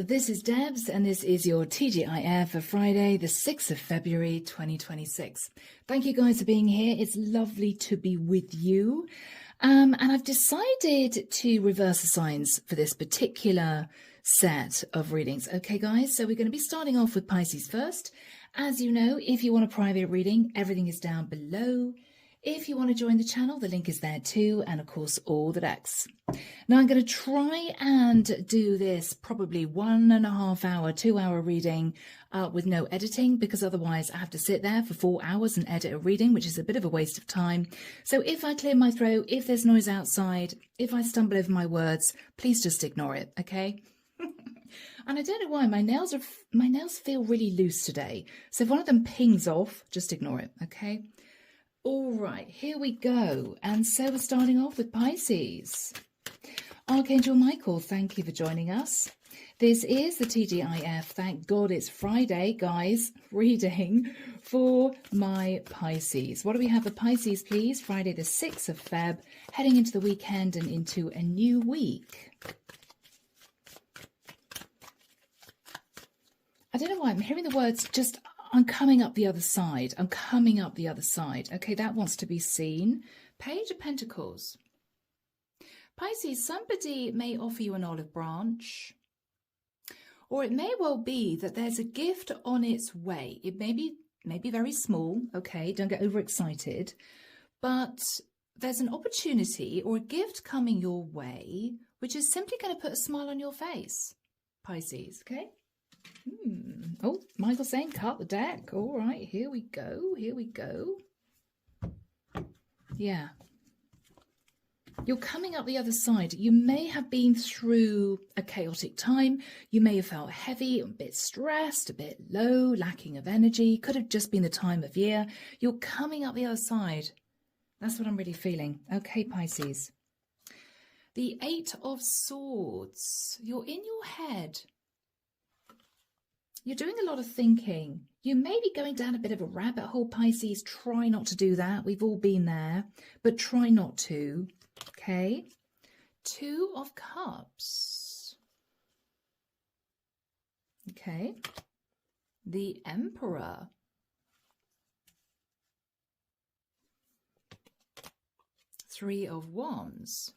This is Debs, and this is your TGIF for Friday, the 6th of February, 2026. Thank you guys for being here. It's lovely to be with you. And I've decided to reverse the signs for this particular set of readings. Okay, guys, so we're going to be starting off with Pisces first. As you know, if you want a private reading, everything is down below. If you want to join the channel, the link is there too, and of course all the decks. Now I'm going to try and do this probably 1.5 hour, 2 hour reading with no editing, because otherwise I have to sit there for 4 hours and edit a reading, which is a bit of a waste of time. So if I clear my throat, if there's noise outside, if I stumble over my words, please just ignore it, okay? And I don't know why, my nails feel really loose today. So if one of them pings off, just ignore it, okay? All right, here we go. And so we're starting off with Pisces. Archangel Michael, thank you for joining us. This is the TGIF. Thank God it's Friday, guys. Reading for my Pisces. What do we have for Pisces, please? Friday the 6th of Feb, heading into the weekend and into a new week. I don't know why I'm hearing the words just... I'm coming up the other side. I'm coming up the other side. Okay, that wants to be seen. Page of Pentacles. Pisces, somebody may offer you an olive branch. Or it may well be that there's a gift on its way. It may be very small. Okay, don't get overexcited. But there's an opportunity or a gift coming your way, which is simply going to put a smile on your face. Pisces, okay? Oh, Michael's saying cut the deck. All right, here we go. Here we go. Yeah. You're coming up the other side. You may have been through a chaotic time. You may have felt heavy, a bit stressed, a bit low, lacking of energy. Could have just been the time of year. You're coming up the other side. That's what I'm really feeling. Okay, Pisces. The 8 of Swords. You're in your head. You're doing a lot of thinking. You may be going down a bit of a rabbit hole, Pisces. Try not to do that. We've all been there, but try not to. Okay. 2 of Cups. Okay. The Emperor. Three of Wands.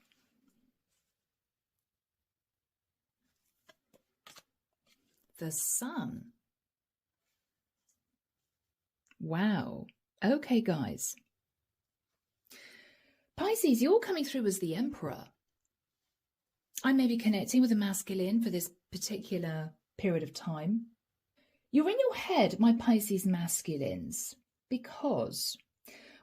The Sun. Wow. Okay, guys. Pisces, you're coming through as the Emperor. I may be connecting with a masculine for this particular period of time. You're in your head, my Pisces masculines, because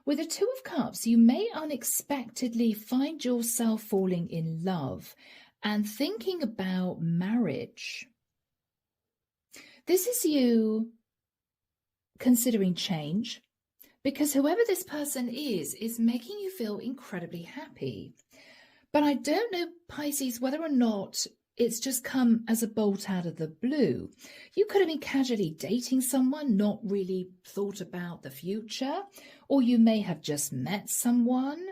with the 2 of Cups, you may unexpectedly find yourself falling in love and thinking about marriage. This is you considering change, because whoever this person is making you feel incredibly happy. But I don't know, Pisces, whether or not it's just come as a bolt out of the blue. You could have been casually dating someone, not really thought about the future, or you may have just met someone.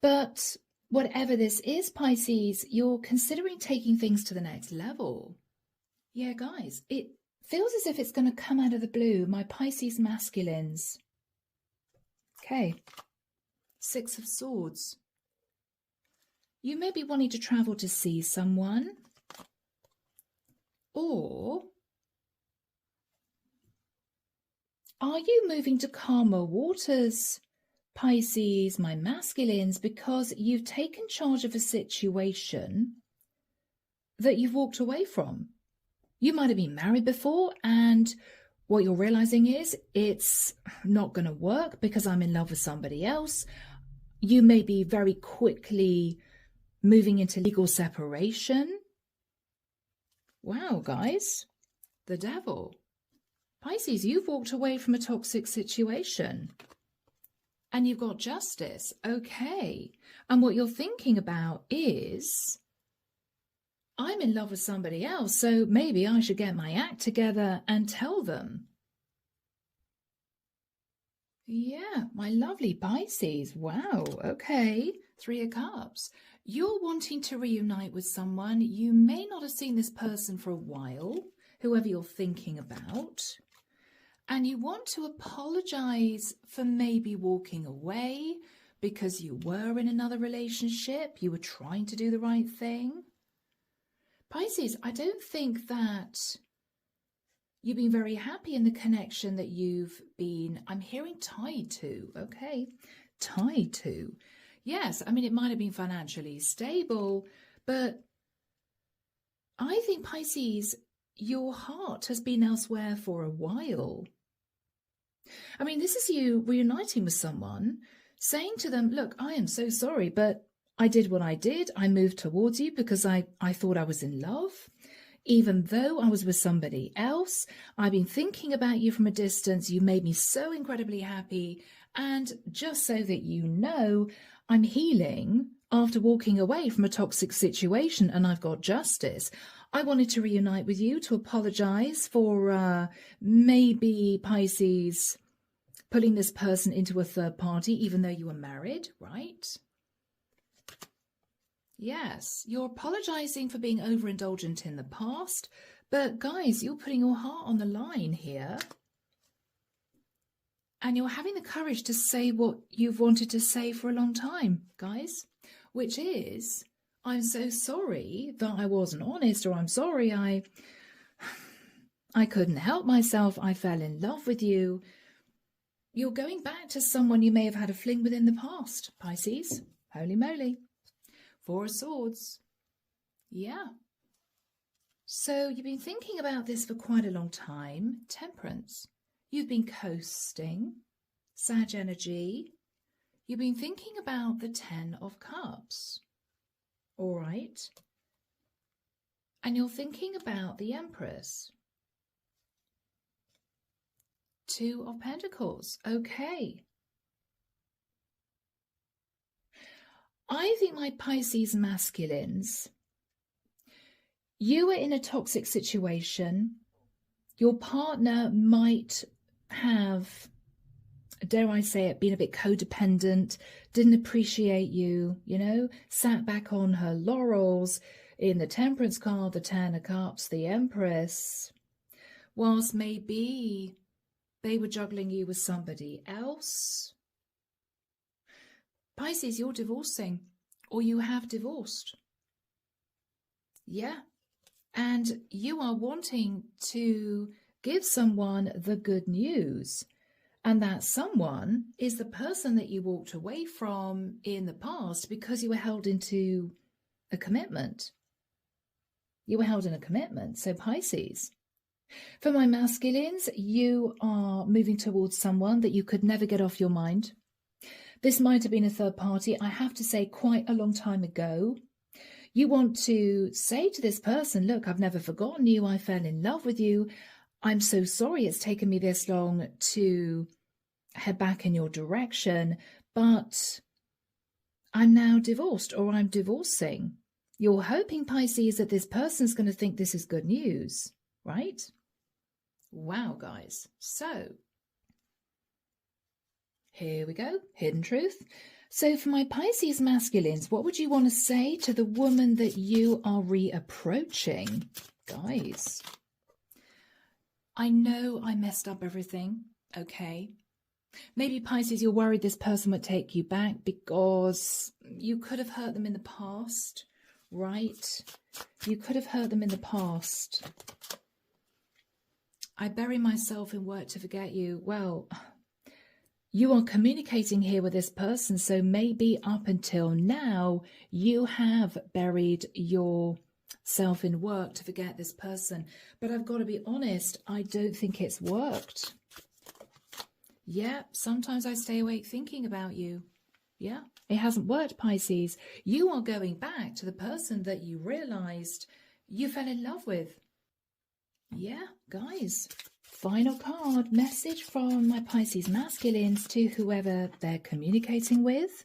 But whatever this is, Pisces, you're considering taking things to the next level. Yeah, guys, it feels as if it's going to come out of the blue, my Pisces masculines. Okay, 6 of Swords. You may be wanting to travel to see someone, or are you moving to calmer waters, Pisces, my masculines, because you've taken charge of a situation that you've walked away from? You might have been married before, and what you're realizing is it's not going to work because I'm in love with somebody else. You may be very quickly moving into legal separation. Wow, guys, the Devil. Pisces, you've walked away from a toxic situation and you've got Justice. Okay. And what you're thinking about is, I'm in love with somebody else, so maybe I should get my act together and tell them. Yeah, my lovely Pisces. Wow, okay. Three of Cups. You're wanting to reunite with someone. You may not have seen this person for a while, whoever you're thinking about. And you want to apologize for maybe walking away because you were in another relationship. You were trying to do the right thing. Pisces, I don't think that you've been very happy in the connection that you've been, I'm hearing tied to, okay? Tied to. Yes, I mean, it might have been financially stable, but I think, Pisces, your heart has been elsewhere for a while. I mean, this is you reuniting with someone, saying to them, look, I am so sorry, but I did what I did. I moved towards you because I thought I was in love. Even though I was with somebody else, I've been thinking about you from a distance. You made me so incredibly happy. And just so that you know, I'm healing after walking away from a toxic situation and I've got justice. I wanted to reunite with you to apologize for maybe, Pisces, putting this person into a third party, even though you were married, right? Yes, you're apologizing for being overindulgent in the past, but guys, you're putting your heart on the line here. And you're having the courage to say what you've wanted to say for a long time, guys, which is, I'm so sorry that I wasn't honest, or I'm sorry I couldn't help myself. I fell in love with you. You're going back to someone you may have had a fling with in the past, Pisces. Holy moly. Four of Swords. Yeah. So you've been thinking about this for quite a long time. Temperance. You've been coasting. Sag energy. You've been thinking about the Ten of Cups. All right. And you're thinking about the Empress. Two of Pentacles. Okay. I think, my Pisces masculines, you were in a toxic situation. Your partner might have, dare I say it, been a bit codependent, didn't appreciate you, you know, sat back on her laurels in the Temperance card, the Ten of Cups, the Empress, whilst maybe they were juggling you with somebody else. Pisces, you're divorcing, or you have divorced. Yeah. And you are wanting to give someone the good news. And that someone is the person that you walked away from in the past because you were held into a commitment. You were held in a commitment. So Pisces, for my masculines, you are moving towards someone that you could never get off your mind. This might have been a third party, I have to say, quite a long time ago. You want to say to this person, look, I've never forgotten you. I fell in love with you. I'm so sorry it's taken me this long to head back in your direction, but I'm now divorced, or I'm divorcing. You're hoping, Pisces, that this person's going to think this is good news, right? Wow, guys. So here we go, hidden truth. So for my Pisces masculines, what would you want to say to the woman that you are reapproaching? Guys, I know I messed up everything, okay? Maybe, Pisces, you're worried this person would take you back because you could have hurt them in the past, right? You could have hurt them in the past. I bury myself in work to forget you. Well, you are communicating here with this person, so maybe up until now, you have buried yourself in work to forget this person. But I've got to be honest, I don't think it's worked. Yeah, sometimes I stay awake thinking about you. Yeah, it hasn't worked, Pisces. You are going back to the person that you realized you fell in love with. Yeah, guys. Final card, message from my Pisces masculines to whoever they're communicating with.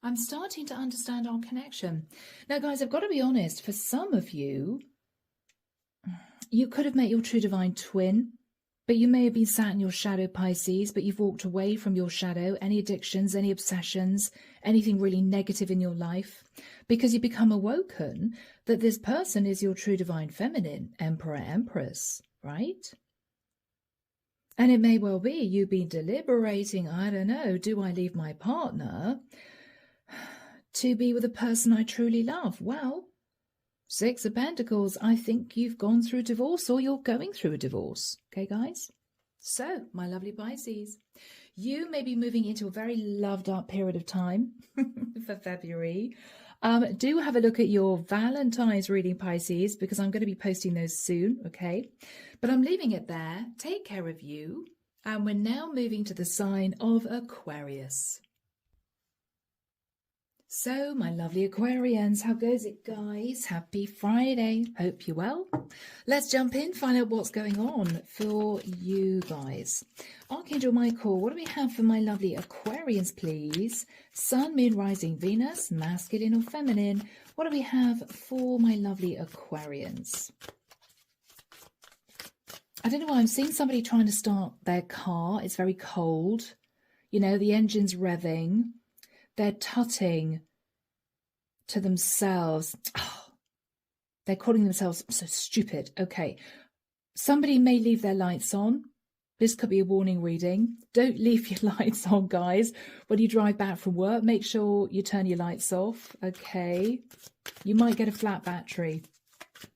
I'm starting to understand our connection. Now, guys, I've got to be honest, for some of you, you could have met your true divine twin. But you may have been sat in your shadow, Pisces, but you've walked away from your shadow, any addictions, any obsessions, anything really negative in your life, because you become awoken that this person is your true divine feminine, Emperor, Empress, right? And it may well be you've been deliberating, I don't know, do I leave my partner to be with a person I truly love? Well, Six of Pentacles, I think you've gone through a divorce or you're going through a divorce. Okay, guys? So, my lovely Pisces, you may be moving into a very loved up period of time for February. Do have a look at your Valentine's reading, Pisces, because I'm going to be posting those soon, okay? But I'm leaving it there. Take care of you. And we're now moving to the sign of Aquarius. So, my lovely Aquarians, how goes it, guys? Happy Friday. Hope you're well. Let's jump in, find out what's going on for you guys. Archangel Michael, what do we have for my lovely Aquarians, please? Sun, Moon, Rising, Venus, masculine or feminine. What do we have for my lovely Aquarians? I don't know why I'm seeing somebody trying to start their car. It's very cold. You know, the engine's revving. They're tutting to themselves. Oh, they're calling themselves so stupid. Okay. Somebody may leave their lights on. This could be a warning reading. Don't leave your lights on, guys. When you drive back from work, make sure you turn your lights off. Okay. You might get a flat battery.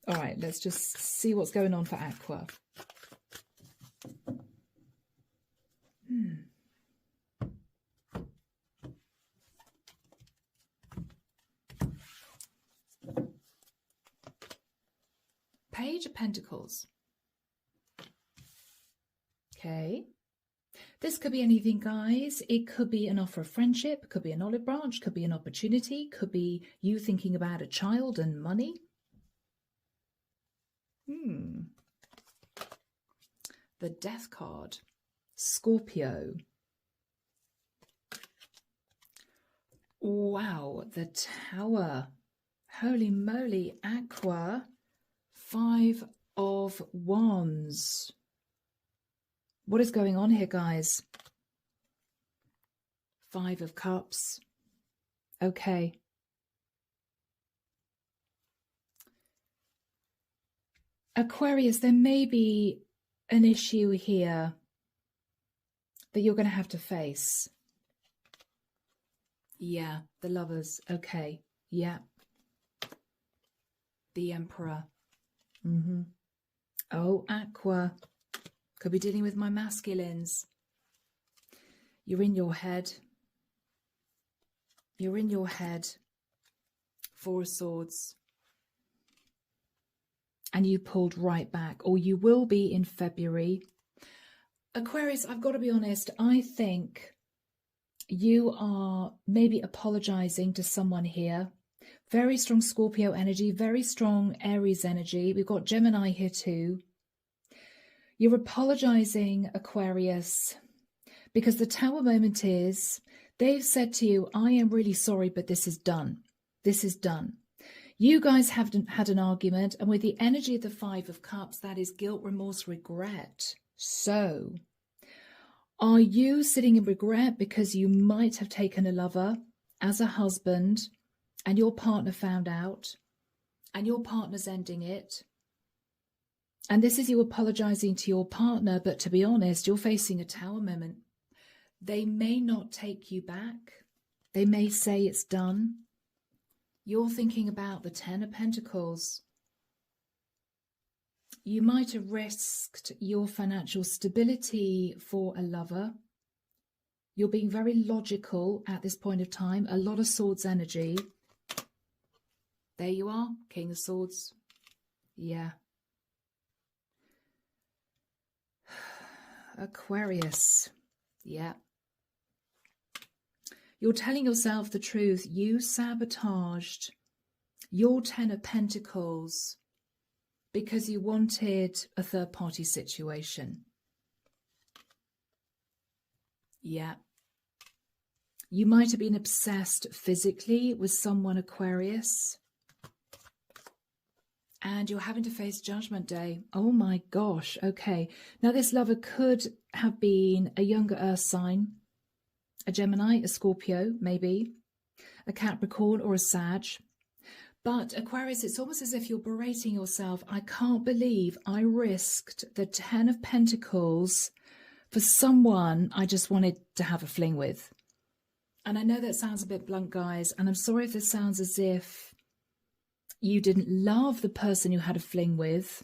All right, let's just see what's going on for Aqua. Page of Pentacles. Okay. This could be anything, guys. It could be an offer of friendship, could be an olive branch, could be an opportunity, could be you thinking about a child and money. The Death card. Scorpio. Wow, the Tower. Holy moly, Aqua. 5 of Wands. What is going on here, guys? 5 of Cups. Okay. Aquarius, there may be an issue here that you're going to have to face. Yeah, the Lovers. Okay. Yeah. The Emperor. Oh, Aqua. Could be dealing with my masculines. You're in your head. You're in your head. 4 of Swords. And you pulled right back, or you will be in February. Aquarius, I've got to be honest, I think you are maybe apologizing to someone here. Very strong Scorpio energy, very strong Aries energy. We've got Gemini here too. You're apologizing, Aquarius, because the Tower moment is, they've said to you, I am really sorry, but this is done. This is done. You guys have had an argument, and with the energy of the 5 of Cups, that is guilt, remorse, regret. So, are you sitting in regret because you might have taken a lover as a husband and your partner found out and your partner's ending it? And this is you apologizing to your partner, but to be honest, you're facing a Tower moment. They may not take you back. They may say it's done. You're thinking about the 10 of Pentacles. You might have risked your financial stability for a lover. You're being very logical at this point of time. A lot of Swords energy. There you are, King of Swords. Yeah. Aquarius. Yeah. You're telling yourself the truth. You sabotaged your 10 of Pentacles because you wanted a third-party situation. Yeah. You might have been obsessed physically with someone, Aquarius. And you're having to face Judgment Day. Oh my gosh. Okay. Now this lover could have been a younger Earth sign, a Gemini, a Scorpio, maybe, a Capricorn or a Sag. But Aquarius, it's almost as if you're berating yourself. I can't believe I risked the 10 of Pentacles for someone I just wanted to have a fling with. And I know that sounds a bit blunt, guys, and I'm sorry if this sounds as if you didn't love the person you had a fling with.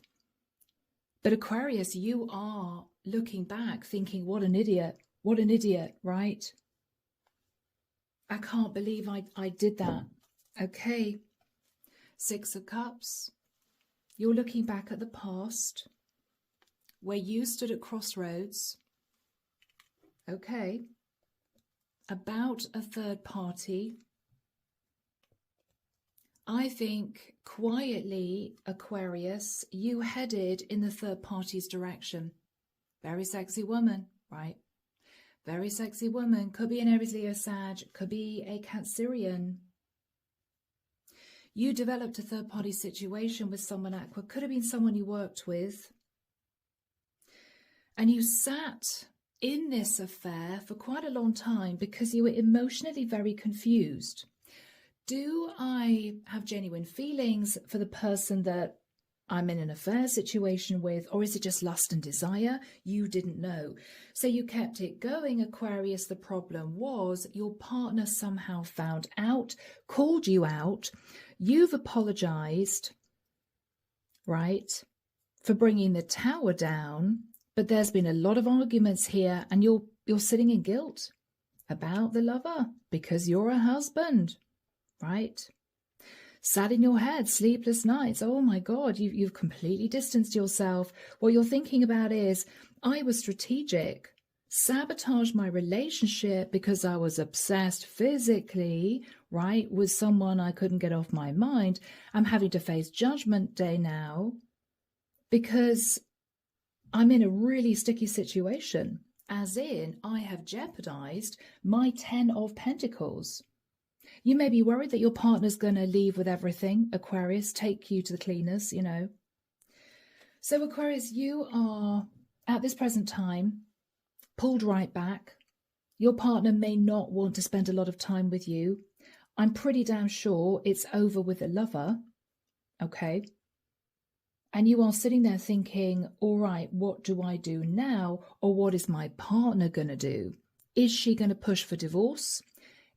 But Aquarius, you are looking back thinking, what an idiot, right? I can't believe I did that. Okay. 6 of Cups. You're looking back at the past where you stood at crossroads. Okay. About a third party. I think quietly, Aquarius, you headed in the third party's direction. Very sexy woman, right? Very sexy woman. Could be an Aries, Leo, Sag. Could be a Cancerian. You developed a third party situation with someone, Aqua. Could have been someone you worked with. And you sat in this affair for quite a long time because you were emotionally very confused. Do I have genuine feelings for the person that I'm in an affair situation with, or is it just lust and desire? You didn't know. So you kept it going, Aquarius. The problem was your partner somehow found out, called you out. You've apologized, right, for bringing the tower down, but there's been a lot of arguments here, and you're sitting in guilt about the lover because you're a husband. Right? Sat in your head, sleepless nights. Oh my God, you've completely distanced yourself. What you're thinking about is, I was strategic, sabotaged my relationship because I was obsessed physically, right, with someone I couldn't get off my mind. I'm having to face Judgment Day now because I'm in a really sticky situation, as in I have jeopardized my 10 of Pentacles. You may be worried that your partner's going to leave with everything, Aquarius, take you to the cleaners, you know. So Aquarius, you are, at this present time, pulled right back. Your partner may not want to spend a lot of time with you. I'm pretty damn sure it's over with a lover, okay? And you are sitting there thinking, all right, what do I do now? Or what is my partner going to do? Is she going to push for divorce?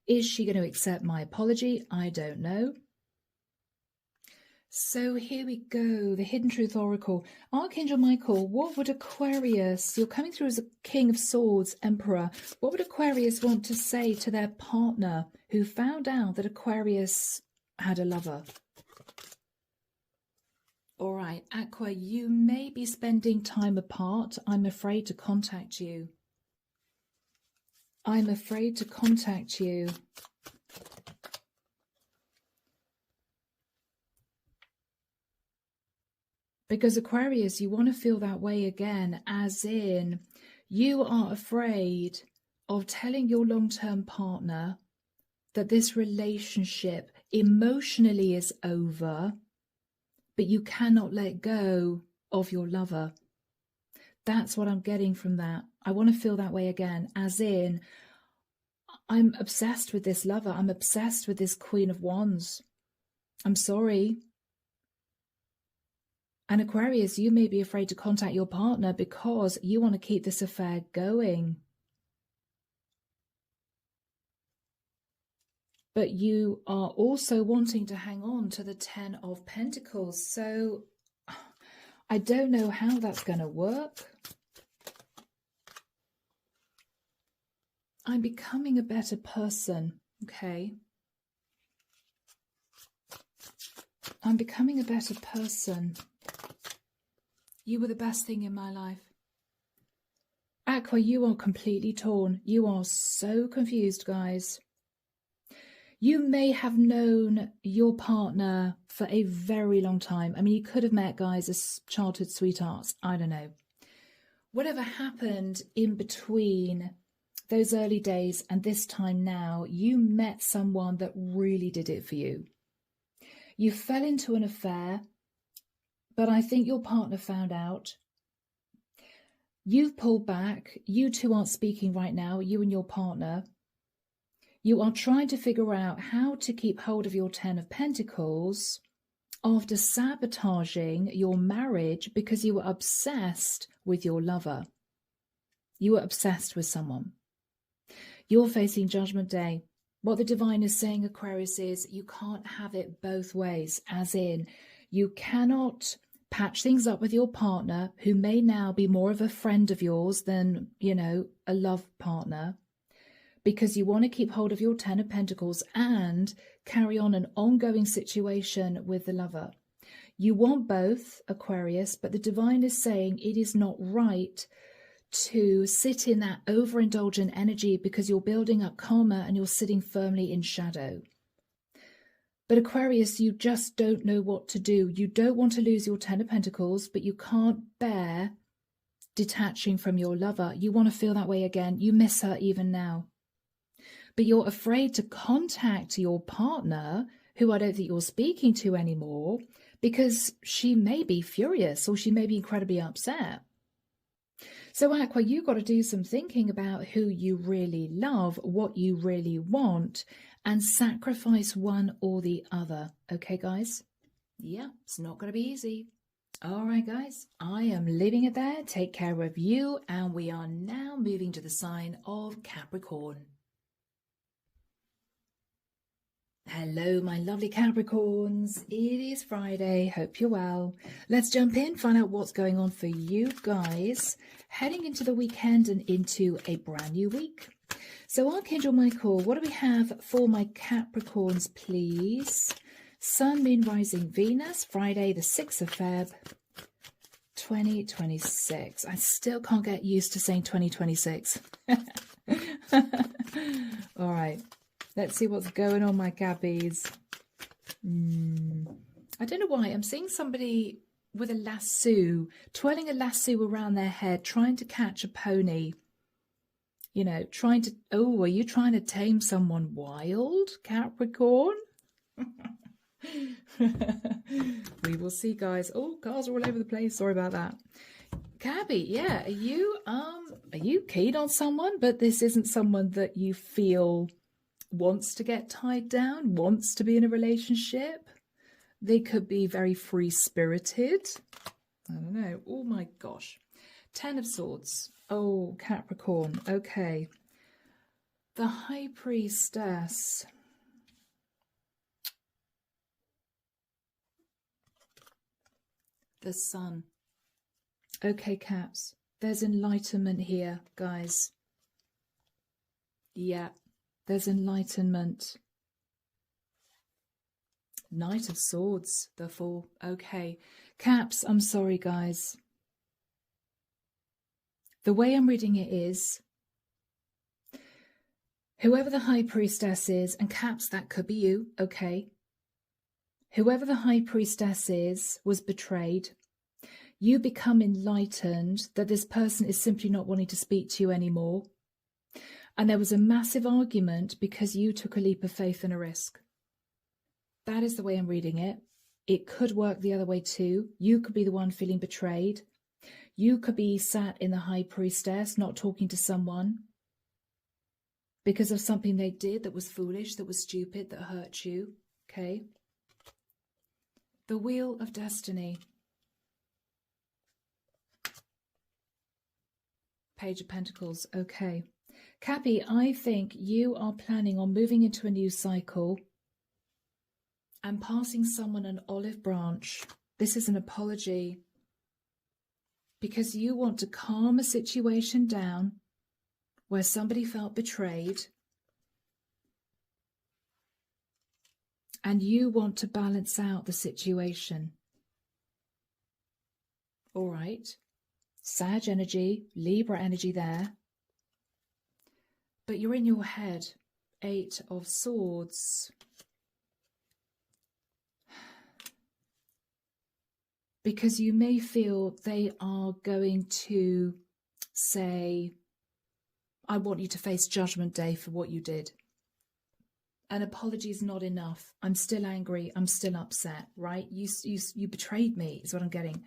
Is she going to accept my apology? I don't know. So here we go, the Hidden Truth Oracle. Archangel Michael, what would Aquarius, you're coming through as a King of Swords, Emperor, what would Aquarius want to say to their partner who found out that Aquarius had a lover? All right, Aqua, you may be spending time apart. I'm afraid to contact you. I'm afraid to contact you. Because Aquarius, you want to feel that way again, as in you are afraid of telling your long-term partner that this relationship emotionally is over, but you cannot let go of your lover. That's what I'm getting from that. I want to feel that way again, as in, I'm obsessed with this lover. I'm obsessed with this Queen of Wands. I'm sorry. And Aquarius, you may be afraid to contact your partner because you want to keep this affair going. But you are also wanting to hang on to the 10 of Pentacles. So I don't know how that's going to work. I'm becoming a better person, okay? I'm becoming a better person. You were the best thing in my life. Aqua, you are completely torn. You are so confused, guys. You may have known your partner for a very long time. I mean, you could have met guys as childhood sweethearts. I don't know. Whatever happened in between those early days and this time now, you met someone that really did it for you. You fell into an affair. but I think your partner found out. You've pulled back. You two aren't speaking right now, you and your partner. You are trying to figure out how to keep hold of your 10 of Pentacles after sabotaging your marriage because you were obsessed with your lover. You were obsessed with someone. You're facing Judgment Day. What the divine is saying, Aquarius, is you can't have it both ways, as in you cannot patch things up with your partner who may now be more of a friend of yours than, you know, a love partner, because you want to keep hold of your 10 of Pentacles and carry on an ongoing situation with the lover. You want both, Aquarius, but the divine is saying it is not right to sit in that overindulgent energy because you're building up karma and you're sitting firmly in shadow. But Aquarius, you just don't know what to do. You don't want to lose your 10 of Pentacles, but you can't bear detaching from your lover. You want to feel that way again. You miss her even now. But you're afraid to contact your partner, who I don't think you're speaking to anymore, because she may be furious or she may be incredibly upset. So Aqua, you've got to do some thinking about who you really love, what you really want, and sacrifice one or the other. Okay, guys? Yeah, it's not going to be easy. All right, guys, I am leaving it there. Take care of you, and we are now moving to the sign of Capricorn. Hello, my lovely Capricorns. It is Friday. Hope you're well. Let's jump in, find out what's going on for you guys, heading into the weekend and into a brand new week. So Archangel Michael, what do we have for my Capricorns, please? Sun, Moon, Rising, Venus, Friday, the 6th of Feb, 2026. I still can't get used to saying 2026. All right. Let's see what's going on, my Gabbies. I don't know why. I'm seeing somebody with a lasso, twirling a lasso around their head, trying to catch a pony. You know, trying to... Oh, are you trying to tame someone wild, Capricorn? We will see, guys. Oh, cars are all over the place. Sorry about that. Gabby, yeah, are you keen on someone, but this isn't someone that you feel wants to get tied down, wants to be in a relationship? They could be very free-spirited. I don't know. Oh my gosh. 10 of Swords. Oh, Capricorn. Okay. The High Priestess. The Sun. Okay, Caps. There's enlightenment here, guys. Yeah. There's enlightenment. Knight of Swords, the Fool. Okay. Caps, I'm sorry, guys. The way I'm reading it is, whoever the High Priestess is, and Caps, that could be you, okay. Whoever the High Priestess is was betrayed. You become enlightened that this person is simply not wanting to speak to you anymore. And there was a massive argument because you took a leap of faith and a risk. That is the way I'm reading it. It could work the other way too. You could be the one feeling betrayed. You could be sat in the High Priestess, not talking to someone because of something they did that was foolish, that was stupid, that hurt you. Okay. The Wheel of Destiny. Page of Pentacles. Okay. Cappy, I think you are planning on moving into a new cycle and passing someone an olive branch. This is an apology because you want to calm a situation down where somebody felt betrayed and you want to balance out the situation. All right. Sag energy, Libra energy there. But you're in your head. 8 of Swords. Because you may feel they are going to say, I want you to face Judgment Day for what you did. an apology is not enough. I'm still angry. I'm still upset, right? You betrayed me is what I'm getting.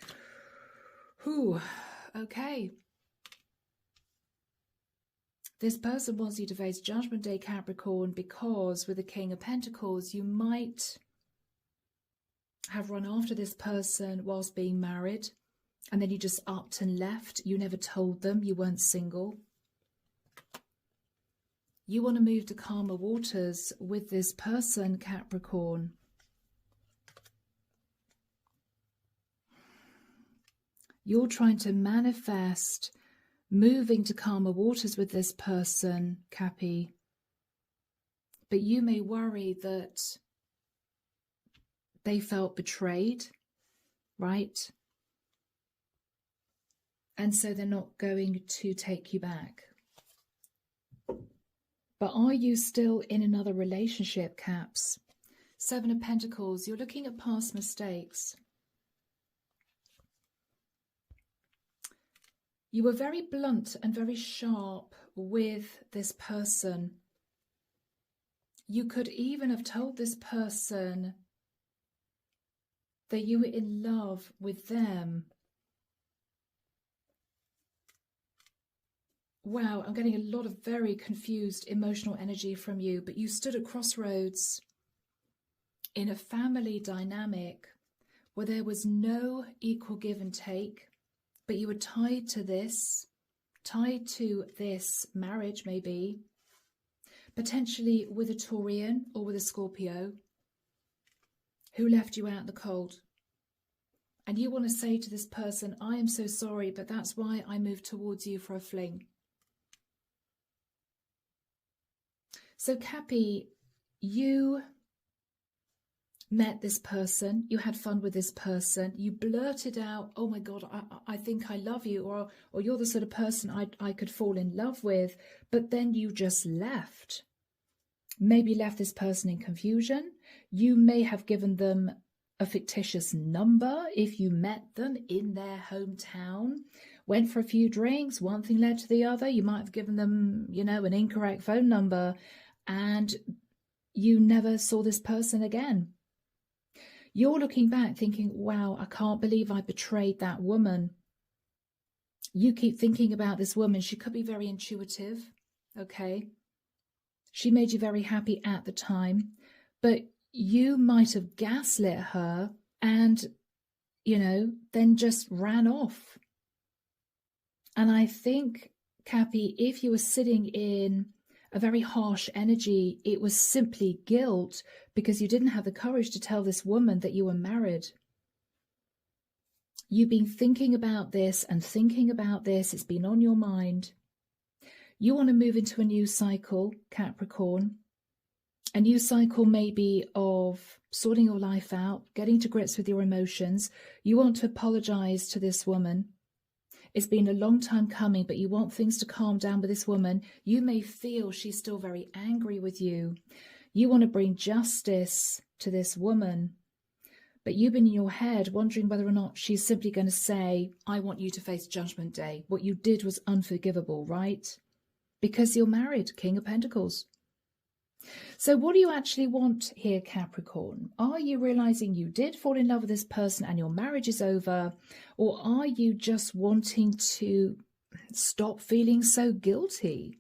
Whew. Okay. This person wants you to face Judgment Day, Capricorn, because with the King of Pentacles, you might have run after this person whilst being married, and then you just upped and left. You never told them you weren't single. You want to move to calmer waters with this person, Capricorn. You're trying to manifest moving to calmer waters with this person, Cappy. But you may worry that they felt betrayed, right? And so they're not going to take you back. But are you still in another relationship, Caps? Seven of Pentacles, you're looking at past mistakes. You were very blunt and very sharp with this person. You could even have told this person that you were in love with them. Wow, I'm getting a lot of very confused emotional energy from you, but you stood at crossroads in a family dynamic where there was no equal give and take, but you were tied to this marriage, maybe, potentially with a Taurian or with a Scorpio who left you out in the cold. And you want to say to this person, I am so sorry, but that's why I moved towards you for a fling. So, Cappy, you met this person, you had fun with this person, you blurted out, oh my God, I think I love you, or you're the sort of person I could fall in love with, but then you just left. Maybe left this person in confusion. You may have given them a fictitious number if you met them in their hometown, went for a few drinks, one thing led to the other. You might have given them, you know, an incorrect phone number, and you never saw this person again. You're looking back thinking, wow, I can't believe I betrayed that woman. You keep thinking about this woman. She could be very intuitive, okay? She made you very happy at the time, but you might have gaslit her and, you know, then just ran off. And I think, Cappy, if you were sitting in a very harsh energy, it was simply guilt because you didn't have the courage to tell this woman that you were married. You've been thinking about this and thinking about this. It's been on your mind. You want to move into a new cycle, Capricorn. A new cycle maybe of sorting your life out, getting to grips with your emotions. You want to apologize to this woman. It's been a long time coming, but you want things to calm down with this woman. You may feel she's still very angry with you. You want to bring justice to this woman, but you've been in your head wondering whether or not she's simply going to say, I want you to face Judgment Day. What you did was unforgivable, right? Because you're married, King of Pentacles. So what do you actually want here, Capricorn? Are you realizing you did fall in love with this person and your marriage is over? Or are you just wanting to stop feeling so guilty?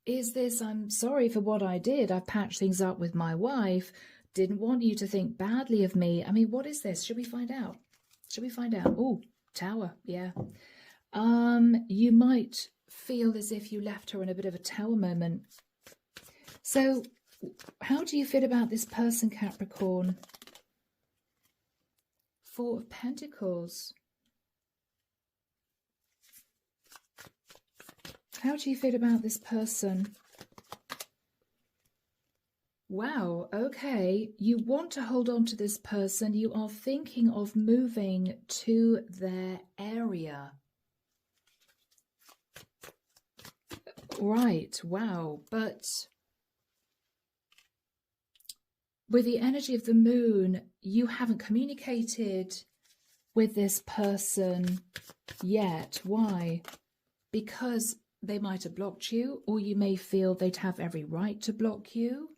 Is this, I'm sorry for what I did. I patched things up with my wife. Didn't want you to think badly of me. I mean, what is this? Should we find out? Should we find out? Oh, Tower, yeah. You might feel as if you left her in a bit of a Tower moment. So how do you feel about this person, Capricorn? Four of Pentacles. How do you feel about this person? Wow, okay. You want to hold on to this person. You are thinking of moving to their area. Right, wow. But with the energy of the moon, you haven't communicated with this person yet. Why? Because they might have blocked you, or you may feel they'd have every right to block you.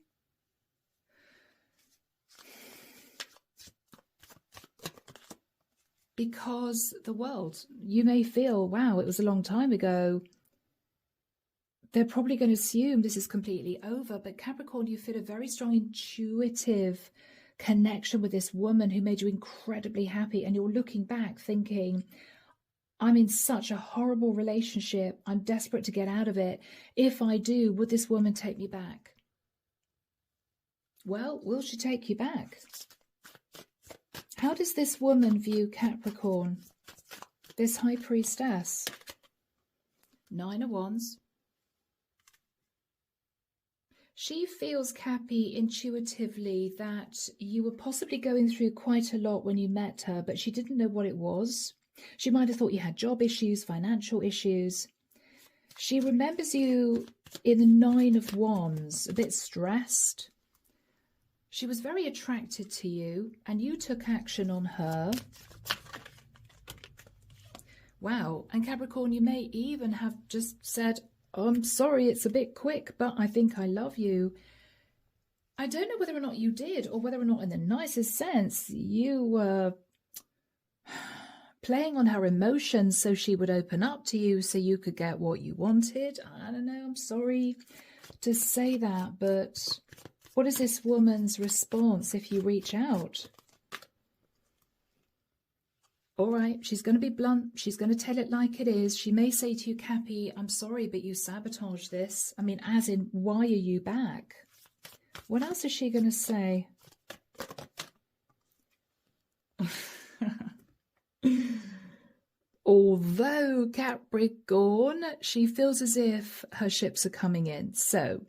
because the world, you may feel, wow, it was a long time ago. They're probably going to assume this is completely over. But Capricorn, you feel a very strong intuitive connection with this woman who made you incredibly happy. And you're looking back thinking, I'm in such a horrible relationship. I'm desperate to get out of it. If I do, would this woman take me back? Well, will she take you back? How does this woman view Capricorn? This High Priestess. 9 of Wands. She feels, Cappy, intuitively that you were possibly going through quite a lot when you met her, but she didn't know what it was. She might have thought you had job issues, financial issues. She remembers you in the 9 of Wands, a bit stressed. She was very attracted to you, and you took action on her. Wow. And Capricorn, you may even have just said, oh, I'm sorry, it's a bit quick, but I think I love you. I don't know whether or not you did, or whether or not in the nicest sense you were playing on her emotions so she would open up to you so you could get what you wanted. I don't know, I'm sorry to say that, but what is this woman's response if you reach out? All right, she's going to be blunt. She's going to tell it like it is. She may say to you, Cappy, I'm sorry, but you sabotaged this. I mean, as in, why are you back? What else is she going to say? Although Capricorn, she feels as if her ships are coming in. So,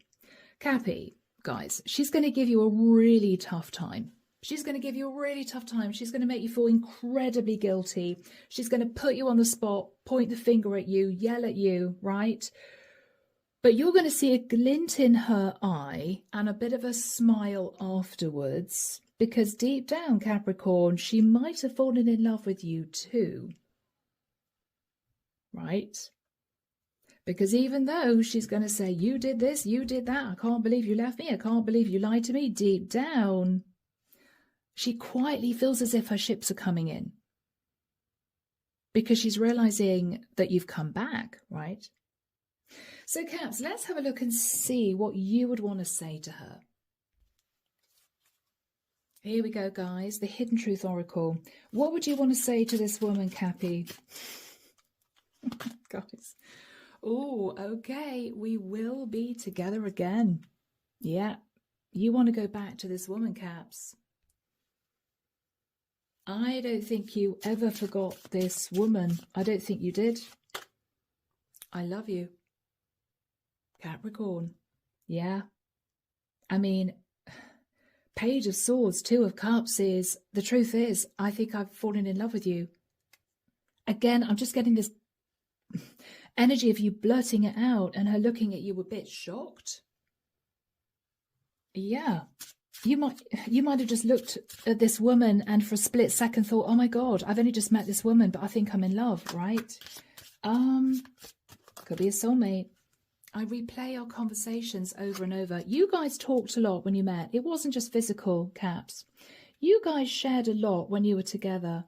Cappy, guys, she's going to give you a really tough time. She's going to give you a really tough time. She's going to make you feel incredibly guilty. She's going to put you on the spot, point the finger at you, yell at you, right? But you're going to see a glint in her eye and a bit of a smile afterwards, because deep down, Capricorn, she might have fallen in love with you too, right? Because even though she's going to say, you did this, you did that, I can't believe you left me, I can't believe you lied to me, deep down, she quietly feels as if her ships are coming in. Because she's realizing that you've come back, right? So, Caps, let's have a look and see what you would want to say to her. Here we go, guys. The Hidden Truth Oracle. What would you want to say to this woman, Cappy? Guys. Oh, okay. We will be together again. Yeah. You want to go back to this woman, Caps. I don't think you ever forgot this woman. I don't think you did. I love you. Capricorn. Yeah. I mean, Page of Swords, Two of Cups is, the truth is, I think I've fallen in love with you. Again, I'm just getting this energy of you blurting it out and her looking at you a bit shocked. Yeah. You might have just looked at this woman and for a split second thought, oh my God, I've only just met this woman, but I think I'm in love, right? Could be a soulmate. I replay our conversations over and over. You guys talked a lot when you met. It wasn't just physical, Caps. You guys shared a lot when you were together.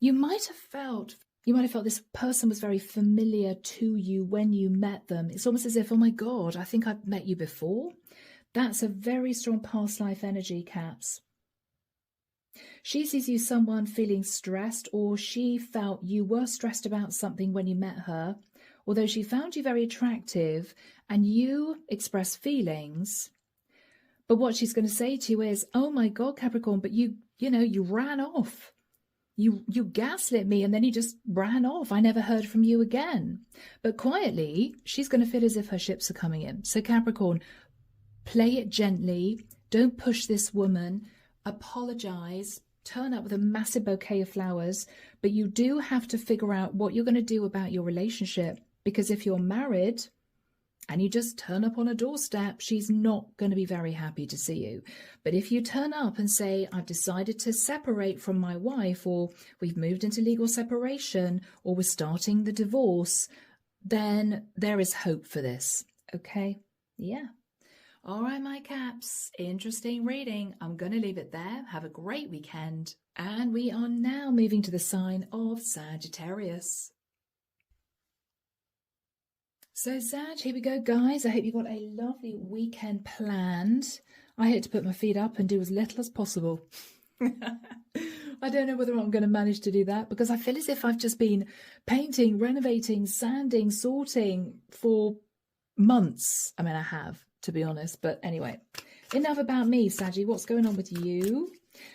You might have felt this person was very familiar to you when you met them. It's almost as if, oh my God, I think I've met you before. That's a very strong past life energy, Caps. She sees you someone feeling stressed, or she felt you were stressed about something when you met her, although she found you very attractive and you expressed feelings. But what she's going to say to you is, oh my God, Capricorn, but you ran off. You gaslit me and then you just ran off. I never heard from you again. But quietly, she's going to feel as if her ships are coming in. So Capricorn, play it gently. Don't push this woman. Apologize. Turn up with a massive bouquet of flowers. But you do have to figure out what you're going to do about your relationship. Because if you're married and you just turn up on a doorstep, she's not going to be very happy to see you. But if you turn up and say, I've decided to separate from my wife, or we've moved into legal separation, or we're starting the divorce, then there is hope for this. Okay? Yeah. All right, my Caps. Interesting reading. I'm going to leave it there. Have a great weekend. And we are now moving to the sign of Sagittarius. So Sag, here we go, guys. I hope you've got a lovely weekend planned. I hate to put my feet up and do as little as possible. I don't know whether I'm going to manage to do that because I feel as if I've just been painting, renovating, sanding, sorting for months. I mean, I have, to be honest. But anyway, enough about me, Saggy. What's going on with you?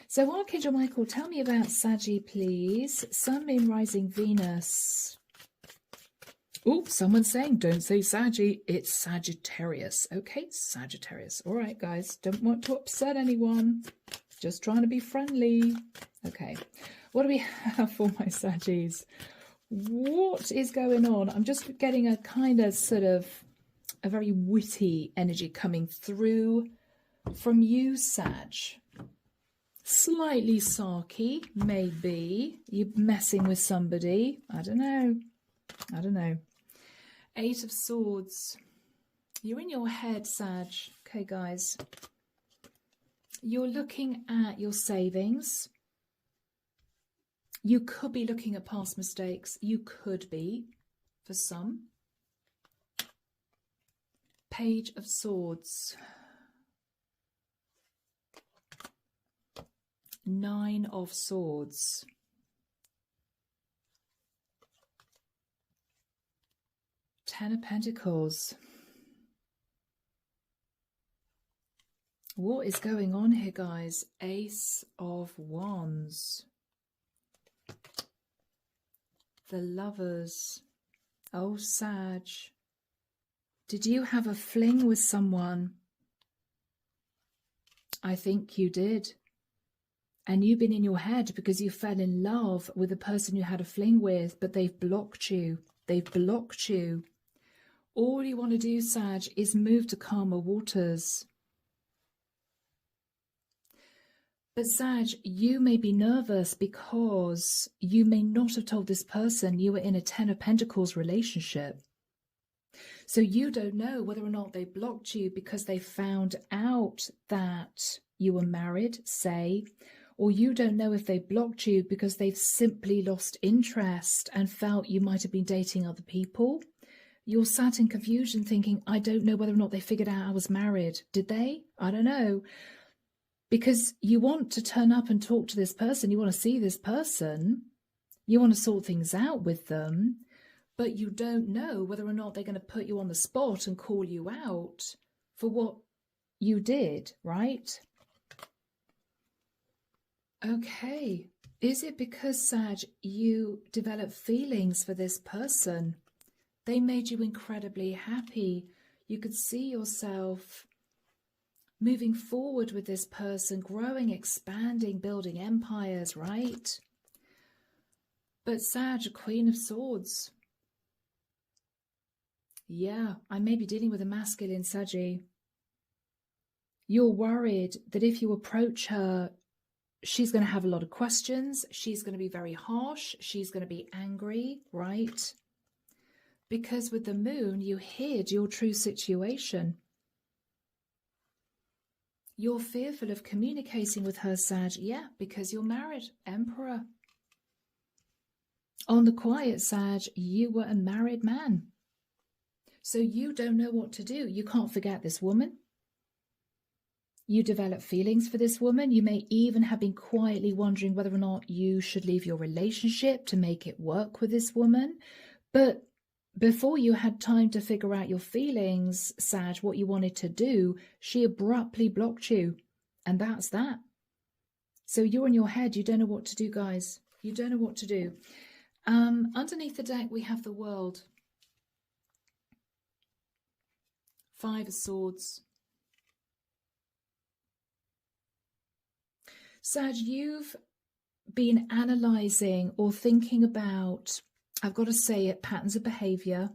So Archangel Michael, tell me about Saggy, please. Sun, Moon, Rising, Venus. Oh, someone's saying, don't say Saggy, it's Sagittarius. Okay, Sagittarius. All right, guys, don't want to upset anyone. Just trying to be friendly. Okay, what do we have for my Saggies? What is going on? I'm just getting a kind of sort of a very witty energy coming through from you, Sag. Slightly sarky, maybe. You're messing with somebody. I don't know. I don't know. 8 of Swords. You're in your head, Sag. Okay, guys. You're looking at your savings. You could be looking at past mistakes. You could be, for some. Page of Swords. 9 of Swords. Ten of Pentacles. What is going on here, guys? Ace of Wands. The Lovers. Oh, Sag. Did you have a fling with someone? I think you did. And you've been in your head because you fell in love with the person you had a fling with, but they've blocked you. They've blocked you. All you want to do, Sag, is move to calmer waters. But Sag, you may be nervous because you may not have told this person you were in a 10 of Pentacles relationship. So you don't know whether or not they blocked you because they found out that you were married, say, or you don't know if they blocked you because they've simply lost interest and felt you might have been dating other people. You're sat in confusion thinking, I don't know whether or not they figured out I was married. Did they? I don't know. Because you want to turn up and talk to this person. You want to see this person. You want to sort things out with them. But you don't know whether or not they're going to put you on the spot and call you out for what you did, right? Okay. Is it because, Sag, you developed feelings for this person? They made you incredibly happy. You could see yourself moving forward with this person, growing, expanding, building empires, right? But Sag, Queen of Swords. Yeah, I may be dealing with a masculine, Saggy. You're worried that if you approach her, she's going to have a lot of questions. She's going to be very harsh. She's going to be angry, right? Because with the moon, you hid your true situation. You're fearful of communicating with her, Sag. Yeah, because you're married, Emperor. On the quiet, Sag, you were a married man. So you don't know what to do. You can't forget this woman. You develop feelings for this woman. You may even have been quietly wondering whether or not you should leave your relationship to make it work with this woman. But before you had time to figure out your feelings, Sag, what you wanted to do, she abruptly blocked you. And that's that. So you're in your head. You don't know what to do, guys. You don't know what to do. Underneath the deck, we have the World. 5 of Swords. Sag, you've been analysing or thinking about, I've got to say it, patterns of behaviour.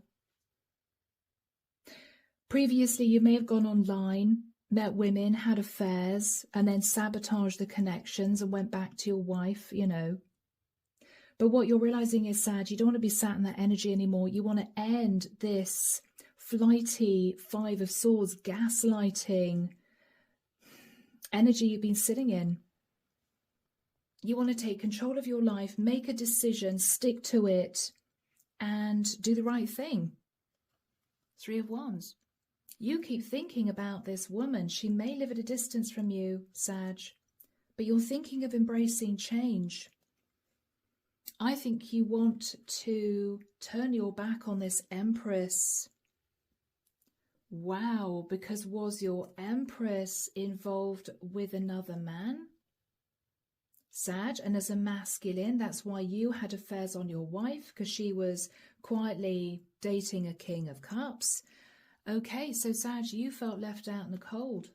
Previously, you may have gone online, met women, had affairs, and then sabotaged the connections and went back to your wife, you know. But what you're realising is, Sag, you don't want to be sat in that energy anymore. You want to end this flighty 5 of Swords, gaslighting energy you've been sitting in. You want to take control of your life, make a decision, stick to it, and do the right thing. Three of Wands. You keep thinking about this woman. She may live at a distance from you, Sag, but you're thinking of embracing change. I think you want to turn your back on this Empress. Wow, because was your Empress involved with another man? Sag, and as a masculine, that's why you had affairs on your wife, because she was quietly dating a King of Cups. Okay, so Sag, you felt left out in the cold.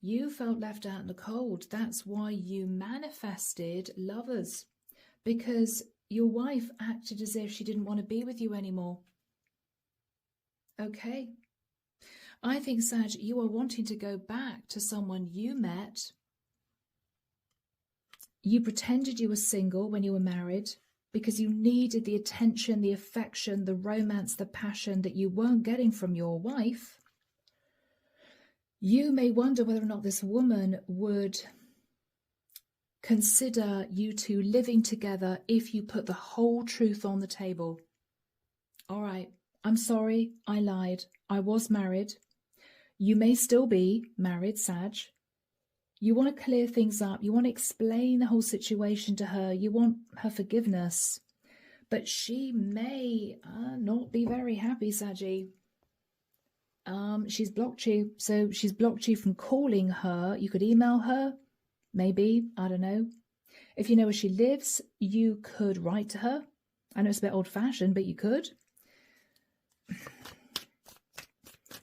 You felt left out in the cold. That's why you manifested Lovers, because your wife acted as if she didn't want to be with you anymore. Okay. I think, Sag, you are wanting to go back to someone you met. You pretended you were single when you were married because you needed the attention, the affection, the romance, the passion that you weren't getting from your wife. You may wonder whether or not this woman would consider you two living together if you put the whole truth on the table. All right, I'm sorry, I lied. I was married. You may still be married, Sag. You want to clear things up. You want to explain the whole situation to her. You want her forgiveness. But she may not be very happy, Saggy. She's blocked you. So she's blocked you from calling her. You could email her, maybe. I don't know. If you know where she lives, you could write to her. I know it's a bit old-fashioned, but you could.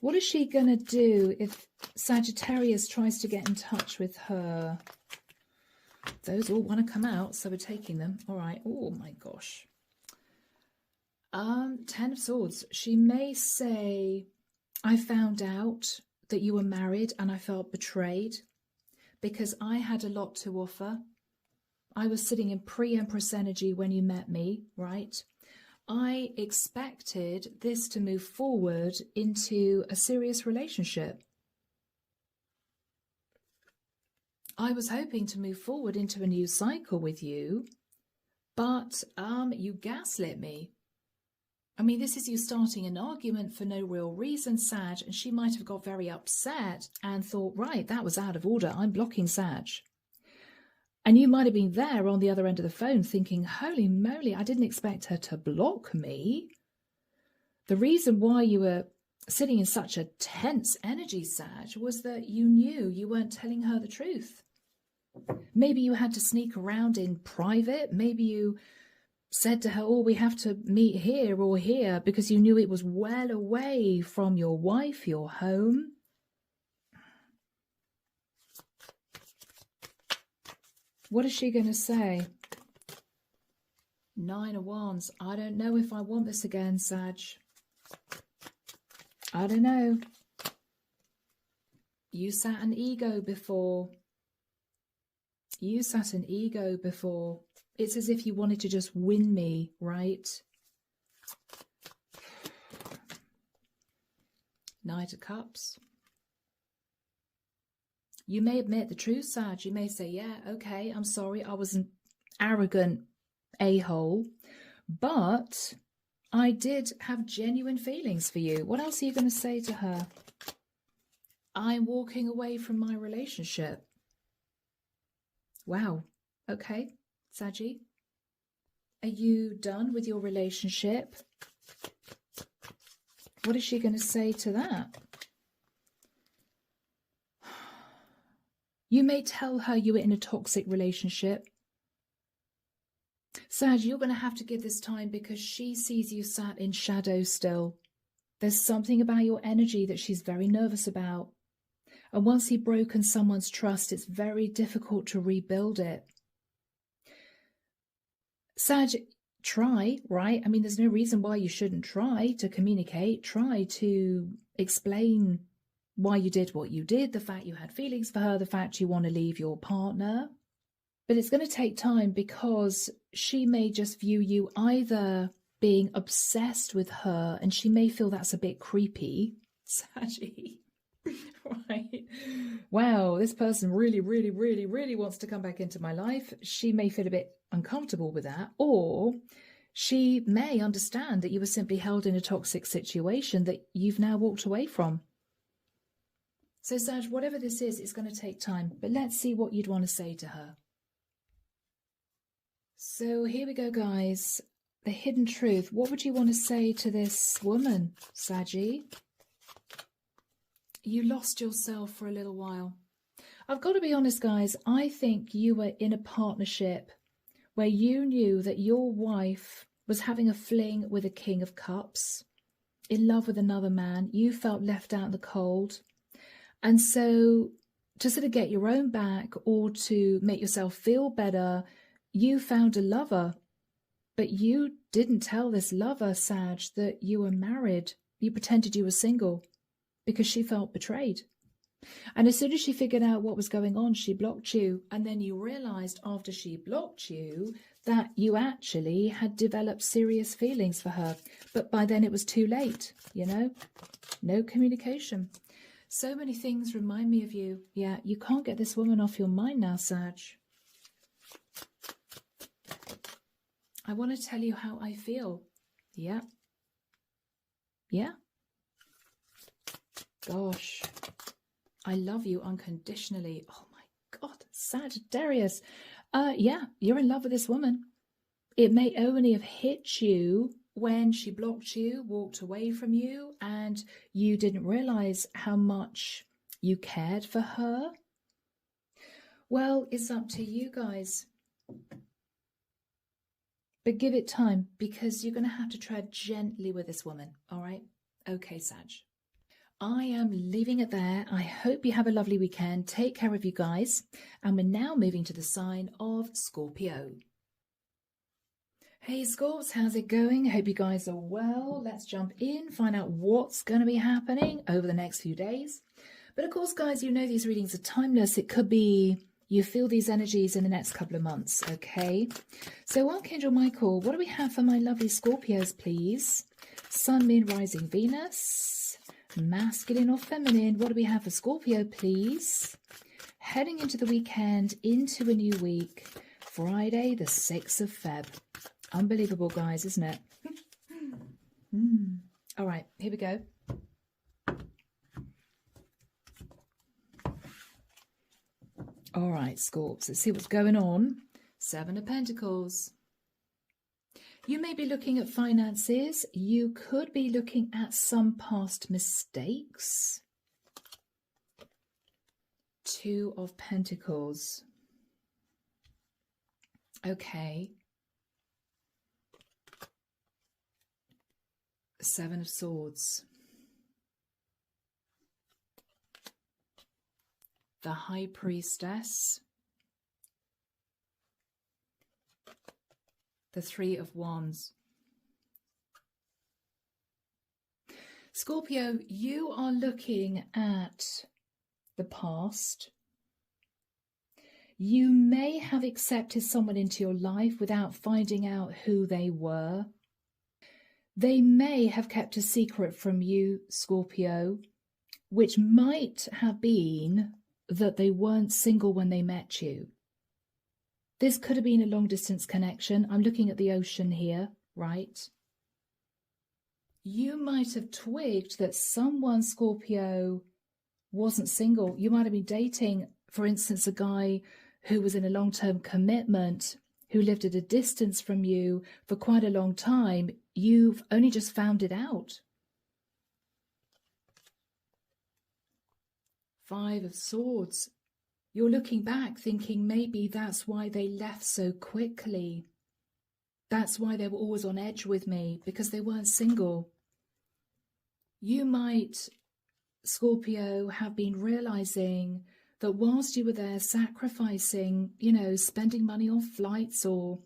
What is she going to do if Sagittarius tries to get in touch with her? Those all want to come out, so we're taking them. All right. Oh, my gosh. 10 of Swords. She may say, I found out that you were married and I felt betrayed because I had a lot to offer. I was sitting in pre-Empress energy when you met me, right? I expected this to move forward into a serious relationship. I was hoping to move forward into a new cycle with you, but you gaslit me. I mean, this is you starting an argument for no real reason, Sag, and she might have got very upset and thought, right, that was out of order. I'm blocking Sag. And you might have been there on the other end of the phone thinking, holy moly, I didn't expect her to block me. The reason why you were sitting in such a tense energy, Sag, was that you knew you weren't telling her the truth. Maybe you had to sneak around in private. Maybe you said to her, oh, we have to meet here or here because you knew it was well away from your wife, your home. What is she going to say? 9 of Wands. I don't know if I want this again, Sag. I don't know. You sat an ego before. You sat an ego before. It's as if you wanted to just win me, right? Knight of Cups. You may admit the truth, Sag. You may say, yeah, okay, I'm sorry. I was an arrogant a-hole. But I did have genuine feelings for you. What else are you going to say to her? I'm walking away from my relationship. Wow. Okay, Saggy. Are you done with your relationship? What is she going to say to that? You may tell her you were in a toxic relationship. Sag, you're going to have to give this time because she sees you sat in shadow still. There's something about your energy that she's very nervous about. And once you've broken someone's trust, it's very difficult to rebuild it. Sag, try, right? I mean, there's no reason why you shouldn't try to communicate. Try to explain why you did what you did, the fact you had feelings for her, the fact you want to leave your partner. But it's going to take time because she may just view you either being obsessed with her, and she may feel that's a bit creepy. Saggy, Right. Wow, this person really, really, really, really wants to come back into my life. She may feel a bit uncomfortable with that, or she may understand that you were simply held in a toxic situation that you've now walked away from. So, Sag, whatever this is, it's going to take time, but let's see what you'd want to say to her. So here we go, guys. The hidden truth. What would you want to say to this woman, Saggy? You lost yourself for a little while. I've got to be honest, guys. I think you were in a partnership where you knew that your wife was having a fling with a King of Cups, in love with another man. You felt left out in the cold. And so to sort of get your own back or to make yourself feel better, you found a lover. But you didn't tell this lover, Sag, that you were married. You pretended you were single because she felt betrayed. And as soon as she figured out what was going on, she blocked you. And then you realized after she blocked you that you actually had developed serious feelings for her. But by then it was too late, you know? No communication. So many things remind me of you. Yeah, you can't get this woman off your mind now, Sag. I want to tell you how I feel. Yeah. Yeah. Gosh. I love you unconditionally. Oh my God, Sagittarius. Yeah, you're in love with this woman. It may only have hit you when she blocked you, walked away from you, and you didn't realize how much you cared for her. Well, it's up to you guys. But give it time, because you're going to have to tread gently with this woman, all right? Okay, Sag. I am leaving it there. I hope you have a lovely weekend. Take care of you guys. And we're now moving to the sign of Scorpio. Hey, Scorps, how's it going? Hope you guys are well. Let's jump in, find out what's going to be happening over the next few days. But of course, guys, you know these readings are timeless. It could be you feel these energies in the next couple of months, okay? So Archangel Michael, what do we have for my lovely Scorpios, please? Sun, Moon, Rising, Venus. Masculine or feminine? What do we have for Scorpio, please? Heading into the weekend, into a new week. Friday, the 6th of Feb. Unbelievable, guys, isn't it? All right, here we go. All right, Scorps, let's see what's going on. 7 of Pentacles. You may be looking at finances. You could be looking at some past mistakes. 2 of Pentacles. Okay. 7 of Swords. The High Priestess. The 3 of Wands. Scorpio, you are looking at the past. You may have accepted someone into your life without finding out who they were. They may have kept a secret from you, Scorpio, which might have been that they weren't single when they met you. This could have been a long-distance connection. I'm looking at the ocean here, right? You might have twigged that someone, Scorpio, wasn't single. You might have been dating, for instance, a guy who was in a long-term commitment, who lived at a distance from you for quite a long time. You've only just found it out. 5 of Swords. You're looking back thinking maybe that's why they left so quickly. That's why they were always on edge with me, because they weren't single. You might, Scorpio, have been realizing that whilst you were there sacrificing, you know, spending money on flights or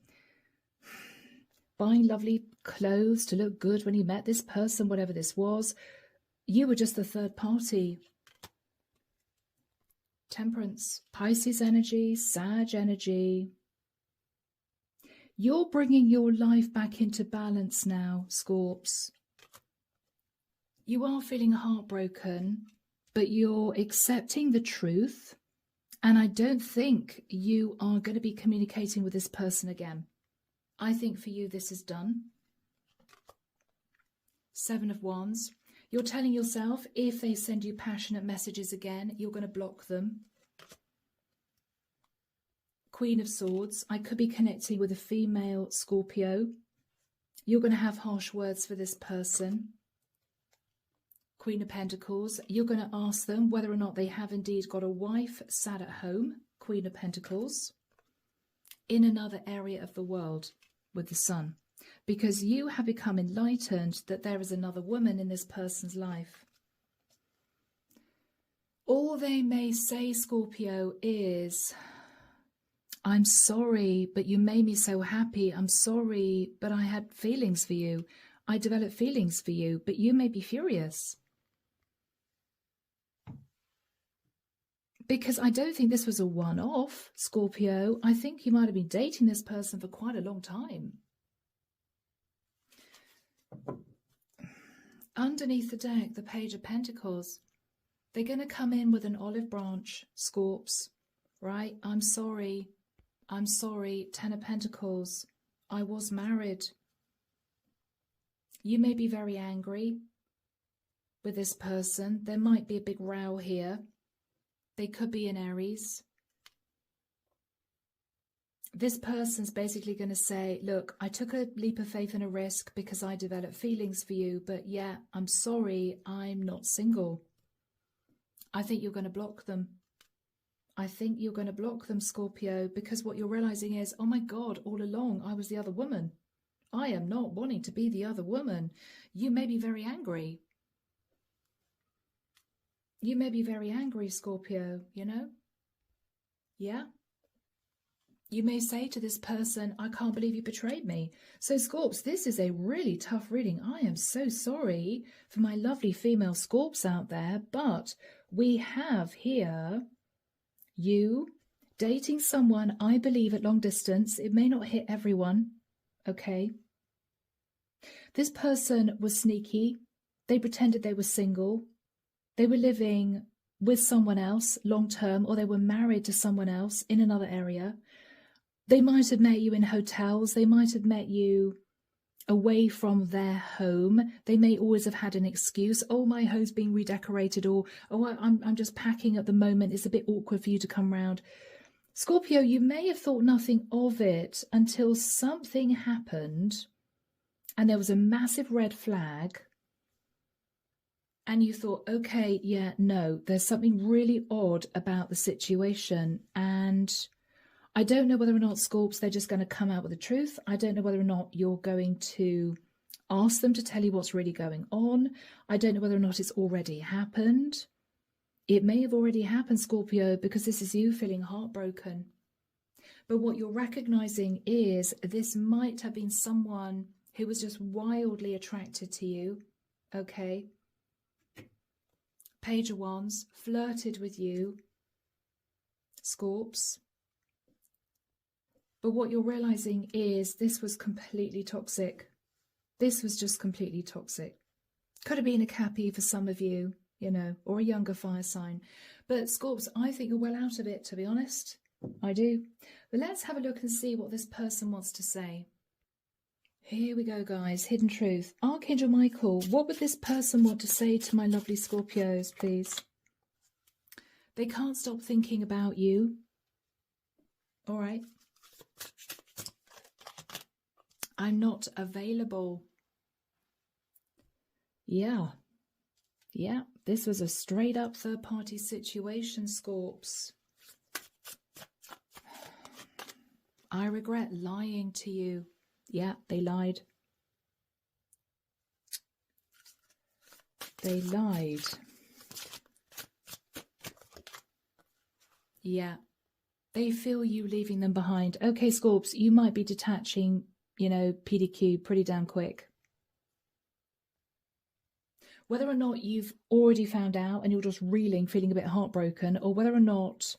buying lovely clothes to look good when you met this person, whatever this was, you were just the third party. Temperance, Pisces energy, Sag energy. You're bringing your life back into balance now, Scorps. You are feeling heartbroken. but you're accepting the truth. And I don't think you are going to be communicating with this person again. I think for you, this is done. 7 of Wands. You're telling yourself if they send you passionate messages again, you're going to block them. Queen of Swords. I could be connecting with a female Scorpio. You're going to have harsh words for this person. Queen of Pentacles. You're going to ask them whether or not they have indeed got a wife sat at home. Queen of Pentacles. In another area of the world with the Sun. Because you have become enlightened that there is another woman in this person's life. All they may say, Scorpio, is, I'm sorry, but you made me so happy. I'm sorry, but I had feelings for you. I developed feelings for you, but you may be furious. Because I don't think this was a one-off, Scorpio. I think you might have been dating this person for quite a long time. Underneath the deck, the Page of Pentacles. They're going to come in with an olive branch, Scorps, right? I'm sorry. I'm sorry. 10 of Pentacles. I was married. You may be very angry with this person. There might be a big row here. They could be an Aries. This person's basically going to say, look, I took a leap of faith and a risk because I developed feelings for you, but yeah, I'm sorry, I'm not single. I think you're going to block them. I think you're going to block them, Scorpio, because what you're realizing is, oh my God, all along I was the other woman. I am not wanting to be the other woman. You may be very angry. You may be very angry, Scorpio, you know? Yeah? You may say to this person, I can't believe you betrayed me. So, Scorps, this is a really tough reading. I am so sorry for my lovely female Scorps out there, but we have here you dating someone, I believe, at long distance. It may not hit everyone, okay? This person was sneaky. They pretended they were single. They were living with someone else long term, or they were married to someone else in another area. They might have met you in hotels. They might have met you away from their home. They may always have had an excuse. Oh, my home's being redecorated, or oh, I'm just packing at the moment. It's a bit awkward for you to come round. Scorpio, you may have thought nothing of it until something happened and there was a massive red flag. And you thought, okay, yeah, no, there's something really odd about the situation. And I don't know whether or not, Scorps, they're just going to come out with the truth. I don't know whether or not you're going to ask them to tell you what's really going on. I don't know whether or not it's already happened. It may have already happened, Scorpio, because this is you feeling heartbroken. But what you're recognizing is this might have been someone who was just wildly attracted to you, okay? Page of Wands, flirted with you, Scorps. But what you're realizing is this was completely toxic. This was just completely toxic. Could have been a Cappy for some of you, you know, or a younger fire sign. But Scorps, I think you're well out of it, to be honest. I do. But let's have a look and see what this person wants to say. Here we go, guys. Hidden truth. Archangel Michael, what would this person want to say to my lovely Scorpios, please? They can't stop thinking about you. All right. I'm not available. Yeah. Yeah, this was a straight up third party situation, Scorps. I regret lying to you. Yeah, they lied. They lied. Yeah. They feel you leaving them behind. Okay, Scorps, you might be detaching, you know, PDQ pretty damn quick. Whether or not you've already found out and you're just reeling, feeling a bit heartbroken, or whether or not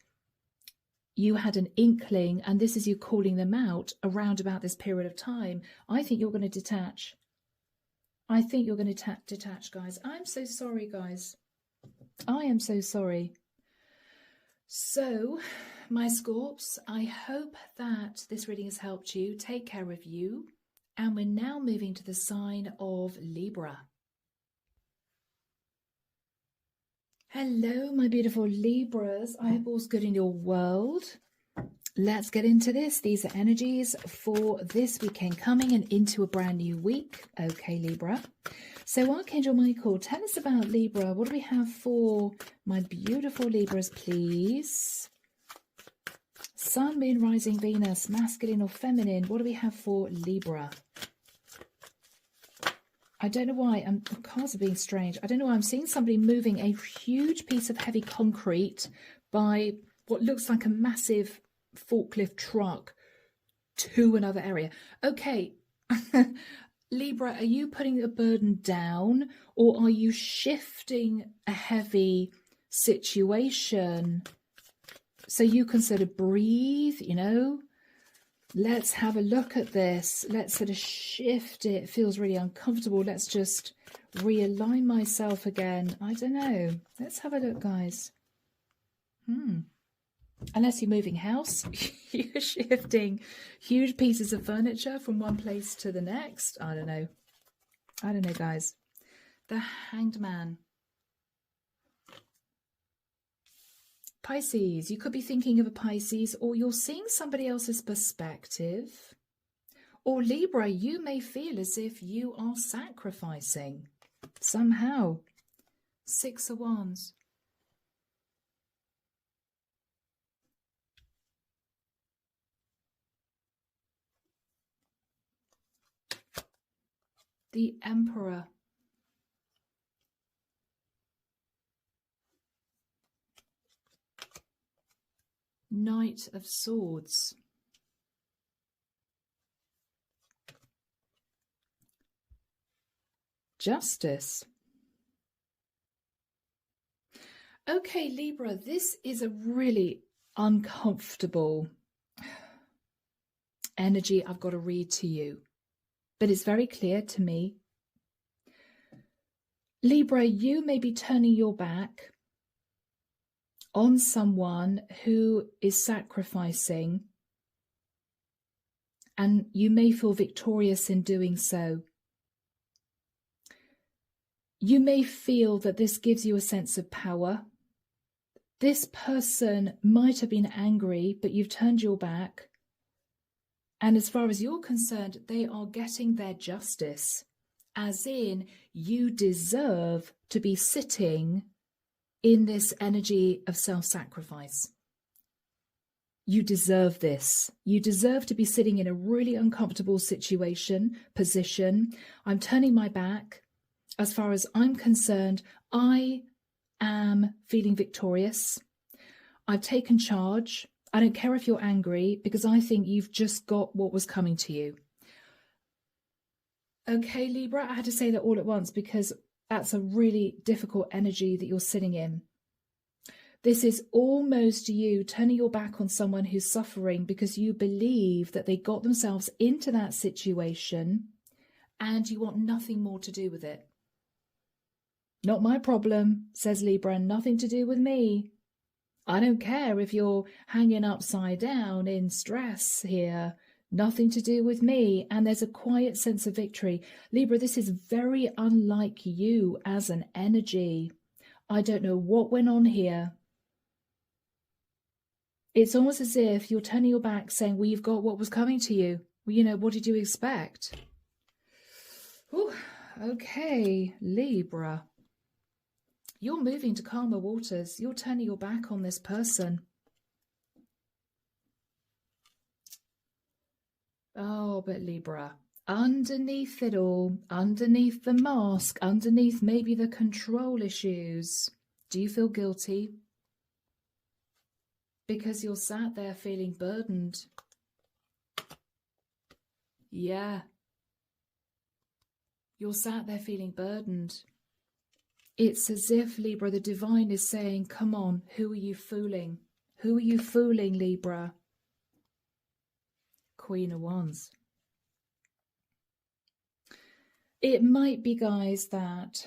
you had an inkling and this is you calling them out around about this period of time, I think you're going to detach. I think you're going to detach, guys. I'm so sorry, guys. I am so sorry. So, my Scorps, I hope that this reading has helped you. Take care of you. And we're now moving to the sign of Libra. Hello, my beautiful Libras. I hope all's good in your world. Let's get into this. These are energies for this weekend coming and into a brand new week. Okay, Libra. So Archangel Michael, tell us about Libra. What do we have for my beautiful Libras, please? Sun, Moon, Rising, Venus, masculine or feminine. What do we have for Libra? I don't know why. The cards are being strange. I don't know why I'm seeing somebody moving a huge piece of heavy concrete by what looks like a massive forklift truck to another area. Okay. Libra, are you putting a burden down, or are you shifting a heavy situation so you can sort of breathe, you know? Let's have a look at this. Let's sort of shift it. It feels really uncomfortable. Let's just realign myself again. I don't know. Let's have a look, guys. Unless you're moving house, you're shifting huge pieces of furniture from one place to the next. I don't know. I don't know, guys. The Hanged Man. Pisces, you could be thinking of a Pisces, or you're seeing somebody else's perspective. Or Libra, you may feel as if you are sacrificing somehow. 6 of Wands. The Emperor. Knight of Swords. Justice. Okay, Libra, this is a really uncomfortable energy I've got to read to you, but it's very clear to me. Libra, you may be turning your back on someone who is sacrificing, and you may feel victorious in doing so. You may feel that this gives you a sense of power. This person might have been angry, but you've turned your back. And as far as you're concerned, they are getting their justice, as in you deserve to be sitting in this energy of self-sacrifice. You deserve this. You deserve to be sitting in a really uncomfortable position. I'm turning my back. As far as I'm concerned, I am feeling victorious. I've taken charge. I don't care if you're angry, because I think you've just got what was coming to you. Okay, Libra, I had to say that all at once because that's a really difficult energy that you're sitting in. This is almost you turning your back on someone who's suffering because you believe that they got themselves into that situation and you want nothing more to do with it. Not my problem, says Libra, nothing to do with me. I don't care if you're hanging upside down in stress here. Nothing to do with me. And there's a quiet sense of victory. Libra, this is very unlike you as an energy. I don't know what went on here. It's almost as if you're turning your back saying, well, you've got what was coming to you. Well, you know, what did you expect? Ooh, okay, Libra. You're moving to calmer waters. You're turning your back on this person. Oh, but Libra, underneath it all, underneath the mask, underneath maybe the control issues, do you feel guilty? Because you're sat there feeling burdened. Yeah. You're sat there feeling burdened. It's as if, Libra, the divine is saying, come on, who are you fooling? Who are you fooling, Libra? Queen of Wands. It might be, guys, that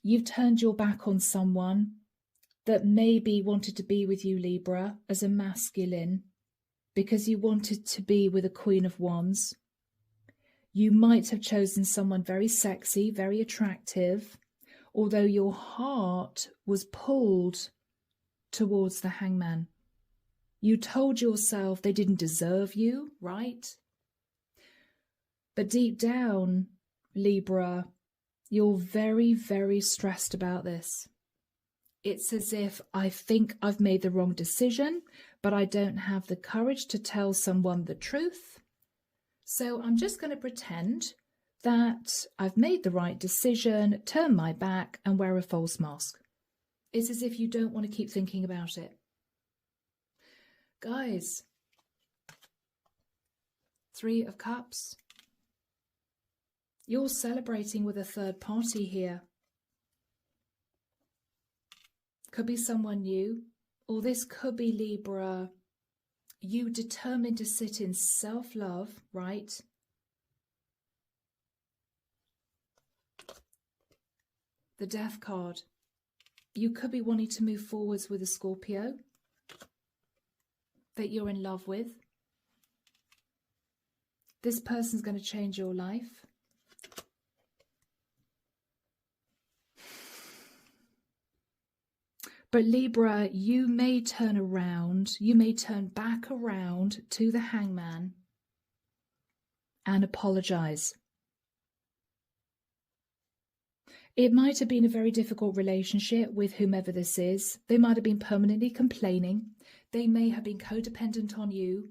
You've turned your back on someone that maybe wanted to be with you, Libra, as a masculine, because you wanted to be with a Queen of Wands. You might have chosen someone very sexy, very attractive, although your heart was pulled towards the Hangman. You told yourself they didn't deserve you, right? But deep down, Libra, you're very, very stressed about this. It's as if I think I've made the wrong decision, but I don't have the courage to tell someone the truth. So I'm just going to pretend that I've made the right decision, turn my back and wear a false mask. It's as if you don't want to keep thinking about it. Guys, 3 of Cups. You're celebrating with a third party here. Could be someone new, or this could be, Libra, you determined to sit in self-love, right? The Death card. You could be wanting to move forwards with a Scorpio that you're in love with. This person's going to change your life. But Libra, you may turn around, you may turn back around to the Hangman and apologize. It might have been a very difficult relationship with whomever this is. They might have been permanently complaining. They may have been codependent on you.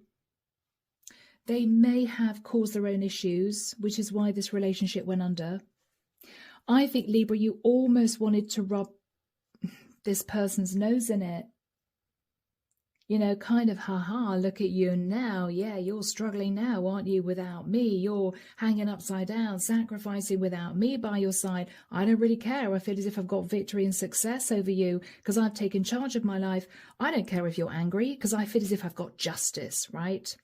They may have caused their own issues, which is why this relationship went under. I think, Libra, you almost wanted to rub this person's nose in it. You know, kind of, haha, look at you now. Yeah, you're struggling now, aren't you, without me? You're hanging upside down, sacrificing without me by your side. I don't really care. I feel as if I've got victory and success over you because I've taken charge of my life. I don't care if you're angry because I feel as if I've got justice, right?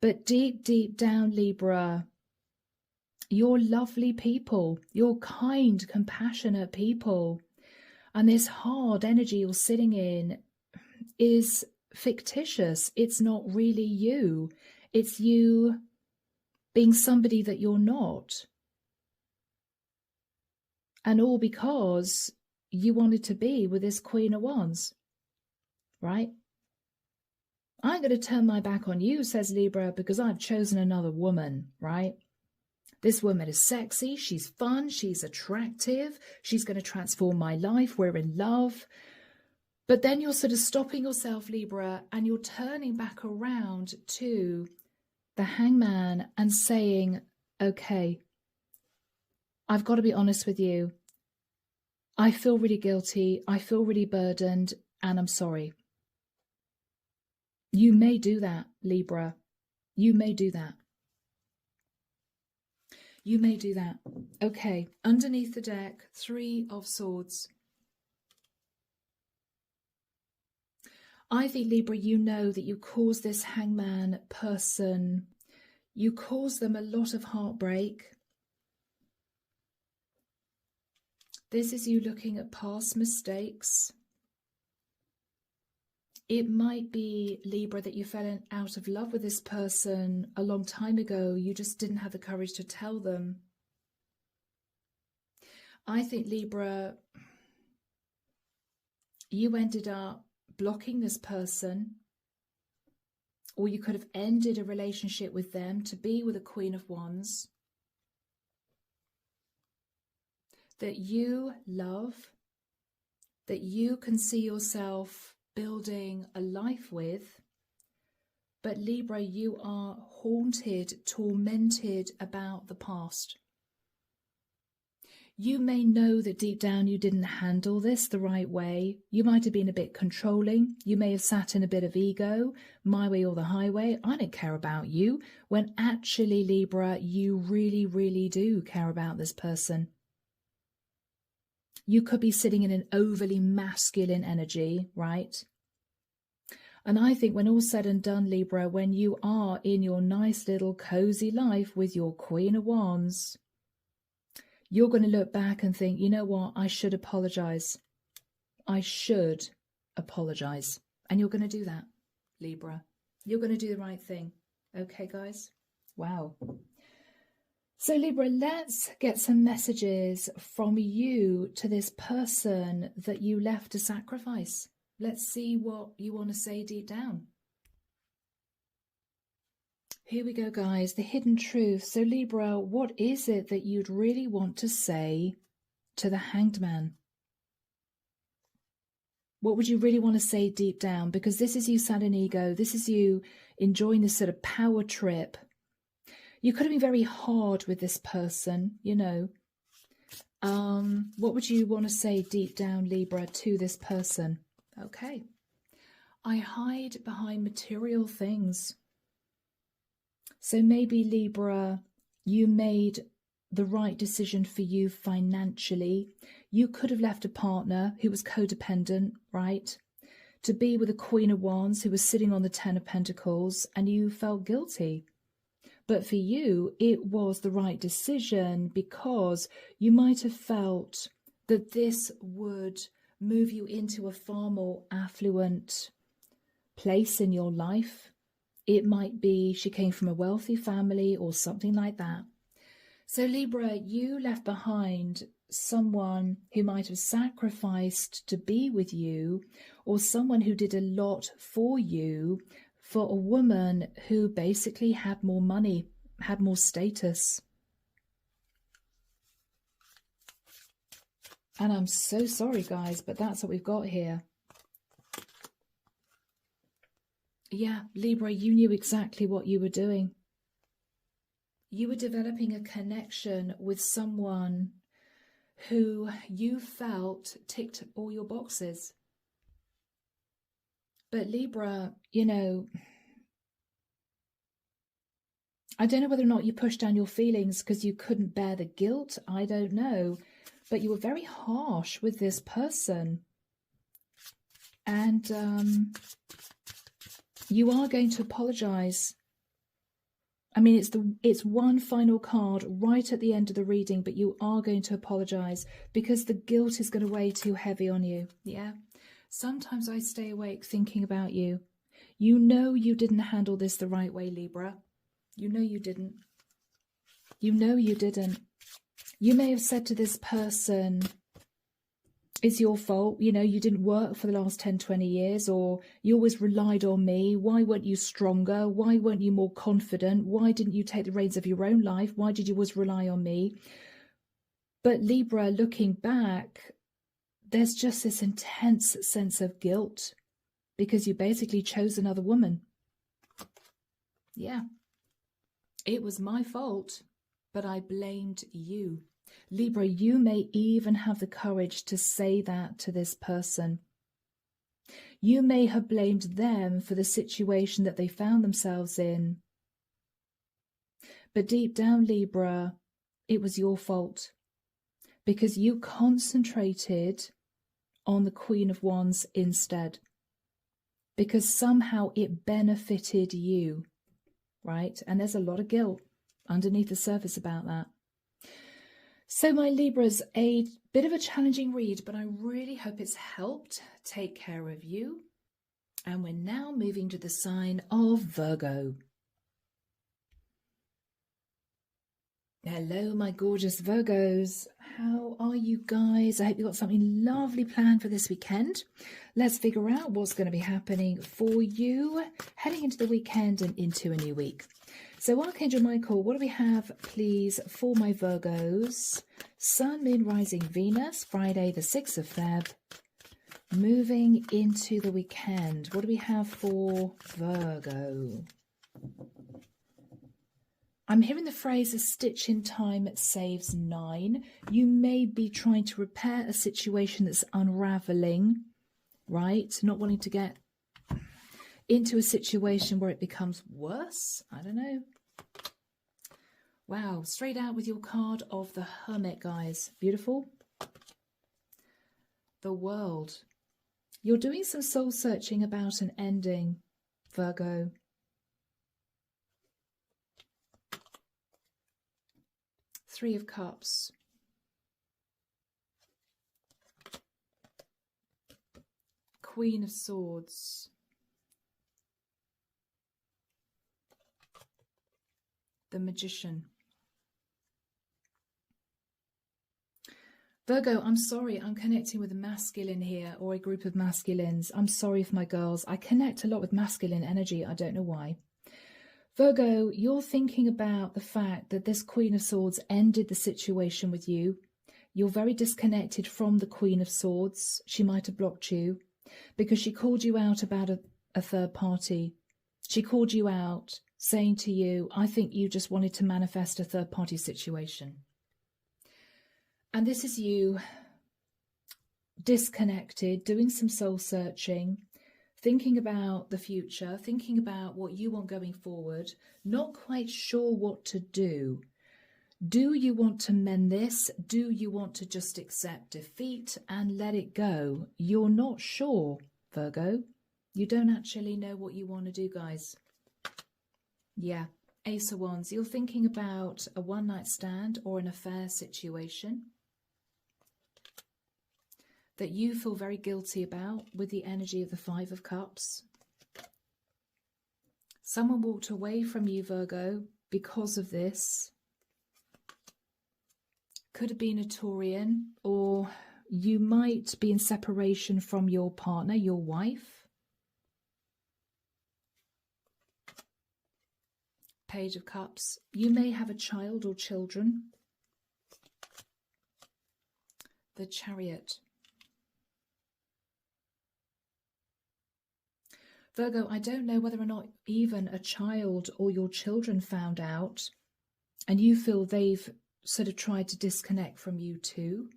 But deep, deep down, Libra, you're lovely people. You're kind, compassionate people. And this hard energy you're sitting in is fictitious. It's not really you. It's you being somebody that you're not. And all because you wanted to be with this Queen of Wands, right? I'm going to turn my back on you, says Libra, because I've chosen another woman, right? This woman is sexy, she's fun, she's attractive, she's going to transform my life, we're in love. But then you're sort of stopping yourself, Libra, and you're turning back around to the Hangman and saying, okay, I've got to be honest with you. I feel really guilty, I feel really burdened, and I'm sorry. You may do that, Libra. You may do that. You may do that. Okay, underneath the deck, 3 of Swords. I think, Libra, you know that you caused this Hangman person, you caused them a lot of heartbreak. This is you looking at past mistakes. It might be, Libra, that you fell out of love with this person a long time ago. You just didn't have the courage to tell them. I think, Libra, you ended up blocking this person, or you could have ended a relationship with them to be with a Queen of Wands that you love, that you can see yourself building a life with. But Libra, you are haunted, tormented about the past. You may know that deep down you didn't handle this the right way. You might have been a bit controlling. You may have sat in a bit of ego, my way or the highway. I don't care about you. When actually, Libra, you really, really do care about this person. You could be sitting in an overly masculine energy, right? And I think when all's said and done, Libra, when you are in your nice little cozy life with your Queen of Wands, you're going to look back and think, you know what, I should apologize. I should apologize. And you're going to do that, Libra. You're going to do the right thing. Okay, guys? Wow. So, Libra, let's get some messages from you to this person that you left to sacrifice. Let's see what you want to say deep down. Here we go, guys. The hidden truth. So, Libra, what is it that you'd really want to say to the Hanged Man? What would you really want to say deep down? Because this is you, Saturn ego. This is you enjoying this sort of power trip. You could have been very hard with this person, you know. What would you want to say deep down, Libra, to this person? Okay. I hide behind material things. So maybe, Libra, you made the right decision for you financially. You could have left a partner who was codependent, right? To be with a Queen of Wands who was sitting on the Ten of Pentacles, and you felt guilty. But for you, it was the right decision because you might have felt that this would move you into a far more affluent place in your life. It might be she came from a wealthy family or something like that. So Libra, you left behind someone who might have sacrificed to be with you, or someone who did a lot for you, for a woman who basically had more money, had more status. And I'm so sorry, guys, but that's what we've got here. Yeah, Libra, you knew exactly what you were doing. You were developing a connection with someone who you felt ticked all your boxes. But Libra, you know, I don't know whether or not you pushed down your feelings because you couldn't bear the guilt. I don't know. But you were very harsh with this person. And you are going to apologize. I mean, it's one final card right at the end of the reading, but you are going to apologize because the guilt is going to weigh too heavy on you. Yeah. Sometimes I stay awake thinking about you. You know you didn't handle this the right way, Libra. You know you didn't. You know you didn't. You may have said to this person, it's your fault, you know, you didn't work for the last 10, 20 years, or you always relied on me. Why weren't you stronger? Why weren't you more confident? Why didn't you take the reins of your own life? Why did you always rely on me? But Libra, looking back, there's just this intense sense of guilt because you basically chose another woman. Yeah. It was my fault, but I blamed you. Libra, you may even have the courage to say that to this person. You may have blamed them for the situation that they found themselves in. But deep down, Libra, it was your fault because you concentrated on the Queen of Wands instead, because somehow it benefited you, right? And there's a lot of guilt underneath the surface about that. So my Libras, a bit of a challenging read, but I really hope it's helped take care of you. And we're now moving to the sign of Virgo. Hello, my gorgeous Virgos. How are you guys? I hope you've got something lovely planned for this weekend. Let's figure out what's going to be happening for you heading into the weekend and into a new week. So Archangel Michael, what do we have, please, for my Virgos? Sun, Moon, Rising, Venus, Friday the 6th of Feb. Moving into the weekend. What do we have for Virgo? I'm hearing the phrase, a stitch in time saves 9. You may be trying to repair a situation that's unraveling, right? Not wanting to get into a situation where it becomes worse. I don't know. Wow, straight out with your card of the Hermit, guys. Beautiful. The World. You're doing some soul searching about an ending, Virgo. Three of Cups. Queen of Swords. The Magician. Virgo, I'm sorry, I'm connecting with a masculine here, or a group of masculines. I'm sorry for my girls. I connect a lot with masculine energy. I don't know why. Virgo, you're thinking about the fact that this Queen of Swords ended the situation with you. You're very disconnected from the Queen of Swords. She might have blocked you because she called you out about a third party. She called you out saying to you, I think you just wanted to manifest a third party situation. And this is you disconnected, doing some soul searching, thinking about the future, thinking about what you want going forward, not quite sure what to do. Do you want to mend this? Do you want to just accept defeat and let it go? You're not sure, Virgo. You don't actually know what you want to do, guys. Yeah, Ace of Wands. You're thinking about a one-night stand or an affair situation that you feel very guilty about with the energy of the Five of Cups. Someone walked away from you, Virgo, because of this. Could have been a Taurian, or you might be in separation from your partner, your wife. Page of Cups. You may have a child or children. The Chariot. Virgo, I don't know whether or not even a child or your children found out and you feel they've sort of tried to disconnect from you too.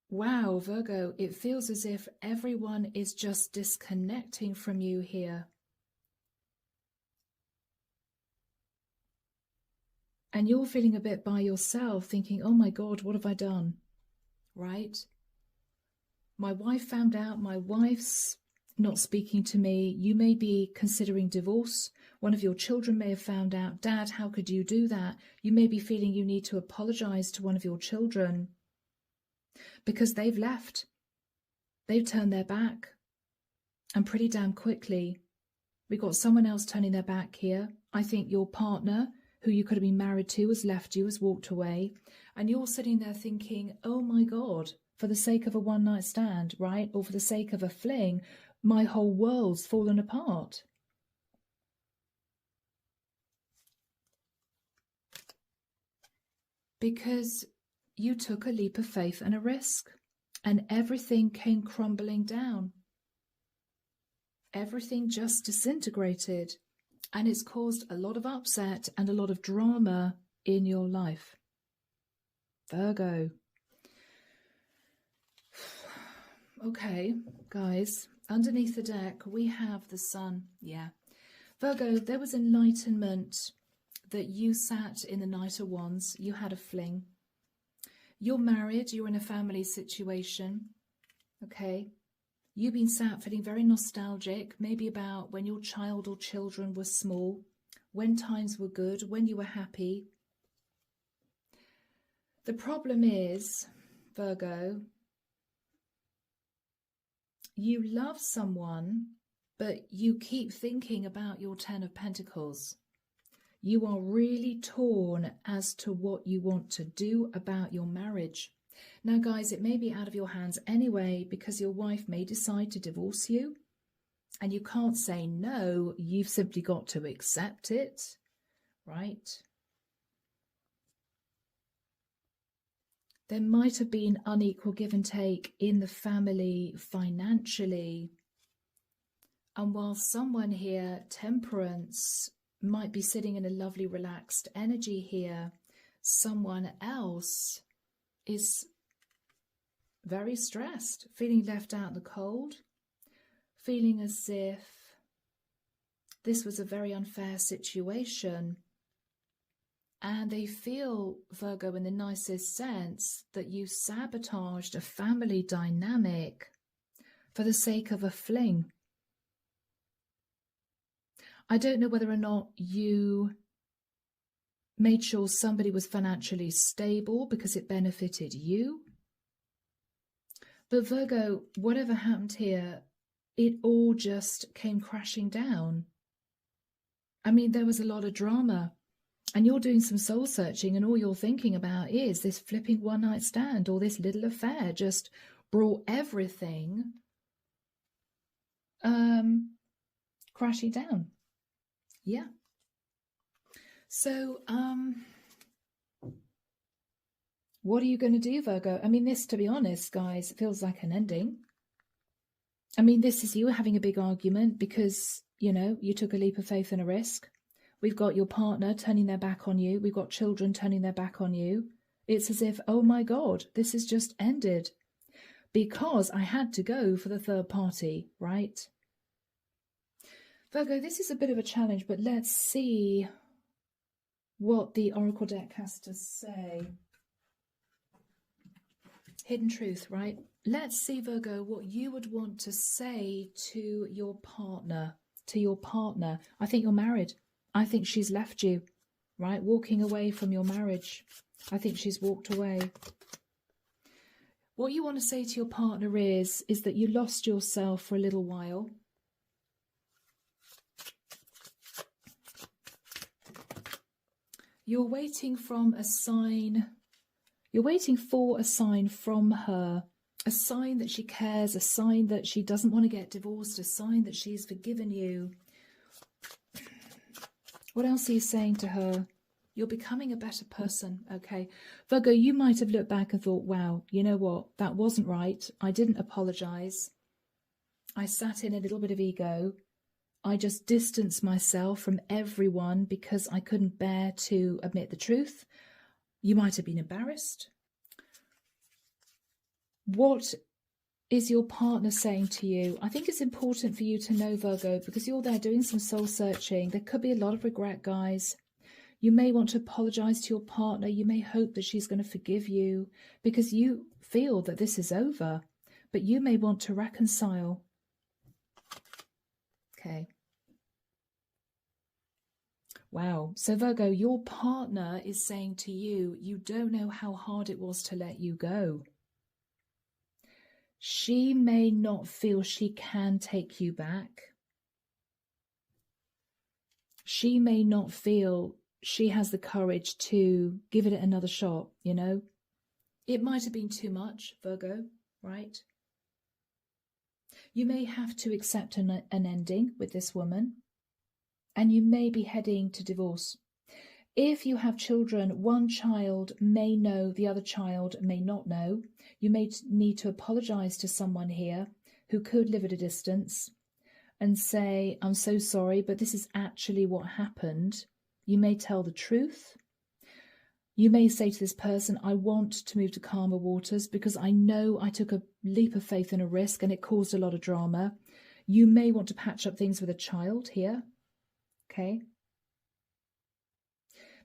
Wow, Virgo, it feels as if everyone is just disconnecting from you here. And you're feeling a bit by yourself, thinking, oh my God, what have I done? Right? My wife found out, my wife's not speaking to me. You may be considering divorce. One of your children may have found out. Dad, how could you do that? You may be feeling you need to apologize to one of your children because they've left. They've turned their back, and pretty damn quickly. We've got someone else turning their back here. I think your partner, who you could have been married to, has left you, has walked away, and you're sitting there thinking, oh my God, for the sake of a one-night stand, right? Or for the sake of a fling, my whole world's fallen apart. Because you took a leap of faith and a risk, and everything came crumbling down. Everything just disintegrated, and it's caused a lot of upset and a lot of drama in your life. Virgo. Okay, guys, underneath the deck, we have the Sun. Yeah. Virgo, there was enlightenment that you sat in the Knight of Wands. You had a fling. You're married. You're in a family situation. Okay. You've been sat feeling very nostalgic, maybe about when your child or children were small, when times were good, when you were happy. The problem is, Virgo, you love someone, but you keep thinking about your Ten of Pentacles. You are really torn as to what you want to do about your marriage. Now, guys, it may be out of your hands anyway, because your wife may decide to divorce you, and you can't say no. You've simply got to accept it, right? There might have been unequal give and take in the family financially. And while someone here, Temperance, might be sitting in a lovely relaxed energy here, someone else is very stressed, feeling left out in the cold, feeling as if this was a very unfair situation. And they feel, Virgo, in the nicest sense, that you sabotaged a family dynamic for the sake of a fling. I don't know whether or not you made sure somebody was financially stable because it benefited you. But Virgo, whatever happened here, it all just came crashing down. I mean, there was a lot of drama, and you're doing some soul searching, and all you're thinking about is this flipping one-night stand or this little affair just brought everything crashing down. Yeah. So, what are you going to do, Virgo? I mean, this, to be honest, guys, feels like an ending. I mean, this is you having a big argument because, you know, you took a leap of faith and a risk. We've got your partner turning their back on you. We've got children turning their back on you. It's as if, oh my God, this has just ended because I had to go for the third party, right? Virgo, this is a bit of a challenge, but let's see what the Oracle deck has to say. Hidden truth, right? Let's see, Virgo, what you would want to say to your partner. I think you're married. I think she's left you, right? Walking away from your marriage. I think she's walked away. What you want to say to your partner is that you lost yourself for a little while. You're waiting from a sign. You're waiting for a sign from her, a sign that she cares, a sign that she doesn't want to get divorced, a sign that she's forgiven you. What else are you saying to her? You're becoming a better person, okay? Virgo, you might have looked back and thought, wow, you know what? That wasn't right. I didn't apologize. I sat in a little bit of ego. I just distanced myself from everyone because I couldn't bear to admit the truth. You might have been embarrassed. What is your partner saying to you? I think it's important for you to know, Virgo, because you're there doing some soul searching. There could be a lot of regret, guys. You may want to apologize to your partner. You may hope that she's going to forgive you because you feel that this is over, but you may want to reconcile. Okay. Wow. So Virgo, your partner is saying to you, you don't know how hard it was to let you go. She may not feel she can take you back. She may not feel she has the courage to give it another shot, you know. It might have been too much, Virgo, right? You may have to accept an ending with this woman, and you may be heading to divorce. If you have children, one child may know, the other child may not know. You may need to apologize to someone here who could live at a distance and say, I'm so sorry, but this is actually what happened. You may tell the truth. You may say to this person, I want to move to calmer waters because I know I took a leap of faith and a risk and it caused a lot of drama. You may want to patch up things with a child here. Okay.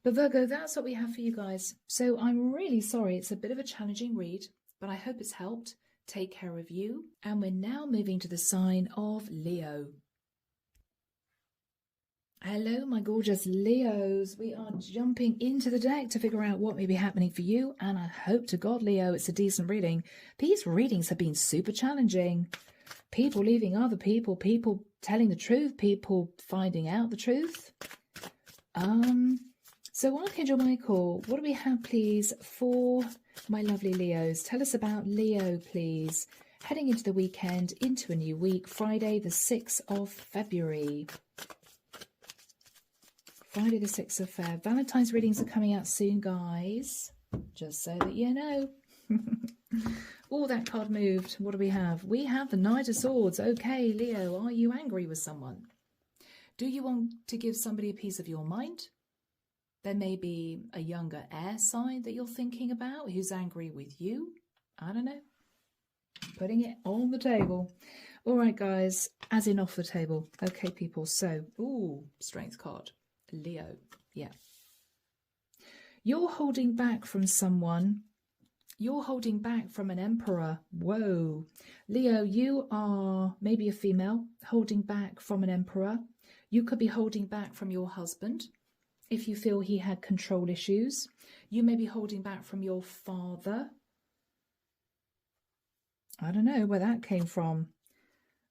But Virgo, that's what we have for you guys. So I'm really sorry. It's a bit of a challenging read, but I hope it's helped. Take care of you. And we're now moving to the sign of Leo. Hello, my gorgeous Leos. We are jumping into the deck to figure out what may be happening for you. And I hope to God, Leo, it's a decent reading. These readings have been super challenging. People leaving other people, people telling the truth, people finding out the truth. So Archangel Michael, what do we have, please, for my lovely Leos? Tell us about Leo, please. Heading into the weekend, into a new week, Friday the 6th of February. Friday the 6th of Feb. Valentine's readings are coming out soon, guys. Just so that you know. Oh, that card moved. What do we have? We have the Knight of Swords. Okay, Leo, are you angry with someone? Do you want to give somebody a piece of your mind? There may be a younger air sign that you're thinking about who's angry with you. I don't know. Putting it on the table. All right, guys, as in off the table. Okay, people. So, ooh, Strength card. Leo. Yeah. You're holding back from someone. You're holding back from an emperor. Whoa. Leo, you are maybe a female holding back from an emperor. You could be holding back from your husband. if you feel he had control issues. You may be holding back from your father. I don't know where that came from.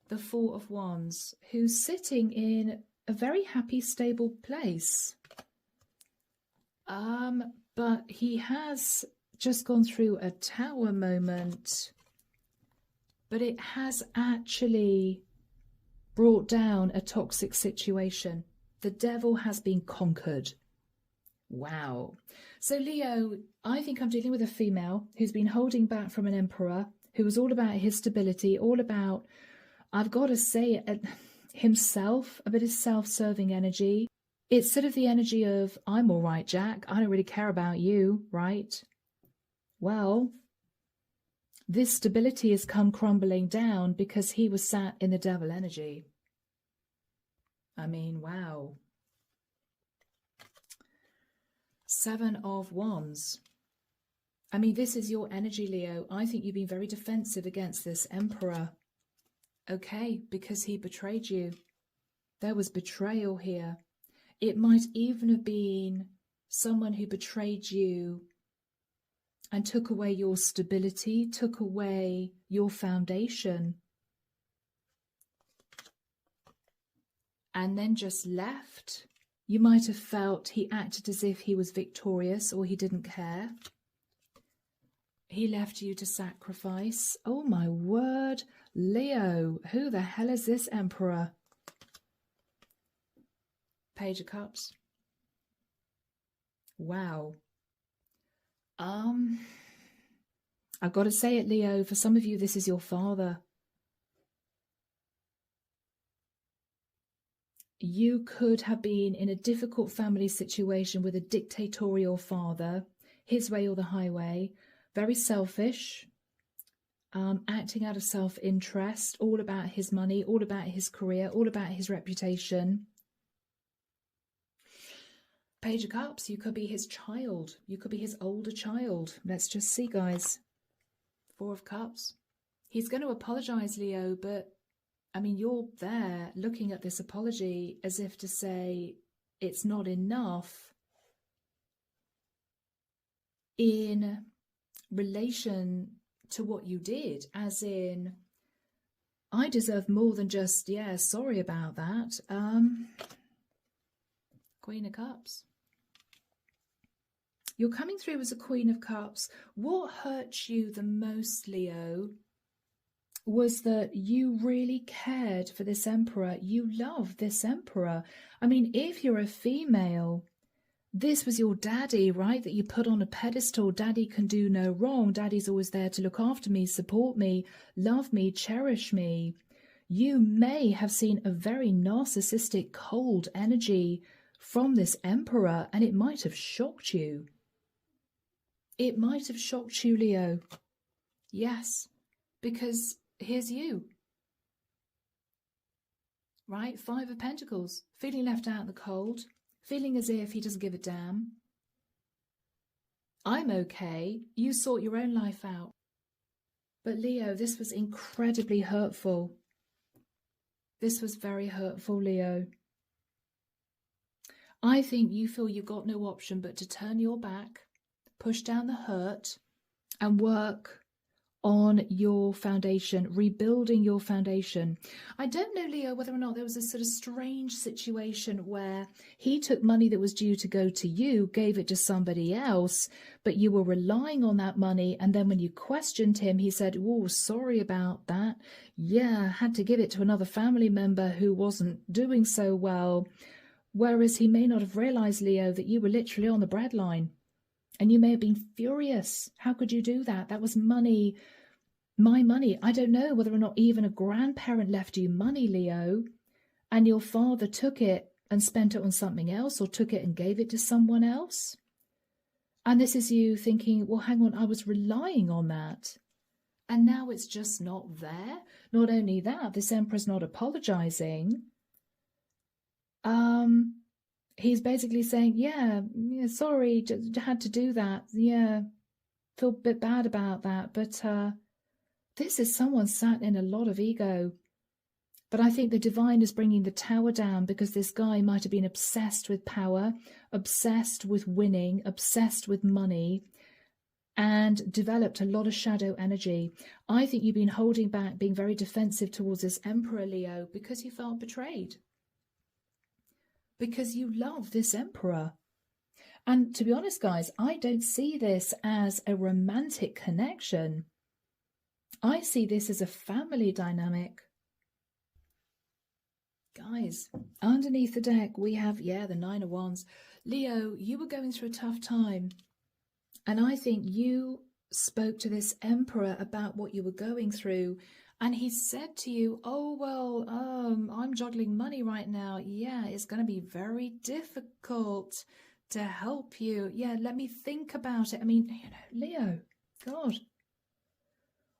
The Four of Wands, who's sitting in a very happy, stable place. But he has just gone through a Tower moment. But it has actually brought down a toxic situation. The devil has been conquered. Wow. So Leo, I think I'm dealing with a female who's been holding back from an emperor, who was all about his stability, all about, I've got to say, himself, a bit of self-serving energy. It's sort of the energy of, I'm all right, Jack. I don't really care about you, right? Well, this stability has come crumbling down because he was sat in the devil energy. I mean, wow. Seven of Wands. I mean, this is your energy, Leo. I think you've been very defensive against this emperor. Okay, because he betrayed you. There was betrayal here. It might even have been someone who betrayed you and took away your stability, took away your foundation, and then just left. You might have felt he acted as if he was victorious or he didn't care. He left you to sacrifice. Oh my word, Leo, who the hell is this emperor? Page of Cups. Wow. I've got to say it, Leo, for some of you, this is your father. You could have been in a difficult family situation with a dictatorial father, his way or the highway, very selfish, acting out of self-interest, all about his money, all about his career, all about his reputation. Page of Cups, you could be his child. You could be his older child. Let's just see, guys. Four of Cups. He's going to apologize, Leo, but I mean, you're there looking at this apology as if to say it's not enough in relation to what you did, as in, I deserve more than just, yeah, sorry about that. Queen of Cups. You're coming through as a Queen of Cups. What hurt you the most, Leo, was that you really cared for this emperor. You love this emperor. I mean, if you're a female, this was your daddy, right? That you put on a pedestal. Daddy can do no wrong. Daddy's always there to look after me, support me, love me, cherish me. You may have seen a very narcissistic, cold energy from this emperor, and it might have shocked you. It might have shocked you, Leo. Yes, because here's you. Right? Five of Pentacles. Feeling left out in the cold. Feeling as if he doesn't give a damn. I'm okay. You sort your own life out. But Leo, this was incredibly hurtful. This was very hurtful, Leo. I think you feel you've got no option but to turn your back, push down the hurt, and work on your foundation, rebuilding your foundation. I don't know, Leo, whether or not there was a sort of strange situation where he took money that was due to go to you, gave it to somebody else, but you were relying on that money, and then when you questioned him, he said, oh, sorry about that. Yeah, had to give it to another family member who wasn't doing so well. Whereas he may not have realized, Leo, that you were literally on the breadline. And you may have been furious. How could you do that? That was money, my money. I don't know whether or not even a grandparent left you money, Leo, and your father took it and spent it on something else, or took it and gave it to someone else. And this is you thinking, well, hang on, I was relying on that. And now it's just not there. Not only that, this emperor's not apologizing. He's basically saying, yeah, sorry, just had to do that. Yeah, feel a bit bad about that. But this is someone sat in a lot of ego. But I think the divine is bringing the tower down because this guy might have been obsessed with power, obsessed with winning, obsessed with money, and developed a lot of shadow energy. I think you've been holding back, being very defensive towards this Emperor, Leo, because you felt betrayed. Because you love this Emperor. And to be honest, guys, I don't see this as a romantic connection. I see this as a family dynamic. Guys, underneath the deck, we have, the Nine of Wands. Leo, you were going through a tough time. And I think you spoke to this Emperor about what you were going through. And he said to you, oh, well, I'm juggling money right now. Yeah, it's going to be very difficult to help you. Yeah, let me think about it. I mean, Leo, God.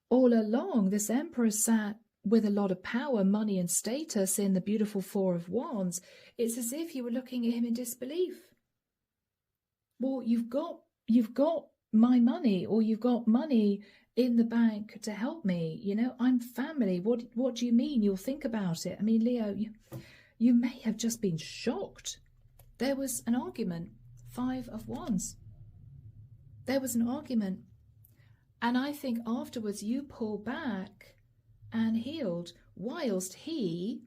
All along, this Emperor sat with a lot of power, money and status in the beautiful Four of Wands. It's as if you were looking at him in disbelief. Well, you've got my money, or you've got money in the bank to help me. I'm family. What do you mean? You'll think about it. I mean, Leo, you may have just been shocked. There was an argument. Five of Wands. There was an argument. And I think afterwards you pull back and healed, whilst he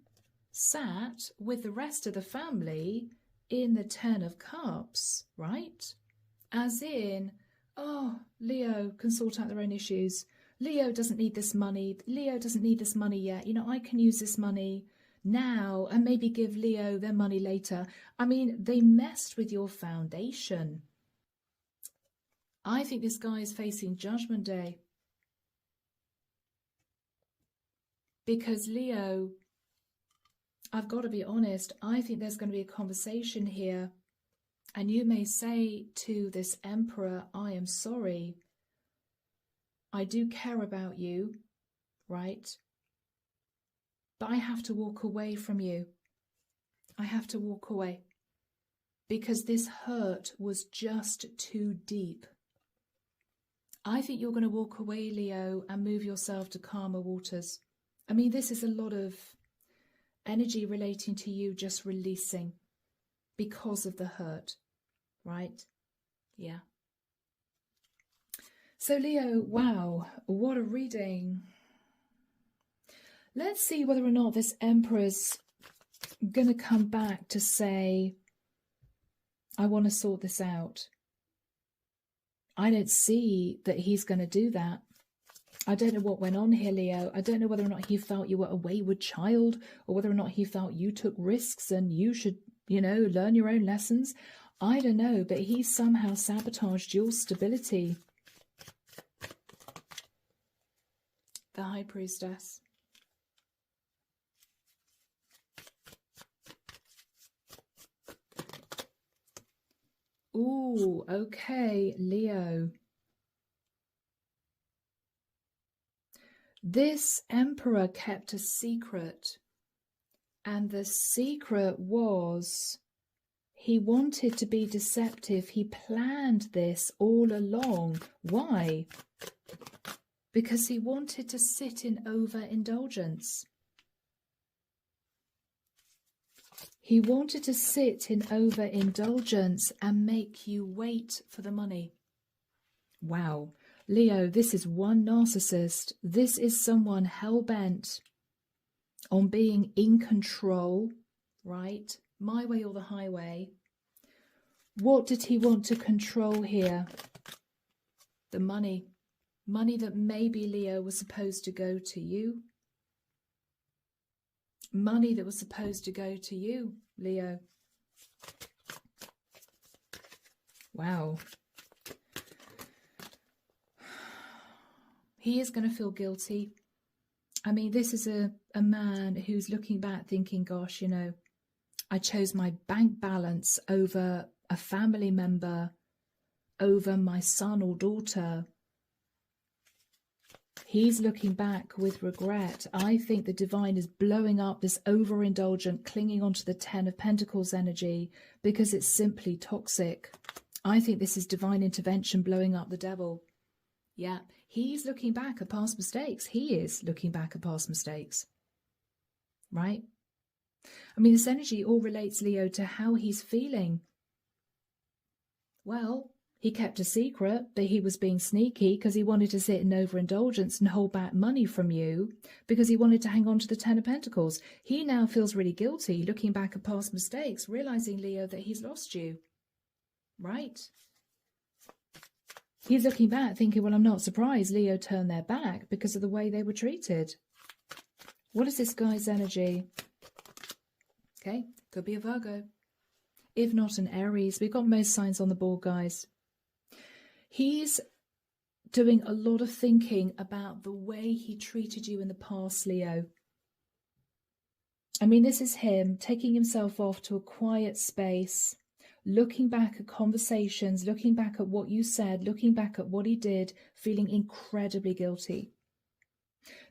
sat with the rest of the family in the Ten of Cups, right? As in, oh, Leo can sort out their own issues. Leo doesn't need this money. Leo doesn't need this money yet. I can use this money now and maybe give Leo their money later. I mean, they messed with your foundation. I think this guy is facing Judgment Day. Because Leo, I've got to be honest, I think there's going to be a conversation here. And you may say to this Emperor, I am sorry. I do care about you, right? But I have to walk away from you. I have to walk away. Because this hurt was just too deep. I think you're going to walk away, Leo, and move yourself to calmer waters. I mean, this is a lot of energy relating to you just releasing because of the hurt, right? Yeah. So, Leo, wow, what a reading. Let's see whether or not this Emperor's going to come back to say, I want to sort this out. I don't see that he's going to do that. I don't know what went on here, Leo. I don't know whether or not he felt you were a wayward child, or whether or not he felt you took risks and you should, learn your own lessons. I don't know, but he somehow sabotaged your stability. The High Priestess. Ooh, okay, Leo. This Emperor kept a secret, and the secret was he wanted to be deceptive. He planned this all along. Why? Because he wanted to sit in overindulgence. He wanted to sit in overindulgence and make you wait for the money. Wow. Leo, this is one narcissist. This is someone hell-bent on being in control, right? My way or the highway. What did he want to control here? The money. Money that maybe, Leo, was supposed to go to you. Money that was supposed to go to you, Leo. Wow. He is going to feel guilty. I mean, this is a man who's looking back thinking, gosh, I chose my bank balance over a family member, over my son or daughter. He's looking back with regret. I think the divine is blowing up this overindulgent, clinging onto the Ten of Pentacles energy because it's simply toxic. I think this is divine intervention blowing up the devil. Yeah, he's looking back at past mistakes. He is looking back at past mistakes. right? I mean, this energy all relates, Leo, to how he's feeling. Well, he kept a secret that he was being sneaky because he wanted to sit in overindulgence and hold back money from you because he wanted to hang on to the Ten of Pentacles. He now feels really guilty looking back at past mistakes, realizing, Leo, that he's lost you, right? He's looking back thinking, well, I'm not surprised Leo turned their back because of the way they were treated. What is this guy's energy? Okay, could be a Virgo. If not an Aries. We've got most signs on the board, guys. He's doing a lot of thinking about the way he treated you in the past, Leo. I mean, this is him taking himself off to a quiet space, looking back at conversations, looking back at what you said, looking back at what he did, feeling incredibly guilty.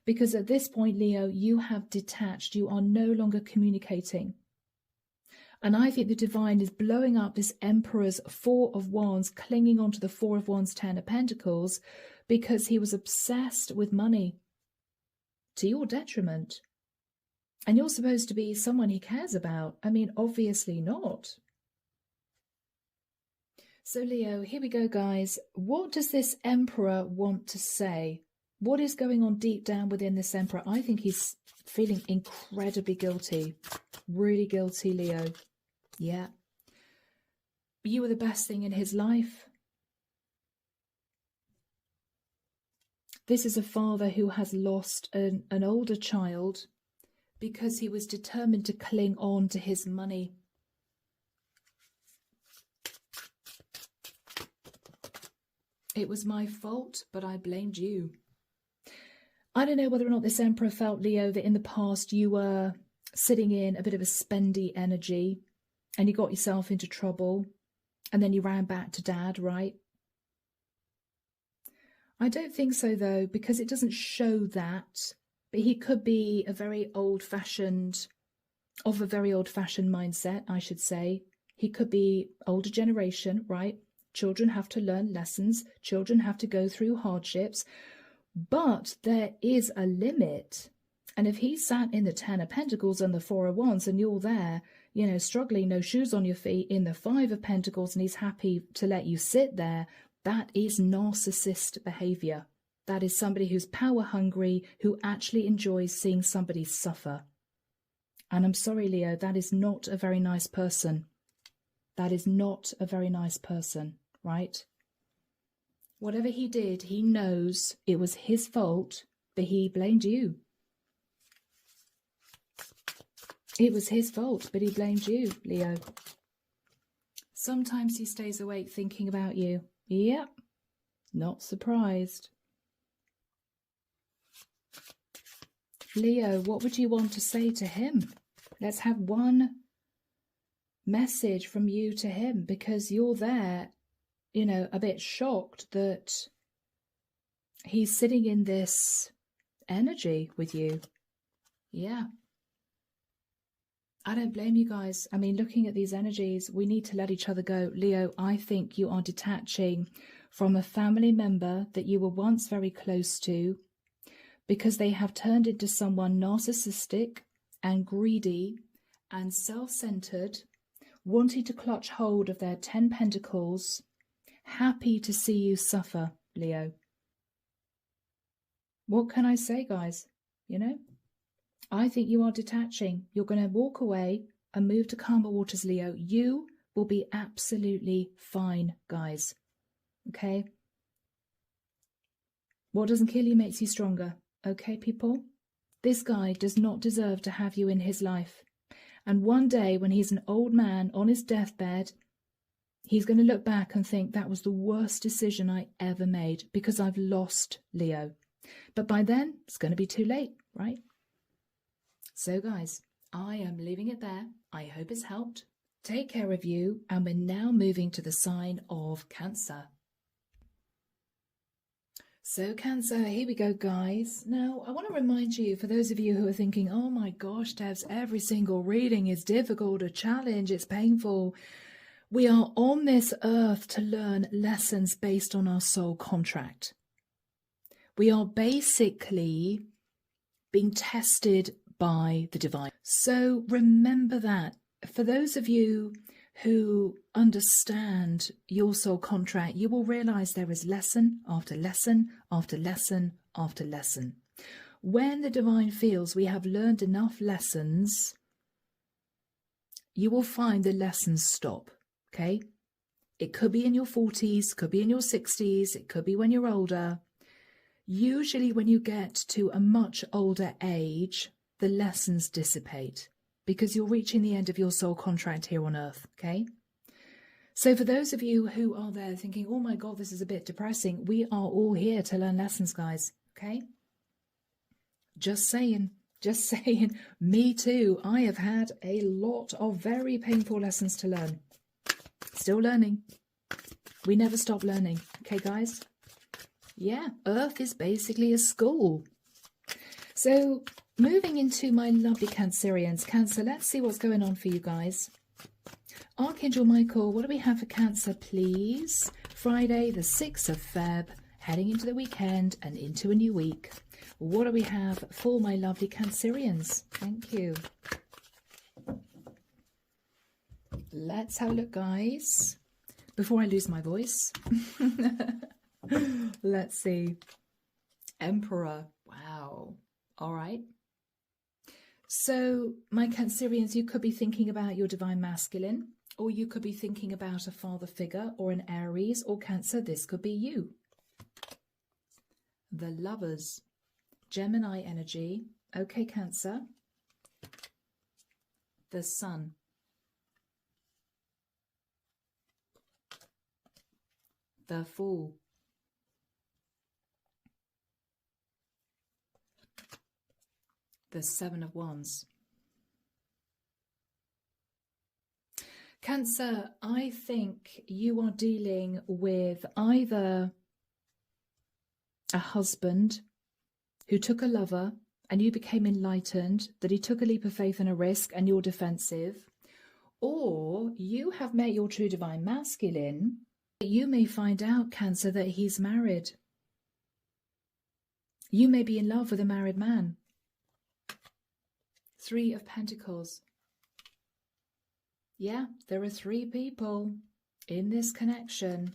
Because at this point, Leo, you have detached. You are no longer communicating. And I think the divine is blowing up this Emperor's Four of Wands, clinging onto the Four of Wands, Ten of Pentacles, because he was obsessed with money to your detriment. And you're supposed to be someone he cares about. I mean, obviously not. So, Leo, here we go, guys. What does this Emperor want to say? What is going on deep down within this Emperor? I think he's feeling incredibly guilty. Really guilty, Leo. Yeah. You were the best thing in his life. This is a father who has lost an older child because he was determined to cling on to his money. It was my fault, but I blamed you. I don't know whether or not this Emperor felt, Leo, that in the past you were sitting in a bit of a spendy energy and you got yourself into trouble and then you ran back to Dad, right? I don't think so, though, because it doesn't show that. But he could be a very old-fashioned mindset, I should say. He could be older generation, right? Children have to learn lessons. Children have to go through hardships. But there is a limit. And if he sat in the Ten of Pentacles and the Four of Wands and you're there, you know, struggling, no shoes on your feet, in the Five of Pentacles, and he's happy to let you sit there, that is narcissist behavior. That is somebody who's power hungry, who actually enjoys seeing somebody suffer. And I'm sorry, Leo, that is not a very nice person. That is not a very nice person, right? Whatever he did, he knows it was his fault, but he blamed you. It was his fault, but he blamed you, Leo. Sometimes he stays awake thinking about you. Yep, not surprised. Leo, what would you want to say to him? Let's have one message from you to him, because you're there, you know, a bit shocked that he's sitting in this energy with you. Yeah. I don't blame you guys. I mean, looking at these energies, we need to let each other go. Leo, I think you are detaching from a family member that you were once very close to because they have turned into someone narcissistic and greedy and self-centered, wanting to clutch hold of their 10 pentacles, happy to see you suffer, Leo. What can I say, guys? You know? I think you are detaching. You're going to walk away and move to calmer waters, Leo. You will be absolutely fine, guys. Okay? What doesn't kill you makes you stronger. Okay, people? This guy does not deserve to have you in his life. And one day, when he's an old man on his deathbed, he's going to look back and think that was the worst decision I ever made because I've lost Leo. But by then, it's going to be too late, right? So guys, I am leaving it there. I hope it's helped. Take care of you, and we're now moving to the sign of Cancer. So Cancer, here we go, guys. Now, I want to remind you, for those of you who are thinking, oh my gosh, Debs, every single reading is difficult, a challenge, it's painful. We are on this earth to learn lessons based on our soul contract. We are basically being tested by the divine. So remember that. For those of you who understand your soul contract, you will realize there is lesson after lesson after lesson after lesson. When the divine feels we have learned enough lessons, you will find the lessons stop, okay? It could be in your 40s, could be in your 60s, it could be when you're older. Usually when you get to a much older age, the lessons dissipate because you're reaching the end of your soul contract here on earth, okay? So for those of you who are there thinking, oh my God, this is a bit depressing, we are all here to learn lessons, guys, okay? Just saying, me too. I have had a lot of very painful lessons to learn. Still learning. We never stop learning, okay, guys? Yeah, Earth is basically a school. So moving into my lovely Cancerians. Cancer, let's see what's going on for you guys. Archangel Michael, what do we have for Cancer, please? Friday, the 6th of Feb, heading into the weekend and into a new week. What do we have for my lovely Cancerians? Thank you. Let's have a look, guys. Before I lose my voice. Let's see. Emperor. Wow. All right. So, my Cancerians, you could be thinking about your divine masculine, or you could be thinking about a father figure or an Aries or Cancer. This could be you. The Lovers. Gemini energy. Okay, Cancer. The Sun. The Fool. The Seven of Wands. Cancer, I think you are dealing with either a husband who took a lover and you became enlightened, that he took a leap of faith and a risk and you're defensive, or you have met your true divine masculine. You may find out, Cancer, that he's married. You may be in love with a married man. 3 of Pentacles. Yeah, there are 3 people in this connection.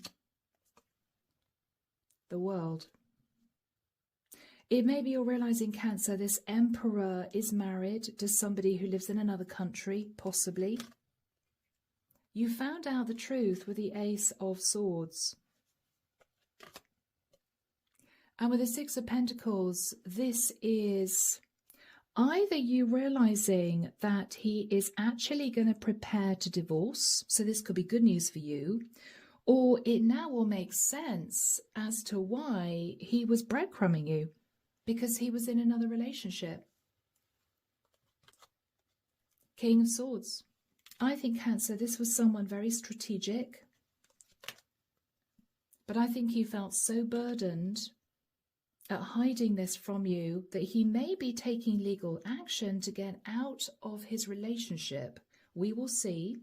The World. It may be you're realizing, Cancer, this Emperor is married to somebody who lives in another country, possibly. You found out the truth with the Ace of Swords. And with the 6 of Pentacles, this is either you realizing that he is actually going to prepare to divorce, so this could be good news for you, or it now will make sense as to why he was breadcrumbing you, because he was in another relationship. King of Swords. I think, Cancer, this was someone very strategic, but I think he felt so burdened at hiding this from you that he may be taking legal action to get out of his relationship. We will see.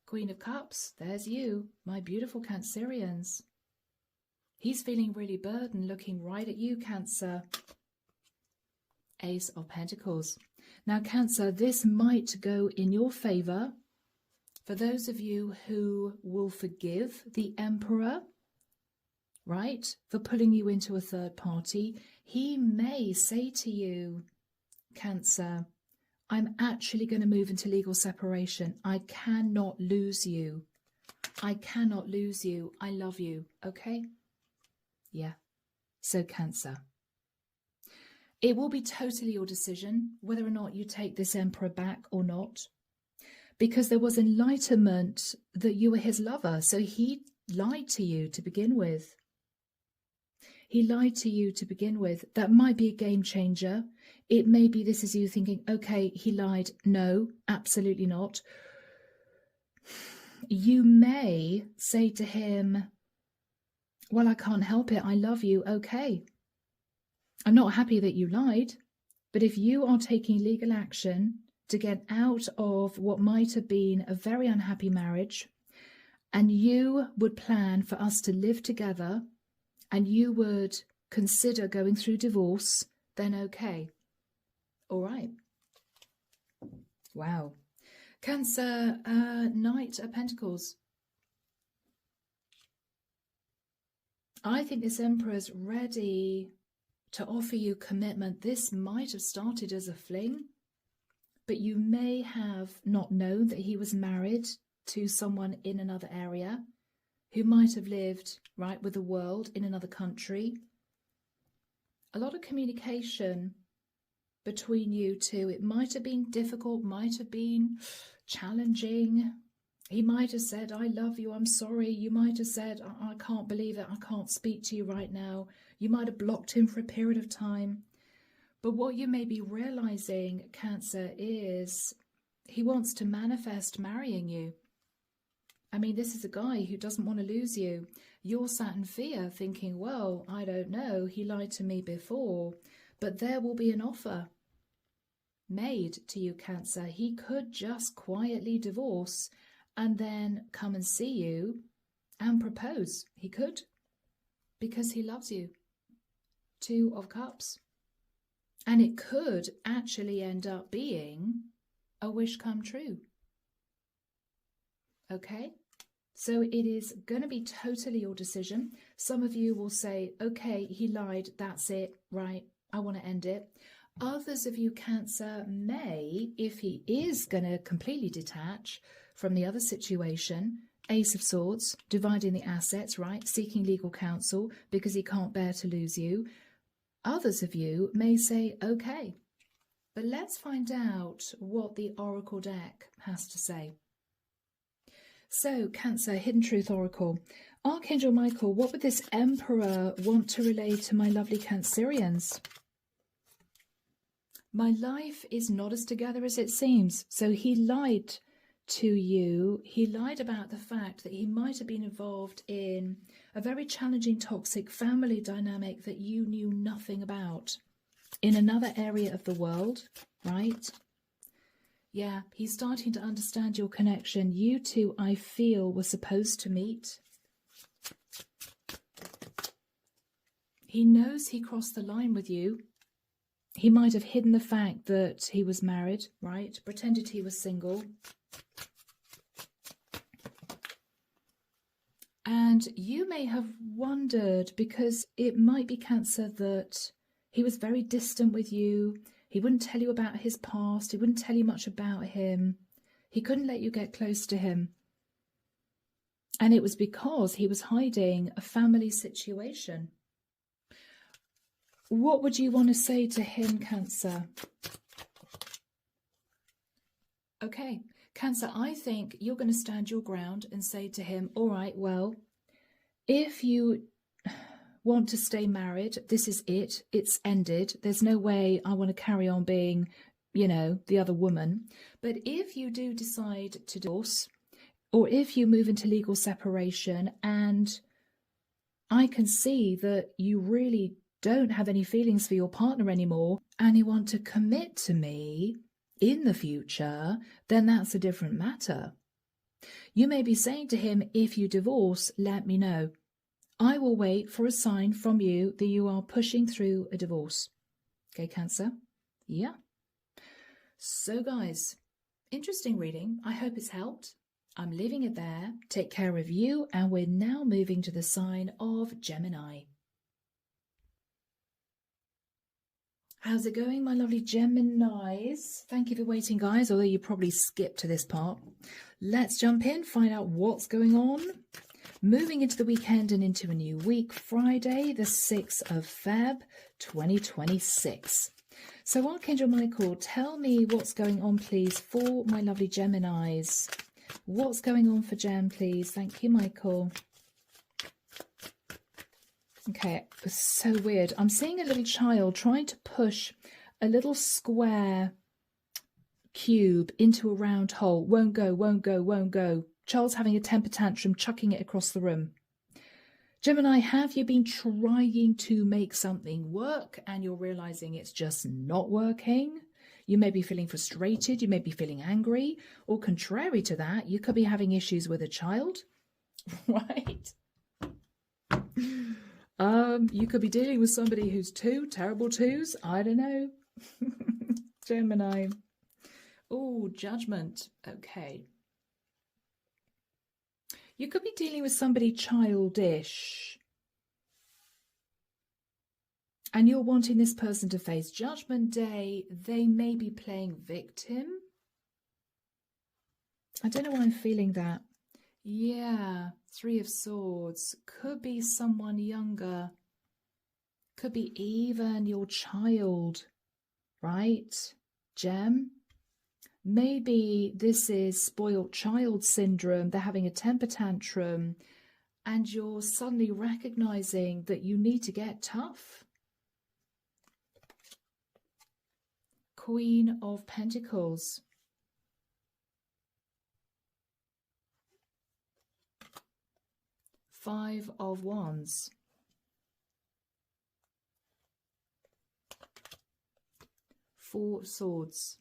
Queen of Cups, there's you, my beautiful Cancerians. He's feeling really burdened, looking right at you, Cancer. Ace of Pentacles. Now, Cancer, this might go in your favor for those of you who will forgive the Emperor, right, for pulling you into a third party. He may say to you, Cancer, I'm actually going to move into legal separation. I cannot lose you. I cannot lose you. I love you. Okay? Yeah. So, Cancer, it will be totally your decision whether or not you take this Emperor back or not, because there was enlightenment that you were his lover. So he lied to you to begin with. He lied to you to begin with. That might be a game changer. It may be this is you thinking, okay, he lied. No, absolutely not. You may say to him, well, I can't help it. I love you. Okay. I'm not happy that you lied, but if you are taking legal action to get out of what might have been a very unhappy marriage, and you would plan for us to live together, and you would consider going through divorce, then okay. All right. Wow. Cancer, Knight of Pentacles. I think this Emperor's ready to offer you commitment. This might have started as a fling, but you may have not known that he was married to someone in another area who might have lived right with the world in another country. A lot of communication between you two. It might have been difficult, might have been challenging. He might have said, I love you, I'm sorry. You might have said, I can't believe it, I can't speak to you right now. You might have blocked him for a period of time. But what you may be realizing, Cancer, is he wants to manifest marrying you. I mean, this is a guy who doesn't want to lose you. You're sat in fear thinking, well, I don't know, he lied to me before. But there will be an offer made to you, Cancer. He could just quietly divorce and then come and see you and propose. He could, because he loves you. 2 of Cups. And it could actually end up being a wish come true. Okay? So it is going to be totally your decision. Some of you will say, okay, he lied, that's it, right, I want to end it. Others of you, Cancer, may, if he is going to completely detach from the other situation, Ace of Swords, dividing the assets, right, seeking legal counsel because he can't bear to lose you. Others of you may say, okay, but let's find out what the Oracle deck has to say. So, Cancer, Hidden Truth Oracle. Archangel Michael, what would this Emperor want to relay to my lovely Cancerians? My life is not as together as it seems. So he lied to you. He lied about the fact that he might have been involved in a very challenging, toxic family dynamic that you knew nothing about in another area of the world, right? Yeah, he's starting to understand your connection. You two, I feel, were supposed to meet. He knows he crossed the line with you. He might have hidden the fact that he was married, right? Pretended he was single. And you may have wondered, because it might be, Cancer, that he was very distant with you. He wouldn't tell you about his past. He wouldn't tell you much about him. He couldn't let you get close to him. And it was because he was hiding a family situation. What would you want to say to him, Cancer? Okay, Cancer, I think you're going to stand your ground and say to him, all right, well, if you want to stay married, this is it. It's ended. There's no way I want to carry on being, you know, the other woman. But if you do decide to divorce, or if you move into legal separation, and I can see that you really don't have any feelings for your partner anymore, and you want to commit to me in the future, then that's a different matter. You may be saying to him, if you divorce, let me know. I will wait for a sign from you that you are pushing through a divorce. Okay, Cancer? Yeah. So, guys, interesting reading. I hope it's helped. I'm leaving it there. Take care of you, and we're now moving to the sign of Gemini. How's it going, my lovely Geminis? Thank you for waiting, guys, although you probably skipped to this part. Let's jump in, find out what's going on. Moving into the weekend and into a new week, Friday, the 6th of Feb, 2026. So, Archangel Michael, tell me what's going on, please, for my lovely Geminis. What's going on for Gem, please? Thank you, Michael. Okay, it's so weird. I'm seeing a little child trying to push a little square cube into a round hole. Won't go, won't go, won't go. Child's having a temper tantrum, chucking it across the room. Gemini, have you been trying to make something work and you're realizing it's just not working? You may be feeling frustrated, you may be feeling angry, or contrary to that, you could be having issues with a child, right? You could be dealing with somebody who's 2, terrible 2s, I don't know. Gemini. Oh, Judgment. Okay. You could be dealing with somebody childish. And you're wanting this person to face Judgment Day. They may be playing victim. I don't know why I'm feeling that. Yeah, Three of Swords. Could be someone younger. Could be even your child, right, Gem? Maybe this is spoiled child syndrome. They're having a temper tantrum and you're suddenly recognizing that you need to get tough. Queen of Pentacles. Five of Wands. Four of Swords.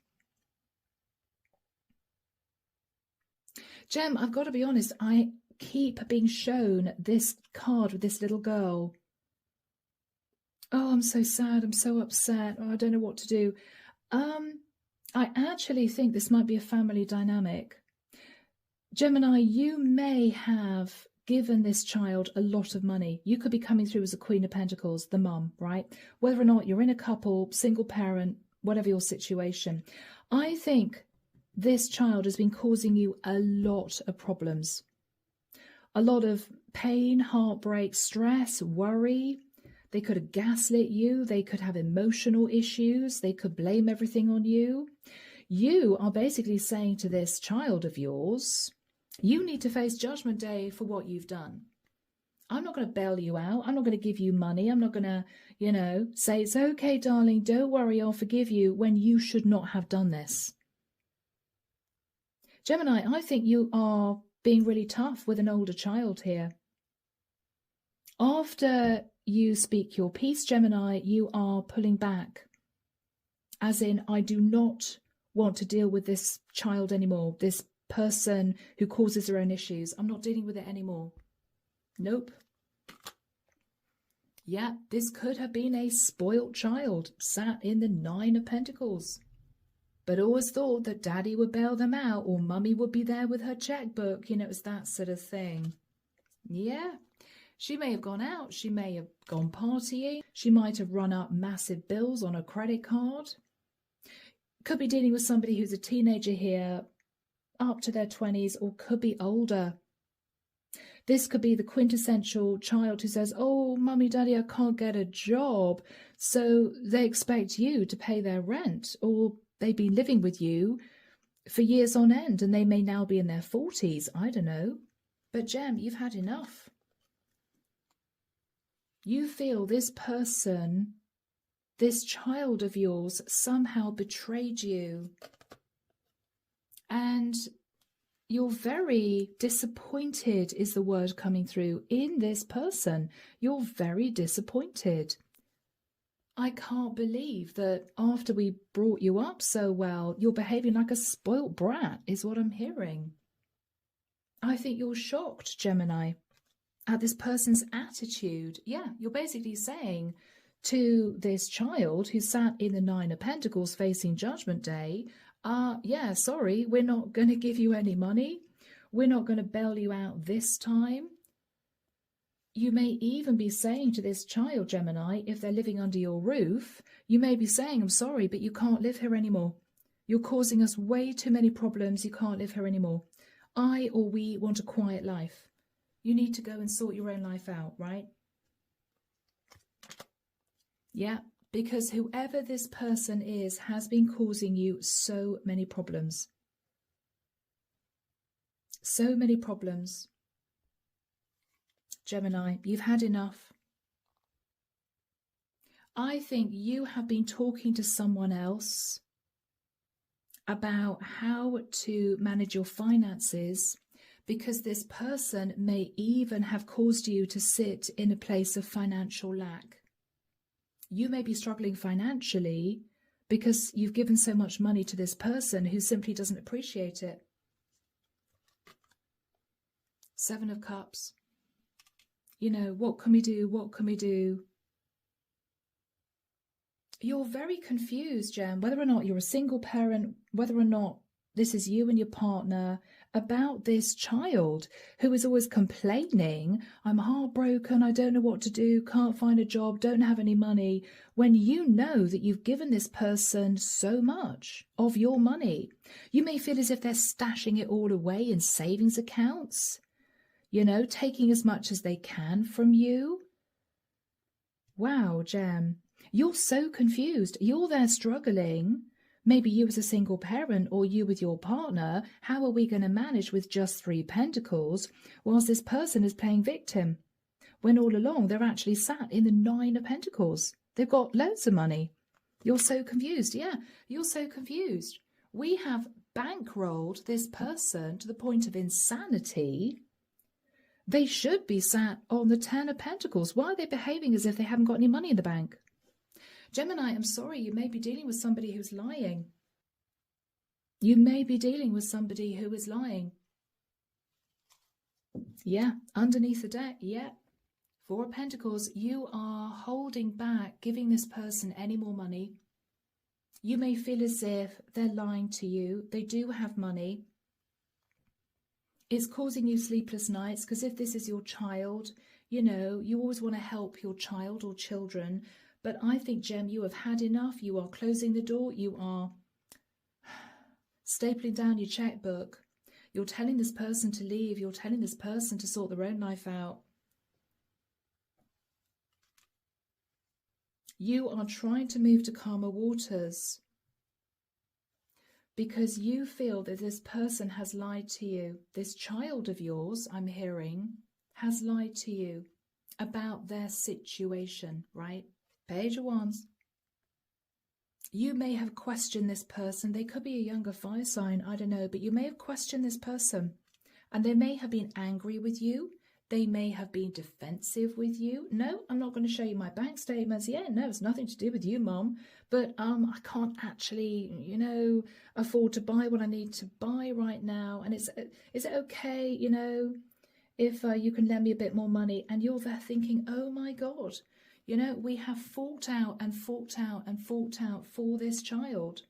Gem, I've got to be honest, I keep being shown this card with this little girl. Oh, I'm so sad. I'm so upset. Oh, I don't know what to do. I actually think this might be a family dynamic. Gemini, you may have given this child a lot of money. You could be coming through as a Queen of Pentacles, the mum, right? Whether or not you're in a couple, single parent, whatever your situation. I think this child has been causing you a lot of problems. A lot of pain, heartbreak, stress, worry. They could have gaslit you. They could have emotional issues. They could blame everything on you. You are basically saying to this child of yours, you need to face Judgment Day for what you've done. I'm not going to bail you out. I'm not going to give you money. I'm not going to, say, it's okay, darling, don't worry, I'll forgive you, when you should not have done this. Gemini, I think you are being really tough with an older child here. After you speak your piece, Gemini, you are pulling back. As in, I do not want to deal with this child anymore, this person who causes their own issues. I'm not dealing with it anymore. Nope. Yeah, this could have been a spoilt child sat in the Nine of Pentacles, but always thought that daddy would bail them out or mummy would be there with her checkbook. It was that sort of thing. Yeah, she may have gone out. She may have gone partying. She might have run up massive bills on a credit card. Could be dealing with somebody who's a teenager here, up to their 20s, or could be older. This could be the quintessential child who says, oh, mummy, daddy, I can't get a job. So they expect you to pay their rent, or they've been living with you for years on end and they may now be in their 40s. I don't know. But Gem, you've had enough. You feel this person, this child of yours, somehow betrayed you. And you're very disappointed is the word coming through in this person. You're very disappointed. I can't believe that after we brought you up so well, you're behaving like a spoilt brat, is what I'm hearing. I think you're shocked, Gemini, at this person's attitude. Yeah, you're basically saying to this child who sat in the Nine of Pentacles facing Judgment Day, yeah, sorry, we're not going to give you any money. We're not going to bail you out this time. You may even be saying to this child, Gemini, if they're living under your roof, you may be saying, I'm sorry, but you can't live here anymore. You're causing us way too many problems. You can't live here anymore. I or we want a quiet life. You need to go and sort your own life out, right? Yeah, because whoever this person is has been causing you so many problems. So many problems. Gemini, you've had enough. I think you have been talking to someone else about how to manage your finances, because this person may even have caused you to sit in a place of financial lack. You may be struggling financially because you've given so much money to this person who simply doesn't appreciate it. Seven of Cups. What can we do? What can we do? You're very confused, Gem, whether or not you're a single parent, whether or not this is you and your partner, about this child who is always complaining, I'm heartbroken, I don't know what to do, can't find a job, don't have any money, when you know that you've given this person so much of your money. You may feel as if they're stashing it all away in savings accounts, you know, taking as much as they can from you. Wow, Gem, you're so confused. You're there struggling. Maybe you as a single parent, or you with your partner. How are we going to manage with just 3 pentacles whilst this person is playing victim, when all along they're actually sat in the 9 of pentacles? They've got loads of money. You're so confused. Yeah, you're so confused. We have bankrolled this person to the point of insanity. They should be sat on the 10 of pentacles. Why are they behaving as if they haven't got any money in the bank? Gemini, I'm sorry, you may be dealing with somebody who's lying. You may be dealing with somebody who is lying. Yeah, underneath the deck, yeah. 4 of Pentacles, you are holding back giving this person any more money. You may feel as if they're lying to you. They do have money. It's causing you sleepless nights, because if this is your child, you know, you always want to help your child or children. But I think, Gem, you have had enough. You are closing the door. You are stapling down your checkbook. You're telling this person to leave. You're telling this person to sort their own life out. You are trying to move to calmer waters because you feel that this person has lied to you. This child of yours, I'm hearing, has lied to you about their situation, right? Page of Wands. You may have questioned this person. They could be a younger fire sign, I don't know, but you may have questioned this person, and they may have been angry with you. They may have been defensive with you. No, I'm not going to show you my bank statements. Yeah, no, it's nothing to do with you, Mom. But I can't actually, you know, afford to buy what I need to buy right now. And is it okay, you know, if you can lend me a bit more money? And you're there thinking, oh my God, you know, we have fought out and fought out and fought out for this child.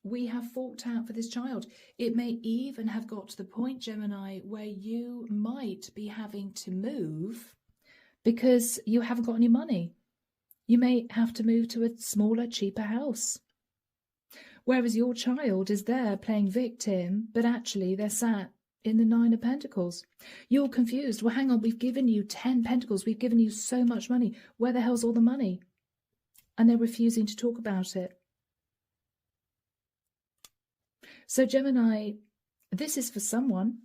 We have fought out for this child. It may even have got to the point, Gemini, where you might be having to move because you haven't got any money. You may have to move to a smaller, cheaper house. Whereas your child is there playing victim, but actually they're sat in the 9 of Pentacles. You're confused. Well, hang on, we've given you 10 Pentacles. We've given you so much money. Where the hell's all the money? And they're refusing to talk about it. So Gemini, this is for someone.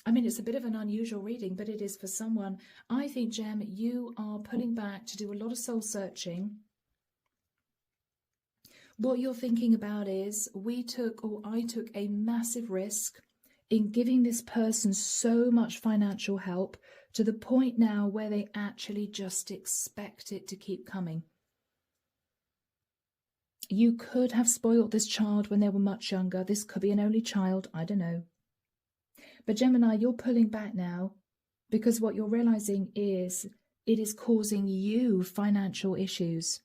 I mean, it's a bit of an unusual reading, but it is for someone. I think, Gem, you are pulling back to do a lot of soul searching. What you're thinking about is, I took a massive risk in giving this person so much financial help to the point now where they actually just expect it to keep coming. You could have spoiled this child when they were much younger. This could be an only child, I don't know. But Gemini, you're pulling back now because what you're realizing is it is causing you financial issues.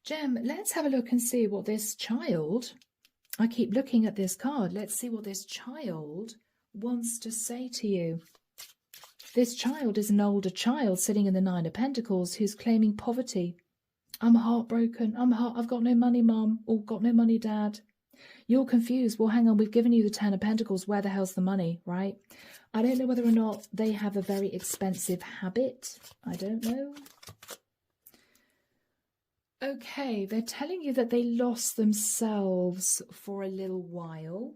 Gem, let's have a look and see what this child, I keep looking at this card, let's see what this child wants to say to you. This child is an older child sitting in the 9 of Pentacles who's claiming poverty. I'm heartbroken. I've got no money, Mom, or got no money, Dad. You're confused. Well, hang on, we've given you the 10 of Pentacles. Where the hell's the money, right? I don't know whether or not they have a very expensive habit. I don't know. Okay, they're telling you that they lost themselves for a little while.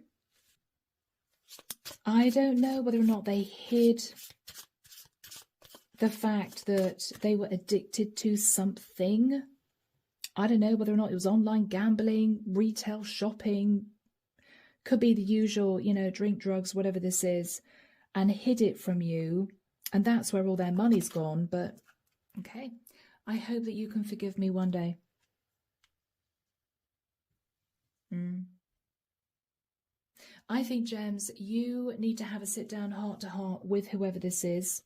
I don't know whether or not they hid the fact that they were addicted to something. I don't know whether or not it was online gambling, retail shopping, could be the usual, you know, drink, drugs, whatever this is, and hid it from you. And that's where all their money's gone. But, okay, I hope that you can forgive me one day. I think, Gems, you need to have a sit down heart to heart with whoever this is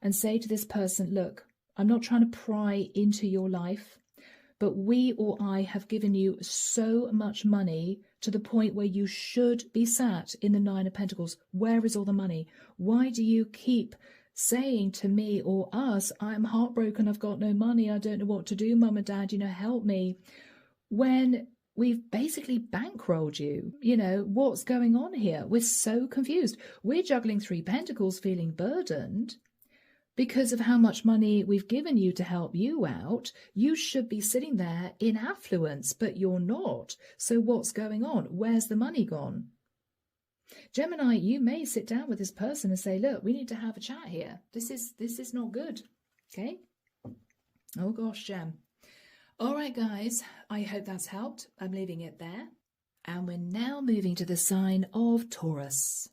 and say to this person, look, I'm not trying to pry into your life, but we or I have given you so much money to the point where you should be sat in the Nine of Pentacles. Where is all the money? Why do you keep saying to me or us, I'm heartbroken, I've got no money, I don't know what to do, Mum and Dad, help me, when we've basically bankrolled you? What's going on here? We're so confused. We're juggling Three Pentacles, feeling burdened because of how much money we've given you to help you out. You should be sitting there in affluence, but you're not. So what's going on? Where's the money gone? Gemini, you may sit down with this person and say, look, we need to have a chat here. This is not good. Okay? Oh gosh, Gem. All right, guys, I hope that's helped. I'm leaving it there. And we're now moving to the sign of Taurus.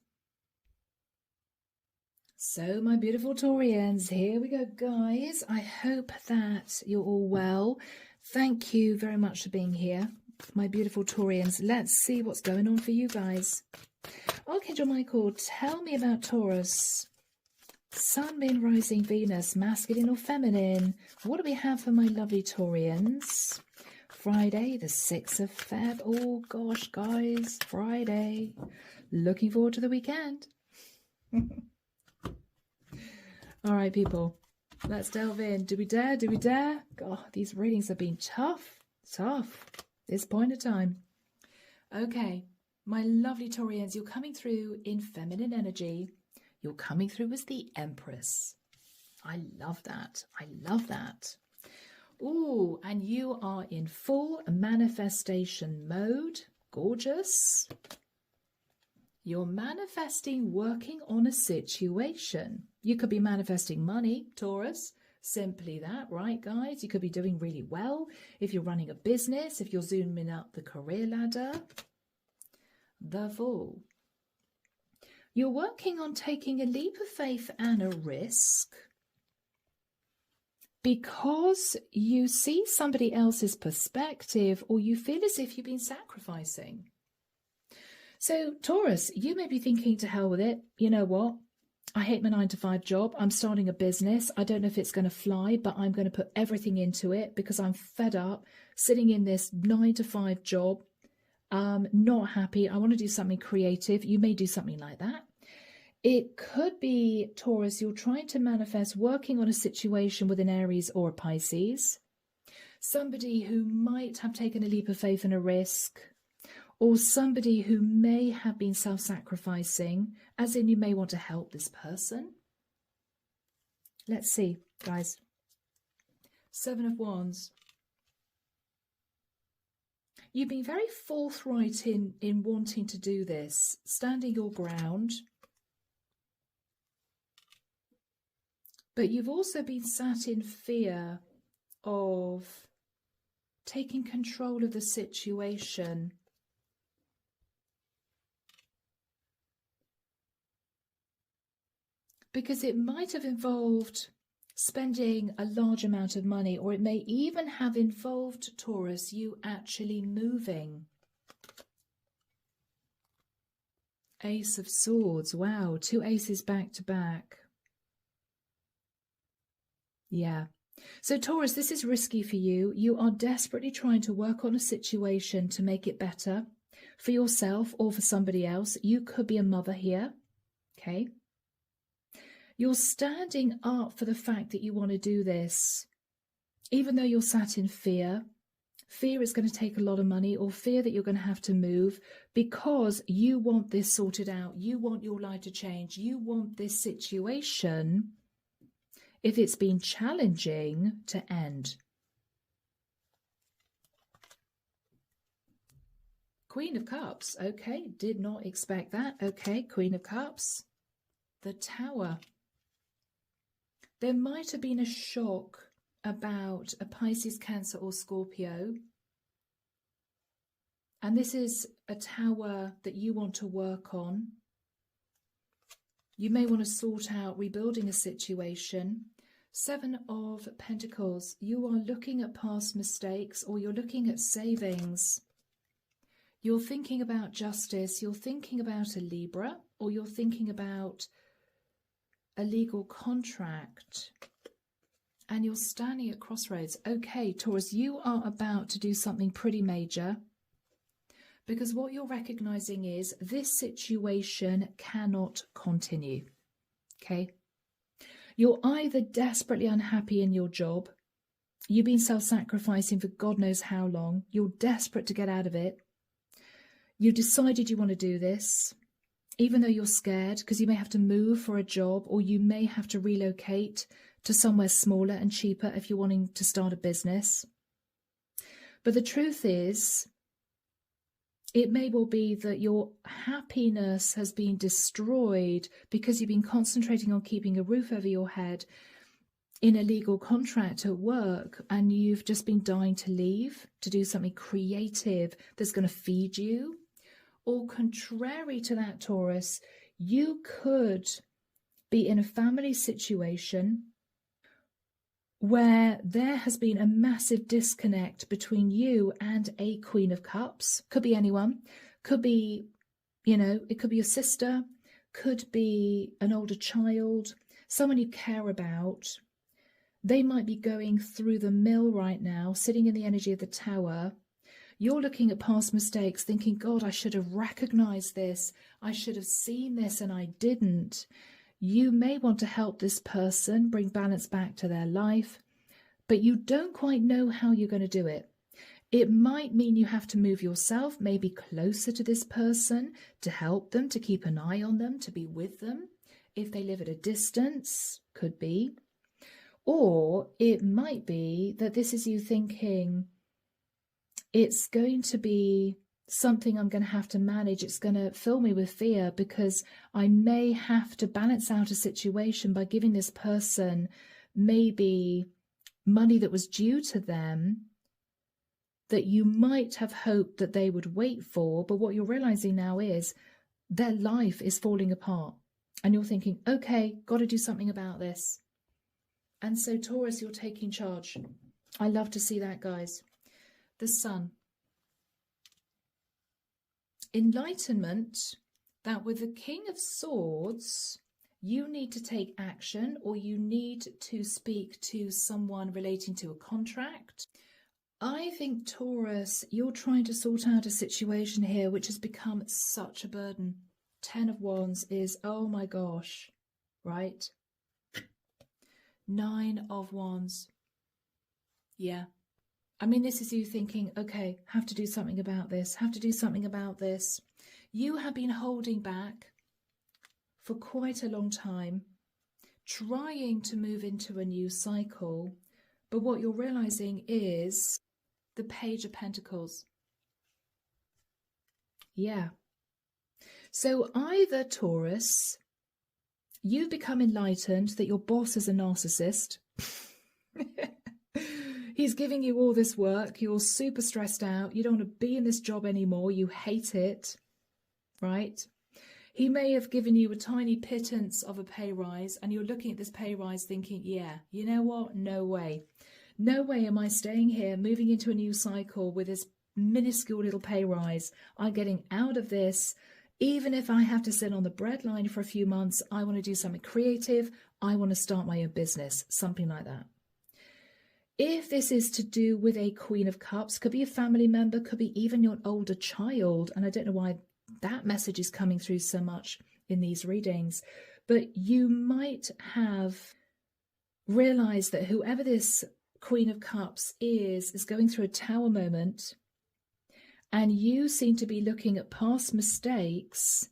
So, my beautiful Taurians, here we go, guys. I hope that you're all well. Thank you very much for being here, my beautiful Taurians. Let's see what's going on for you guys. Archangel Michael, tell me about Taurus. Sun, Moon, Rising, Venus, masculine or feminine? What do we have for my lovely Taurians? Friday, the 6th of Feb. Oh, gosh, guys, Friday. Looking forward to the weekend. All right, people, let's delve in. Do we dare? Do we dare? God, these readings have been tough. This point of time. Okay, my lovely Taurians, you're coming through in feminine energy. You're coming through as the Empress. I love that. I love that. Oh, and you are in full manifestation mode. Gorgeous. You're manifesting, working on a situation. You could be manifesting money, Taurus. Simply that, right, guys? You could be doing really well if you're running a business, if you're zooming up the career ladder. The Fool. You're working on taking a leap of faith and a risk because you see somebody else's perspective, or you feel as if you've been sacrificing. So, Taurus, you may be thinking, to hell with it. You know what? I hate my 9-to-5 job. I'm starting a business. I don't know if it's going to fly, but I'm going to put everything into it because I'm fed up sitting in this 9-to-5 job. Not happy. I want to do something creative. You may do something like that. It could be, Taurus, you're trying to manifest working on a situation with an Aries or a Pisces. Somebody who might have taken a leap of faith and a risk, or somebody who may have been self-sacrificing, as in you may want to help this person. Let's see, guys. 7 of Wands. You've been very forthright in wanting to do this, standing your ground. But you've also been sat in fear of taking control of the situation. Because it might have involved spending a large amount of money, or it may even have involved, Taurus, you actually moving. Ace of Swords. Wow, 2 aces back to back. Yeah. So, Taurus, this is risky for you. You are desperately trying to work on a situation to make it better for yourself or for somebody else. You could be a mother here. Okay. You're standing up for the fact that you want to do this, even though you're sat in fear. Fear is going to take a lot of money, or fear that you're going to have to move, because you want this sorted out. You want your life to change. You want this situation, if it's been challenging, to end. Queen of Cups. Okay, did not expect that. Okay, Queen of Cups. The Tower. There might have been a shock about a Pisces, Cancer or Scorpio. And this is a tower that you want to work on. You may want to sort out rebuilding a situation. 7 of Pentacles. You are looking at past mistakes, or you're looking at savings. You're thinking about justice. You're thinking about a Libra, or you're thinking about a legal contract. And you're standing at crossroads. Okay, Taurus, you are about to do something pretty major, because what you're recognizing is this situation cannot continue. Okay. You're either desperately unhappy in your job, you've been self-sacrificing for God knows how long, you're desperate to get out of it, you decided you want to do this, even though you're scared because you may have to move for a job, or you may have to relocate to somewhere smaller and cheaper if you're wanting to start a business. But the truth is, it may well be that your happiness has been destroyed because you've been concentrating on keeping a roof over your head in a legal contract at work, and you've just been dying to leave to do something creative that's going to feed you. Or contrary to that, Taurus, you could be in a family situation where there has been a massive disconnect between you and a Queen of Cups. Could be anyone. Could be, it could be your sister. Could be an older child. Someone you care about. They might be going through the mill right now, sitting in the energy of the Tower. You're looking at past mistakes, thinking, God, I should have recognized this. I should have seen this, and I didn't. You may want to help this person bring balance back to their life, but you don't quite know how you're going to do it. It might mean you have to move yourself, maybe closer to this person, to help them, to keep an eye on them, to be with them. If they live at a distance, could be. Or it might be that this is you thinking, it's going to be something I'm going to have to manage. It's going to fill me with fear because I may have to balance out a situation by giving this person maybe money that was due to them that you might have hoped that they would wait for. But what you're realizing now is their life is falling apart. And you're thinking, okay, got to do something about this. And so, Taurus, you're taking charge. I love to see that, guys. The Sun. Enlightenment, that with the King of Swords, you need to take action, or you need to speak to someone relating to a contract. I think, Taurus, you're trying to sort out a situation here which has become such a burden. 10 of Wands is, oh my gosh, right? 9 of Wands. Yeah. I mean, this is you thinking, okay, have to do something about this, have to do something about this. You have been holding back for quite a long time, trying to move into a new cycle. But what you're realizing is the Page of Pentacles. Yeah. So either, Taurus, you've become enlightened that your boss is a narcissist. He's giving you all this work. You're super stressed out. You don't want to be in this job anymore. You hate it, right? He may have given you a tiny pittance of a pay rise, and you're looking at this pay rise thinking, yeah, you know what? No way. No way am I staying here, moving into a new cycle with this minuscule little pay rise. I'm getting out of this. Even if I have to sit on the breadline for a few months, I want to do something creative. I want to start my own business, something like that. If this is to do with a Queen of Cups, could be a family member, could be even your older child. And I don't know why that message is coming through so much in these readings. But you might have realized that whoever this Queen of Cups is going through a Tower moment. And you seem to be looking at past mistakes,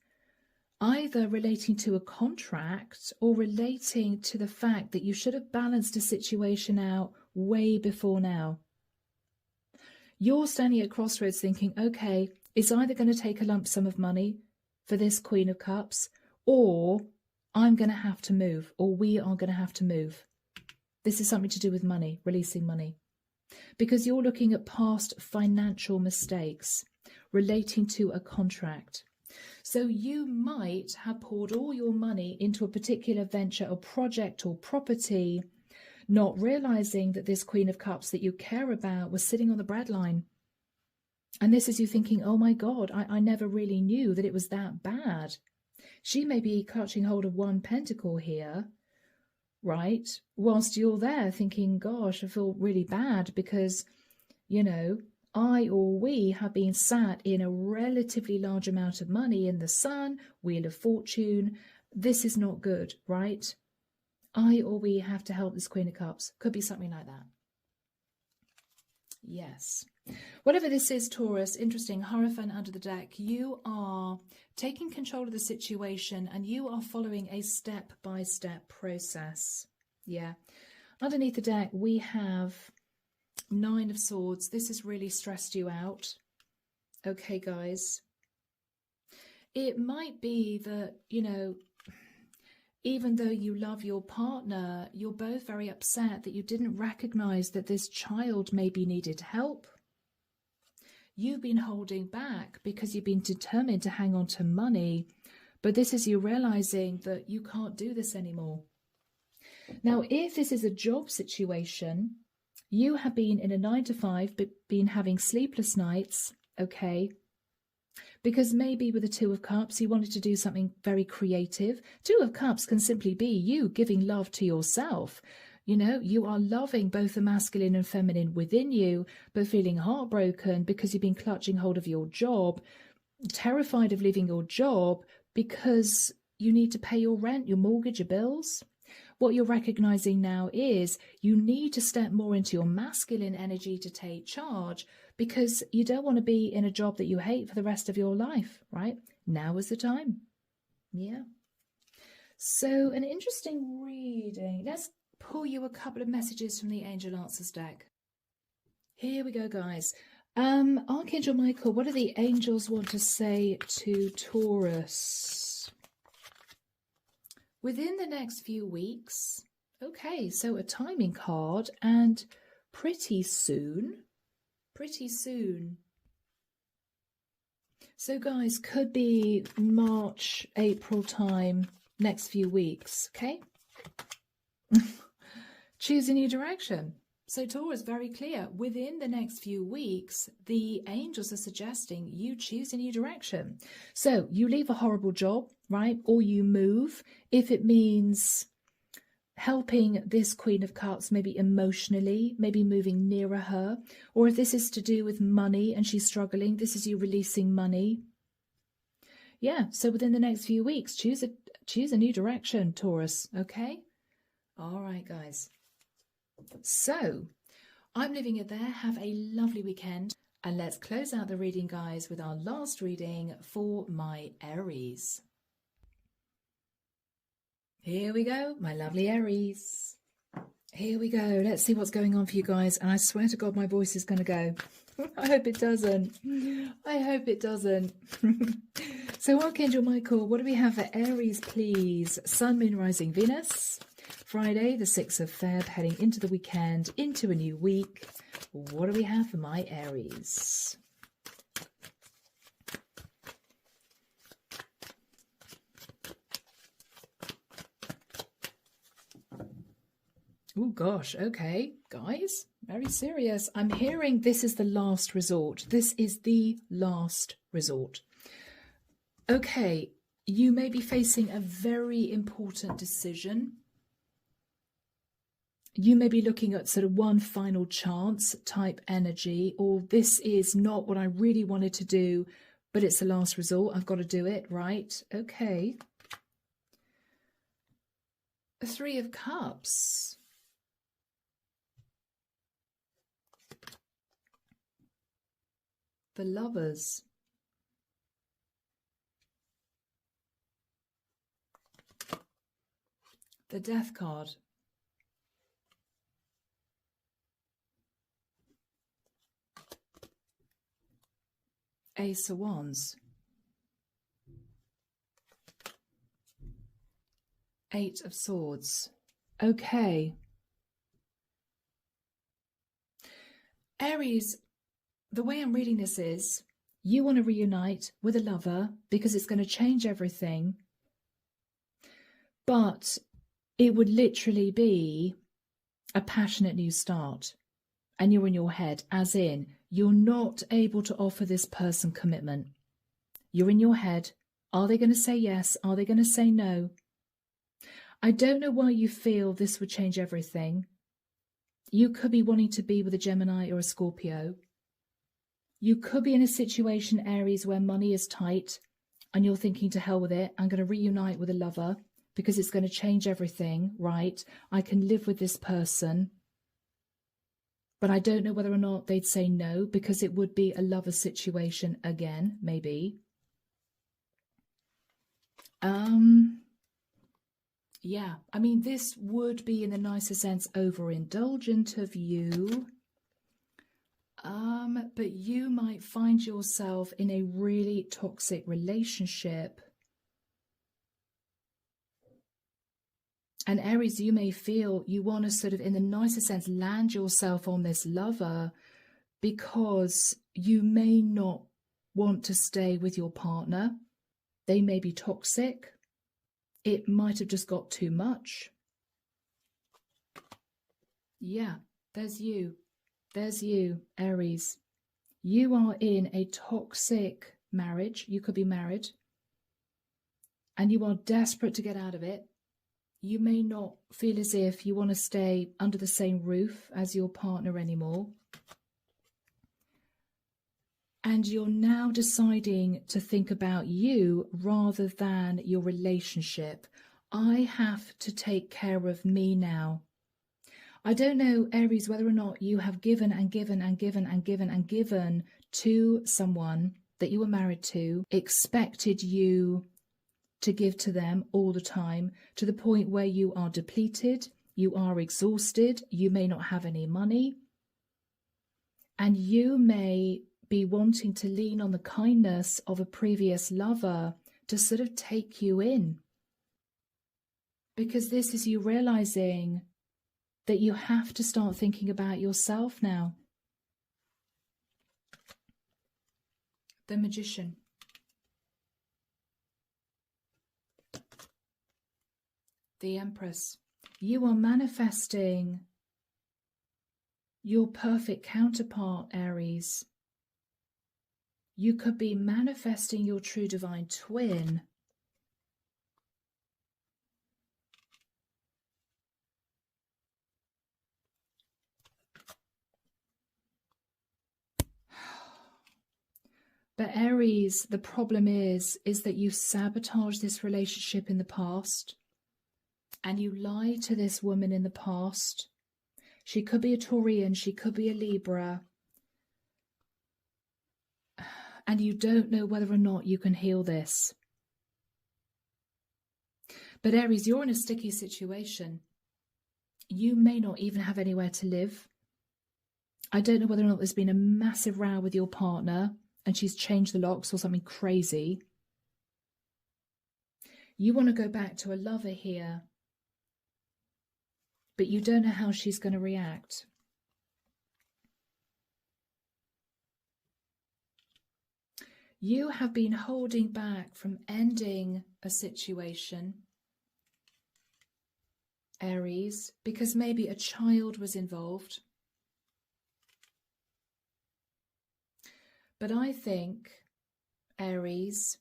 either relating to a contract or relating to the fact that you should have balanced a situation out way before now. You're standing at crossroads thinking, okay, it's either going to take a lump sum of money for this Queen of Cups, or I'm going to have to move, or we are going to have to move. This is something to do with money, releasing money. Because you're looking at past financial mistakes relating to a contract. So you might have poured all your money into a particular venture or project or property, not realizing that this Queen of Cups that you care about was sitting on the breadline. And this is you thinking, oh my God, I never really knew that it was that bad. She may be clutching hold of one pentacle here, right? Whilst you're there thinking, gosh, I feel really bad because, you know, I or we have been sat in a relatively large amount of money in the sun, Wheel of Fortune. This is not good, right? I or we have to help this Queen of Cups. Could be something like that. Yes. Whatever this is, Taurus, interesting, Hierophant under the deck, you are taking control of the situation and you are following a step-by-step process. Yeah. Underneath the deck, we have Nine of Swords. This has really stressed you out. Okay, guys. It might be that, you know, even though you love your partner, you're both very upset that you didn't recognize that this child maybe needed help. You've been holding back because you've been determined to hang on to money, but this is you realizing that you can't do this anymore. Now, if this is a job situation, you have been in a 9-to-5, but been having sleepless nights, okay? Because maybe with the Two of Cups, you wanted to do something very creative. Two of Cups can simply be you giving love to yourself. You know, you are loving both the masculine and feminine within you, but feeling heartbroken because you've been clutching hold of your job, terrified of leaving your job because you need to pay your rent, your mortgage, your bills. What you're recognizing now is you need to step more into your masculine energy to take charge because you don't want to be in a job that you hate for the rest of your life, right? Now is the time. Yeah. So an interesting reading. Let's pull you a couple of messages from the Angel Answers deck. Here we go, guys. Archangel Michael, what do the angels want to say to Taurus? Within the next few weeks. Okay, so a timing card and pretty soon. Pretty soon. So guys, could be March, April time, next few weeks, okay? Choose a new direction. So Taurus, very clear. Within the next few weeks, the angels are suggesting you choose a new direction. So you leave a horrible job, right? Or you move. If it means helping this Queen of Cups, maybe emotionally, maybe moving nearer her. Or if this is to do with money and she's struggling, this is you releasing money. Yeah, so within the next few weeks, choose a new direction, Taurus, okay? All right, guys. So, I'm leaving it there. Have a lovely weekend. And let's close out the reading, guys, with our last reading for my Aries. Here we go, my lovely Aries. Here we go. Let's see what's going on for you guys. And I swear to God, my voice is going to go. I hope it doesn't. I hope it doesn't. So, Archangel Michael, what do we have for Aries, please? Sun, Moon, Rising, Venus. Friday, the 6th of Feb, heading into the weekend, into a new week. What do we have for my Aries? Oh gosh, okay, guys, very serious. I'm hearing this is the last resort. This is the last resort. Okay, you may be facing a very important decision. You may be looking at sort of one final chance type energy, or this is not what I really wanted to do, but it's the last resort. I've got to do it, right? Okay. A Three of Cups. The Lovers. The Death card. Ace of Wands. Eight of Swords. Okay. Aries, the way I'm reading this is you want to reunite with a lover because it's going to change everything. But it would literally be a passionate new start. And you're in your head, as in, you're not able to offer this person commitment. You're in your head. Are they going to say yes? Are they going to say no? I don't know why you feel this would change everything. You could be wanting to be with a Gemini or a Scorpio. You could be in a situation, Aries, where money is tight and you're thinking, to hell with it, I'm going to reunite with a lover because it's going to change everything, right? I can live with this person. But I don't know whether or not they'd say no, because it would be a lover situation again, maybe. Yeah, I mean, this would be, in the nicer sense, overindulgent of you. But you might find yourself in a really toxic relationship. And Aries, you may feel you want to sort of, in the nicer sense, land yourself on this lover because you may not want to stay with your partner. They may be toxic. It might have just got too much. Yeah, there's you. There's you, Aries. You are in a toxic marriage. You could be married. And you are desperate to get out of it. You may not feel as if you want to stay under the same roof as your partner anymore. And you're now deciding to think about you rather than your relationship. I have to take care of me now. I don't know, Aries, whether or not you have given and given and given and given and given to someone that you were married to, expected you to give to them all the time, to the point where you are depleted, you are exhausted, you may not have any money, and you may be wanting to lean on the kindness of a previous lover to sort of take you in. Because this is you realizing that you have to start thinking about yourself now. The Magician. The Empress. You are manifesting your perfect counterpart, Aries. You could be manifesting your true divine twin. But Aries, the problem is that you sabotaged this relationship in the past. And you lied to this woman in the past. She could be a Taurian, she could be a Libra. And you don't know whether or not you can heal this. But Aries, you're in a sticky situation. You may not even have anywhere to live. I don't know whether or not there's been a massive row with your partner and she's changed the locks or something crazy. You want to go back to a lover here, but you don't know how she's going to react. You have been holding back from ending a situation, Aries, because maybe a child was involved. But I think, Aries,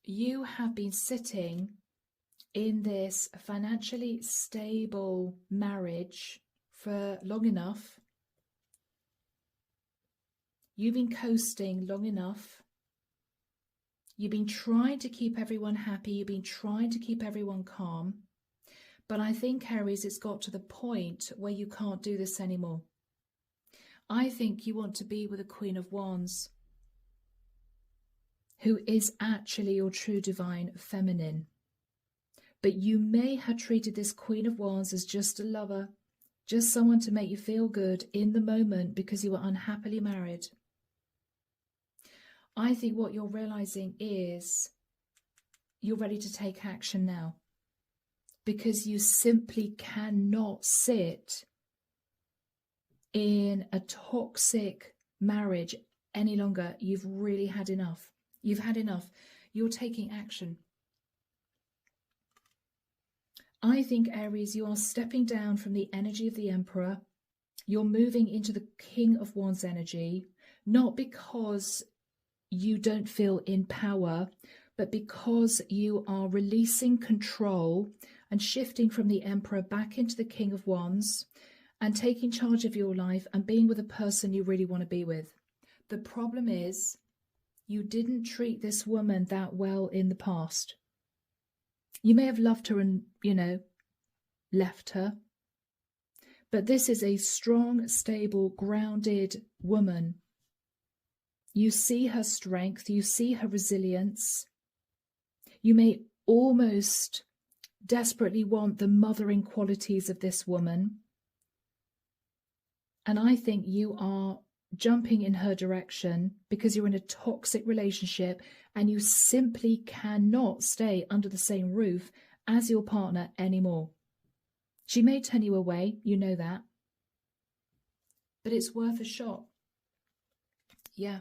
you have been sitting in this financially stable marriage for long enough. You've been coasting long enough. You've been trying to keep everyone happy. You've been trying to keep everyone calm. But I think, Aries, it's got to the point where you can't do this anymore. I think you want to be with a Queen of Wands who is actually your true divine feminine. But you may have treated this Queen of Wands as just a lover, just someone to make you feel good in the moment because you were unhappily married. I think what you're realizing is you're ready to take action now, because you simply cannot sit in a toxic marriage any longer. You've really had enough. You've had enough. You're taking action. I think, Aries, you are stepping down from the energy of the Emperor. You're moving into the King of Wands energy, not because you don't feel in power, but because you are releasing control and shifting from the Emperor back into the King of Wands and taking charge of your life and being with a person you really want to be with. The problem is you didn't treat this woman that well in the past. You may have loved her and, left her. But this is a strong, stable, grounded woman. You see her strength. You see her resilience. You may almost desperately want the mothering qualities of this woman. And I think you are jumping in her direction because you're in a toxic relationship and you simply cannot stay under the same roof as your partner anymore. She may turn you away, you know that. But it's worth a shot. Yeah.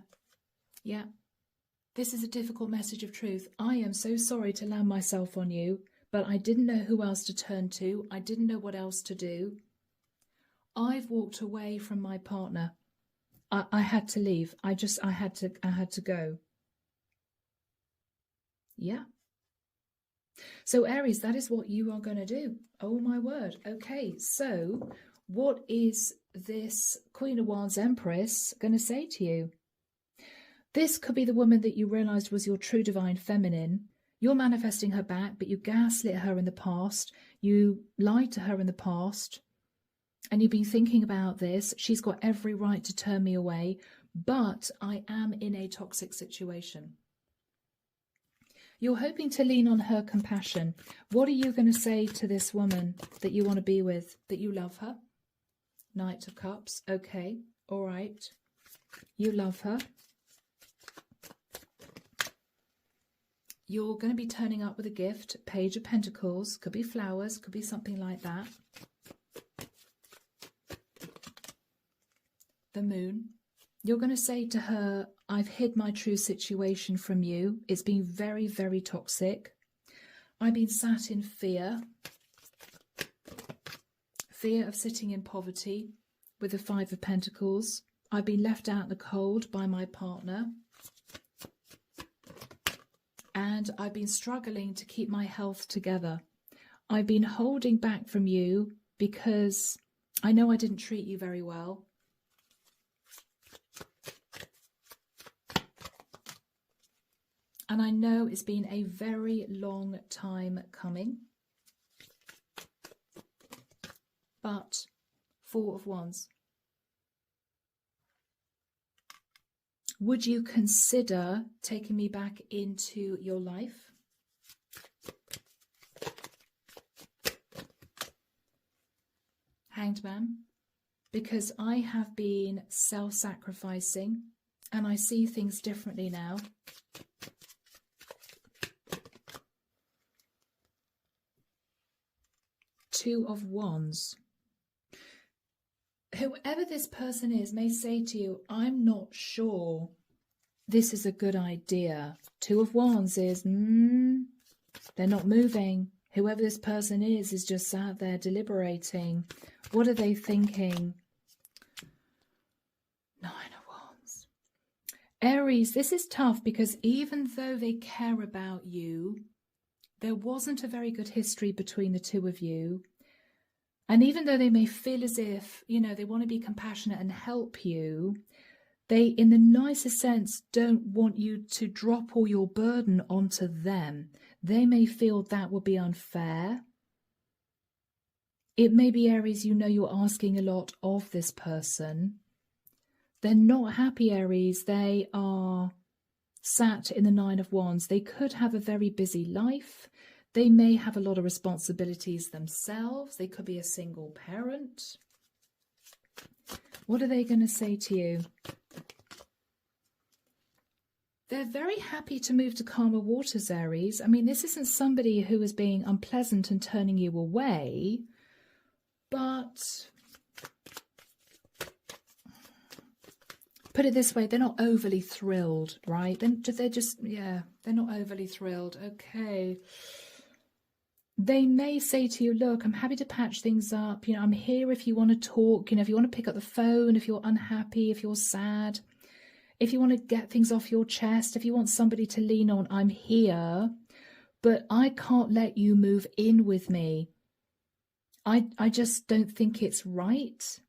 This is a difficult message of truth. I am so sorry to land myself on you, but I didn't know who else to turn to. I didn't know what else to do. I've walked away from my partner. I had to leave. I had to go. Yeah. So Aries, that is what you are going to do. Oh my word. Okay, so what is this Queen of Wands Empress going to say to you? This could be the woman that you realized was your true divine feminine. You're manifesting her back, but you gaslit her in the past. You lied to her in the past. And you've been thinking about this. She's got every right to turn me away, but I am in a toxic situation. You're hoping to lean on her compassion. What are you going to say to this woman that you want to be with, that you love her? Knight of Cups. Okay. All right. You love her. You're going to be turning up with a gift. Page of Pentacles. Could be flowers. Could be something like that. The Moon. You're going to say to her, I've hid my true situation from you. It's been very, very toxic. I've been sat in fear. Fear of sitting in poverty with the Five of Pentacles. I've been left out in the cold by my partner. And I've been struggling to keep my health together. I've been holding back from you because I know I didn't treat you very well. And I know it's been a very long time coming. But Four of Wands. Would you consider taking me back into your life? Hanged Man. Because I have been self-sacrificing and I see things differently now. Two of Wands. Whoever this person is may say to you, I'm not sure this is a good idea. Two of Wands is, they're not moving. Whoever this person is just sat there deliberating. What are they thinking? Nine of Wands. Aries, this is tough because even though they care about you, there wasn't a very good history between the two of you. And even though they may feel as if, they want to be compassionate and help you, they, in the nicest sense, don't want you to drop all your burden onto them. They may feel that would be unfair. It may be Aries, you're asking a lot of this person. They're not happy, Aries. They are sat in the Nine of Wands. They could have a very busy life. They may have a lot of responsibilities themselves. They could be a single parent. What are they going to say to you? They're very happy to move to calmer waters, Aries. I mean, this isn't somebody who is being unpleasant and turning you away, but put it this way, they're not overly thrilled, right? They're just, they're not overly thrilled. Okay. They may say to you, look, I'm happy to patch things up. I'm here if you want to talk, if you want to pick up the phone, if you're unhappy, if you're sad. If you want to get things off your chest, if you want somebody to lean on, I'm here, but I can't let you move in with me. I just don't think it's right.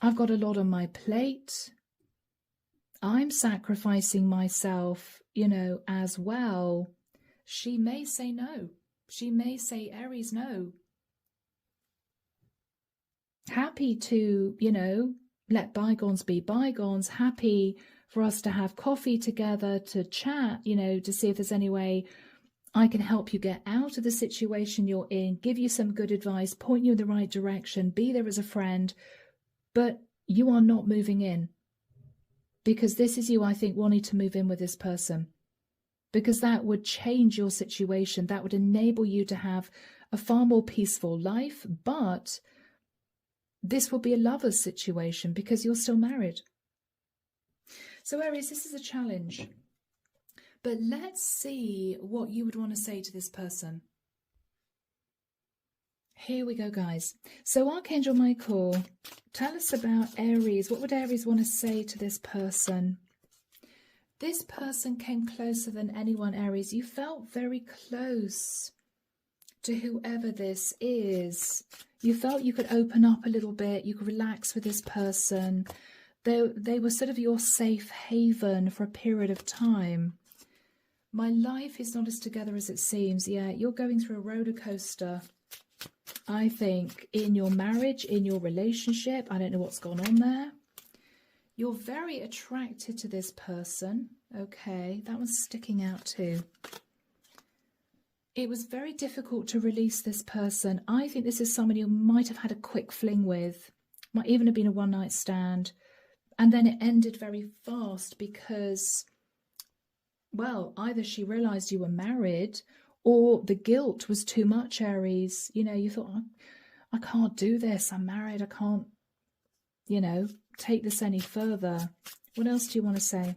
I've got a lot on my plate. I'm sacrificing myself, you know, as well. She may say no. She may say, Aries, no. Happy to, you know, let bygones be bygones. Happy for us to have coffee together, to chat, you know, to see if there's any way I can help you get out of the situation you're in, give you some good advice, point you in the right direction, be there as a friend. But you are not moving in. Because this is you, I think, wanting to move in with this person. Because that would change your situation. That would enable you to have a far more peaceful life. But this will be a lover's situation because you're still married. So Aries, this is a challenge. But let's see what you would want to say to this person. Here we go, guys. So Archangel Michael, tell us about Aries. What would Aries want to say to this person? This person came closer than anyone, Aries. You felt very close to whoever this is. You felt you could open up a little bit. You could relax with this person. They were sort of your safe haven for a period of time. My life is not as together as it seems. Yeah, you're going through a roller coaster. I think in your marriage, in your relationship, I don't know what's gone on there. You're very attracted to this person. Okay, that one's sticking out too. It was very difficult to release this person. I think this is someone you might have had a quick fling with. Might even have been a one-night stand. And then it ended very fast because, well, either she realised you were married or the guilt was too much, Aries. You know, you thought, oh, I can't do this. I'm married. I can't, you know, take this any further. What else do you want to say?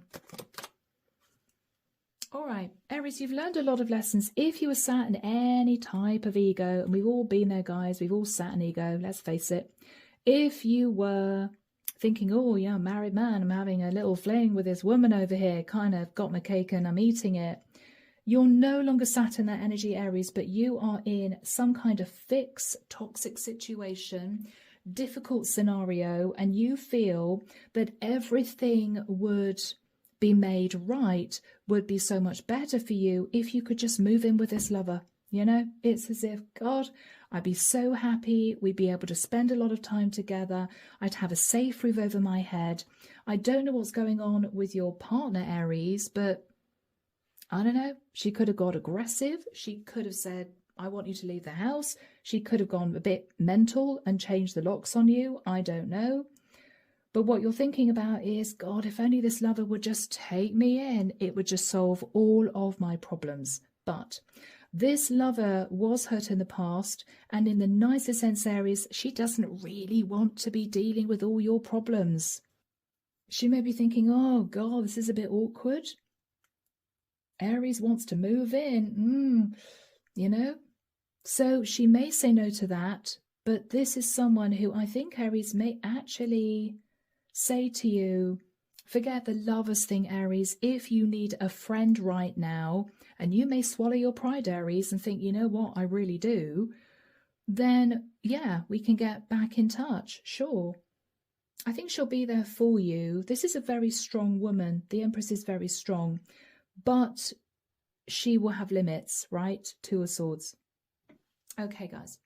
All right, Aries, you've learned a lot of lessons. If you were sat in any type of ego, and we've all been there, guys, we've all sat in ego, let's face it. If you were thinking, oh, yeah, married man, I'm having a little fling with this woman over here, kind of got my cake and I'm eating it. You're no longer sat in that energy, Aries, but you are in some kind of fixed, toxic situation, difficult scenario, and you feel that everything would be made right, would be so much better for you if you could just move in with this lover. You know, it's as if, God, I'd be so happy. We'd be able to spend a lot of time together. I'd have a safe roof over my head. I don't know what's going on with your partner, Aries, but I don't know. She could have got aggressive. She could have said, I want you to leave the house. She could have gone a bit mental and changed the locks on you. I don't know. But what you're thinking about is, God, if only this lover would just take me in, it would just solve all of my problems. But this lover was hurt in the past, and in the nicest sense, Aries, she doesn't really want to be dealing with all your problems. She may be thinking, oh, God, this is a bit awkward. Aries wants to move in, you know. So she may say no to that, but this is someone who I think Aries may actually say to you, forget the lovers thing, Aries. If you need a friend right now, and you may swallow your pride, Aries, and think, you know what, I really do, then yeah, we can get back in touch, sure. I think she'll be there for you. This is a very strong woman. The Empress is very strong, but she will have limits, right? Two of Swords. Okay, guys.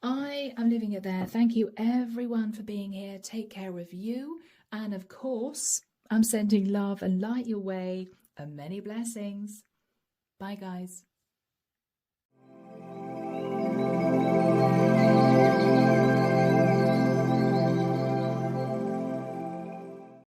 I am leaving it there. Thank you, everyone, for being here. Take care of you. And, of course, I'm sending love and light your way and many blessings. Bye, guys.